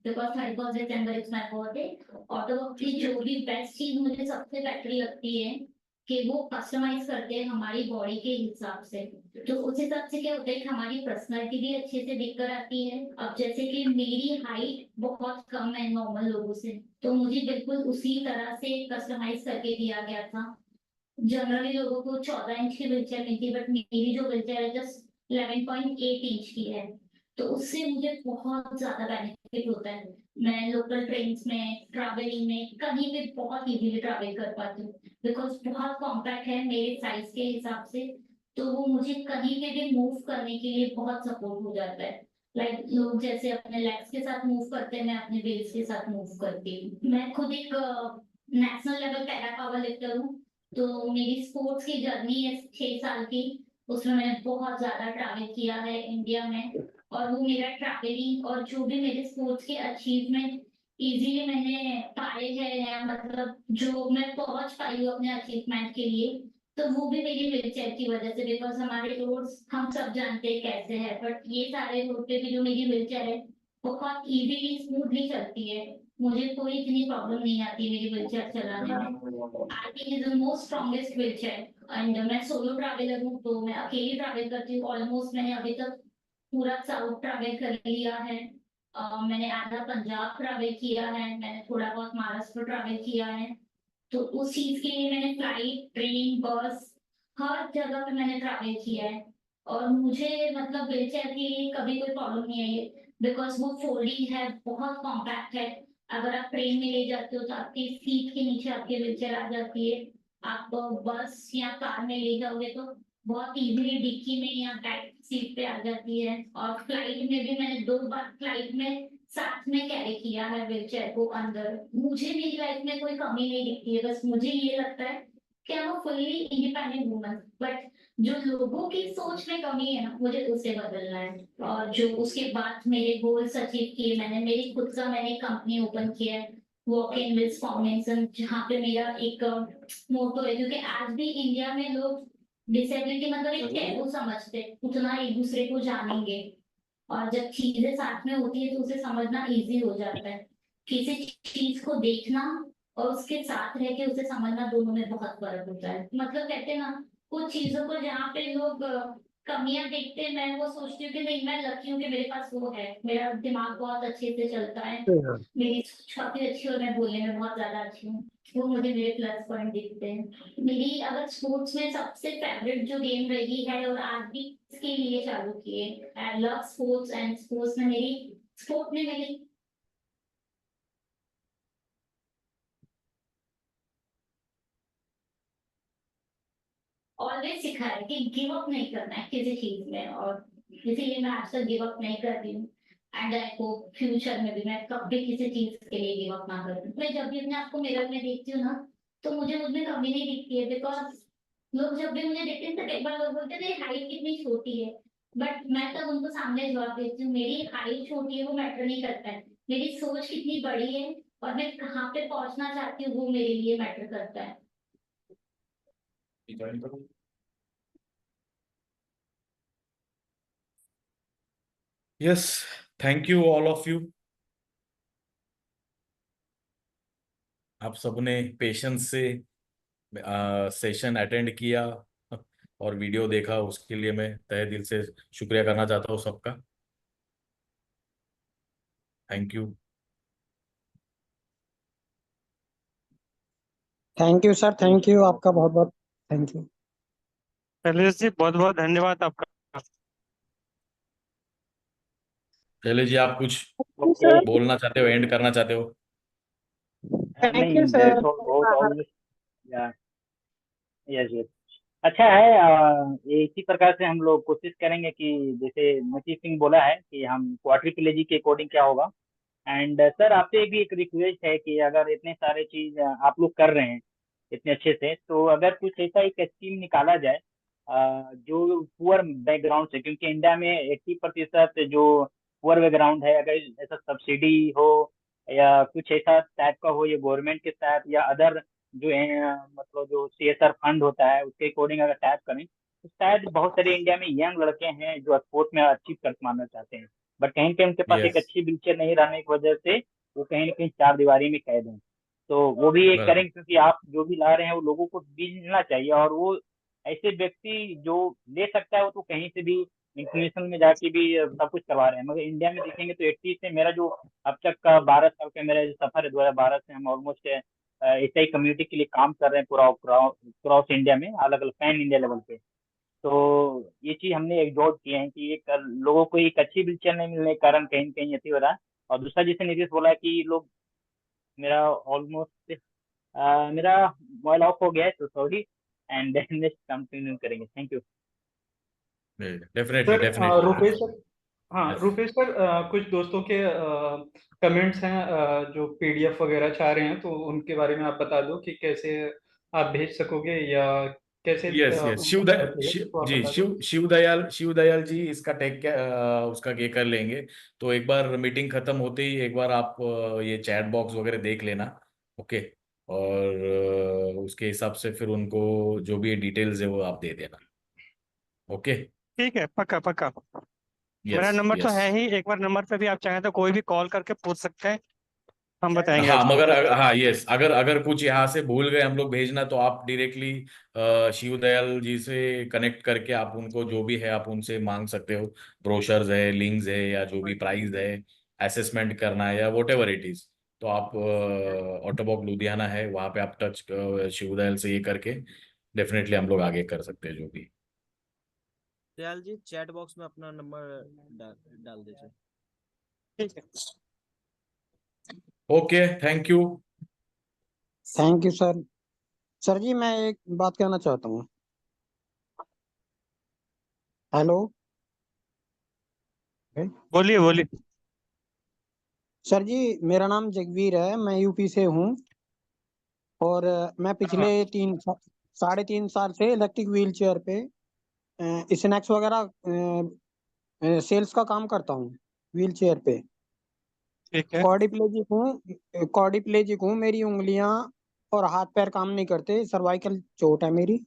because 31 December is my birthday. Ottobock की जो भी बेस्ट चीज मुझे सबसे बेटर लगती है कि वो कस्टमाइज करते हैं हमारी बॉडी के हिसाब से। तो उस हिसाब से क्या होता है कि हमारी पर्सनैलिटी भी अच्छे से दिख कर आती है। अब जैसे कि मेरी हाइट बहुत कम है नॉर्मल लोगों से, तो मुझे बिल्कुल उसी तरह से कस्टमाइज करके दिया गया था। जनरली लोगों को 14 इंच की व्हीलचेयर मिलती है, बट मेरी जो व्हीलचेयर है जस्ट 11.8 इंच की है। तो उससे मुझे बहुत ज्यादा बेनिफिट होता है। मैं लोकल ट्रेन में, ट्रैवलिंग में, कहीं भी बहुत इजीली ट्रैवल कर पाती हूँ, बिकॉज बहुत कॉम्पैक्ट है मेरे साइज के हिसाब से। तो वो मुझे कहीं पे भी मूव करने के लिए बहुत सपोर्ट हो जाता है। लाइक लोग जैसे अपने लेग्स के साथ मूव करते हैं, मैं अपने व्हील्स के साथ मूव करती हूँ। मैं खुद एक national level para power lifter हूँ। तो मेरी स्पोर्ट्स की जर्नी है 6 साल की। उसमें मैंने बहुत ज्यादा ट्रैवल किया है इंडिया में। और वो मेरा ट्रैवलिंग और जो भी मेरे स्पोर्ट्स के अचीवमेंट इजीली मैंने पाए हैं, या मतलब जो मैं पहुंच पाई हूँ अपने अचीवमेंट के लिए, तो वो भी मेरी व्हीलचेयर की वजह से। बिकॉज हमारे रोड्स हम सब जानते हैं कैसे है, बट ये सारे रोड पे भी जो मेरी व्हीलचेयर है बहुत इजीली स्मूथली चलती है। मुझे कोई इतनी प्रॉब्लम नहीं आती मेरी व्हीलचेयर चलाने में। I think is the most strongest wheelchair. And मैं सोलो ट्रैवलर हूँ, तो मैं अकेली ट्रैवल करती हूँ। ऑलमोस्ट मैंने अभी तक पूरा साउथ ट्रैवल कर लिया है। मैंने आधा पंजाब ट्रैवल किया है, मैंने थोड़ा बहुत महाराष्ट्र ट्रैवल किया है। तो उस चीज के लिए मैंने फ्लाइट, ट्रेन, बस, हर जगह पे मैंने ट्रैवल किया है। और मुझे मतलब व्हीलचेयर के लिए कभी कोई प्रॉब्लम नहीं आई है, बिकॉज वो फोल्डिंग है, बहुत कॉम्पैक्ट है। अगर आप ट्रेन में ले जाते हो तो आपकी सीट के नीचे आपकी व्हीलचेयर आ जाती है। आप बस या कार में ले जाओगे तो बहुत इजीली डिक्की में या बैक सीट पे आ जाती है। और फ्लाइट में भी मैंने 2 बार फ्लाइट में साथ में कैरी किया है व्हीलचेयर को अंदर। मुझे मेरी लाइफ में कोई कमी नहीं दिखती है, बस मुझे ये लगता है कि I am fully independent woman. But जो लोगों की सोच में कमी है ना, मुझे उसे बदलना है। और जो उसके बाद मेरे गोल्स अचीव किए मैंने, मेरी खुद का मैंने कंपनी ओपन किया है, वॉक इन विद फाउंडेशन, जहाँ पे मेरा एक मोटो है। क्योंकि आज भी इंडिया में लोग डिसेबिलिटी मतलब एक टैबू समझते हैं, उतना एक दूसरे को जानेंगे। और जब चीजें साथ में होती है तो उसे समझना इजी हो जाता है। किसी चीज को देखना और उसके साथ रह के उसे समझना, दोनों में बहुत फर्क होता है। मतलब कहते हैं ना, कुछ चीजों को जहाँ पे लोग कमियां देखते हैं, मैं वो सोचती हूँ कि नहीं, मैं लकी हूँ कि मेरे पास वो है। मेरा दिमाग बहुत अच्छे से चलता है, मेरी सोच काफी अच्छी, और मैं बोलने में बहुत ज्यादा अच्छी हूँ। वो मुझे मेरे प्लस पॉइंट दिखते हैं। मेरी अगर स्पोर्ट्स में सबसे फेवरेट जो गेम रही है, और आज भी इसके लिए चालू किए, I love sports. And sports में मेरी स्पोर्ट में मेरी ऑलवेज सिखा है कि गिव अप नहीं करना है किसी चीज में। और इसीलिए मैं आज तक गिव अप नहीं करती हूँ। एंड आई होप फ्यूचर में भी मैं कभी किसी चीज के लिए गिव अप ना करूँ। मैं जब भी अपने आप को मिरर में देखती हूँ ना, तो मुझे उसमें कमी नहीं दिखती है। बिकॉज लोग जब भी मुझे देखते हैं तो कई बार लोग बोलते हैं हाइट कितनी छोटी है। बट मैं तब उनको सामने जवाब देती हूँ, मेरी हाइट छोटी है वो मैटर नहीं करता है, मेरी सोच कितनी बड़ी है और मैं कहाँ पे पहुंचना चाहती हूँ वो मेरे लिए मैटर करता है। Yes, thank you all of you. आप सबने पेशेंस से सेशन अटेंड किया और वीडियो देखा, उसके लिए मैं तहे दिल से शुक्रिया करना चाहता हूँ सबका। Thank you. Thank you sir, thank you, आपका बहुत बहुत थैंक यू। शैलेश जी बहुत बहुत धन्यवाद आपका। शैलेश जी, आप कुछ ओके। बोलना चाहते हो, एंड करना चाहते हो? थैंक यू नहीं, सर। देखो बहुत ऑब्वियस। यस यस, अच्छा है। ये इसी प्रकार से हम लोग कोशिश करेंगे कि जैसे मची सिंह बोला है कि हम क्वाड्रिपलेजी के अकॉर्डिंग क्या होगा। एंड सर, आपसे भी एक रिक्वेस्ट है कि अगर इतने सारे चीज आप लोग कर रहे हैं इतने अच्छे से, तो अगर कुछ ऐसा एक स्कीम निकाला जाए जो पुअर बैकग्राउंड से, क्योंकि इंडिया में 80% जो पुअर बैकग्राउंड है, अगर ऐसा सब्सिडी हो या कुछ ऐसा टाइप का हो, या गवर्नमेंट के साथ या अदर जो मतलब जो CSR फंड होता है उसके अकॉर्डिंग अगर टाइप करें, तो शायद बहुत सारे इंडिया में यंग लड़के हैं जो स्पोर्ट्स में अचीव कर पाना चाहते हैं। बट कहीं कहीं उनके पास एक यस, अच्छी व्हीलचेयर नहीं रहने की वजह से वो कहीं ना कहीं चार दीवारी में कैद हैं। तो वो भी एक बराबर। करेंगे, क्योंकि आप जो भी ला रहे हैं वो लोगों को मिलना चाहिए, और वो ऐसे व्यक्ति जो ले सकता है वो तो कहीं से भी इंटरनेशनल में जाके भी सब कुछ करवा रहे हैं। मगर इंडिया में देखेंगे तो 80 से मेरा जो अब तक का 12 साल का मेरा जो सफर है, 2012 से हम ऑलमोस्ट एसआई कम्युनिटी के लिए काम कर रहे हैं पूरा क्रॉस इंडिया में, अलग अलग पैन इंडिया लेवल पे। तो ये चीज हमने एग्जॉर्ट किए हैं कि एक लोगों को एक अच्छी व्हीलचेयर नहीं मिलने के कारण कहीं न कहीं ऐसे हो रहा है। और दूसरा जैसे नीतीश बोला कि लोग, मेरा ऑलमोस्ट मेरा मोबाइल ऑफ हो गया है, तो सॉरी, एंड नेक्स्ट कंटिन्यू करेंगे। Thank you. Definitely sir definitely. Rupesh sir, हाँ यस, रुपेश सर, कुछ दोस्तों के कमेंट्स हैं जो पीडीएफ वगैरह चाह रहे हैं, तो उनके बारे में आप बता दो कि कैसे आप भेज सकोगे या कैसे यस, यस। उनको मदद चाहिए, तो आप जी, बता दो। शिव दयाल जी इसका उसका ये कर लेंगे। तो एक बार मीटिंग खत्म होते ही एक बार आप ये चैट बॉक्स वगैरह देख लेना। ओके। और उसके हिसाब से फिर उनको जो भी डिटेल्स है वो आप दे देना। ओके। ठीक है, पक्का पक्का। मेरा यस, नंबर तो यस। है ही, एक बार नंबर पे भी आप चाहें तो कोई भी कॉल करके पूछ सकते हैं, हम बताएंगे हाँ, आपको। मगर हाँ, यस, अगर अगर कुछ यहाँ से भूल गए हम लोग भेजना, तो आप डायरेक्टली शिव दयाल जी से कनेक्ट करके आप उनको जो भी है आप उनसे मांग सकते हो। ब्रोशर्स है, लिंक्स है, या जो भी प्राइस है, असेसमेंट करना है, या वॉट एवर इट इज। तो आप ऑटोबॉक लुधियाना है वहाँ पे आप टच शिव दयाल से ये करके डेफिनेटली हम लोग आगे कर सकते हैं जो भी। दयाल जी चैट बॉक्स में अपना नंबर डाल दीजिए। ठीक है। Okay, thank you. Thank you sir. Sir जी मैं एक बात कहना चाहता हूँ। हेलो। बोलिए बोलिए। सर जी मेरा नाम जगवीर है, मैं यूपी से हूँ। और मैं पिछले हाँ 3 साढ़े 3 साल से इलेक्ट्रिक व्हील चेयर पे स्नैक्स वगैरह सेल्स का काम करता हूँ व्हील चेयर पे। ठीक है। कॉर्डिप्लेजिक हूँ, मेरी उंगलियां और हाथ पैर काम नहीं करते, सर्वाइकल चोट है मेरी।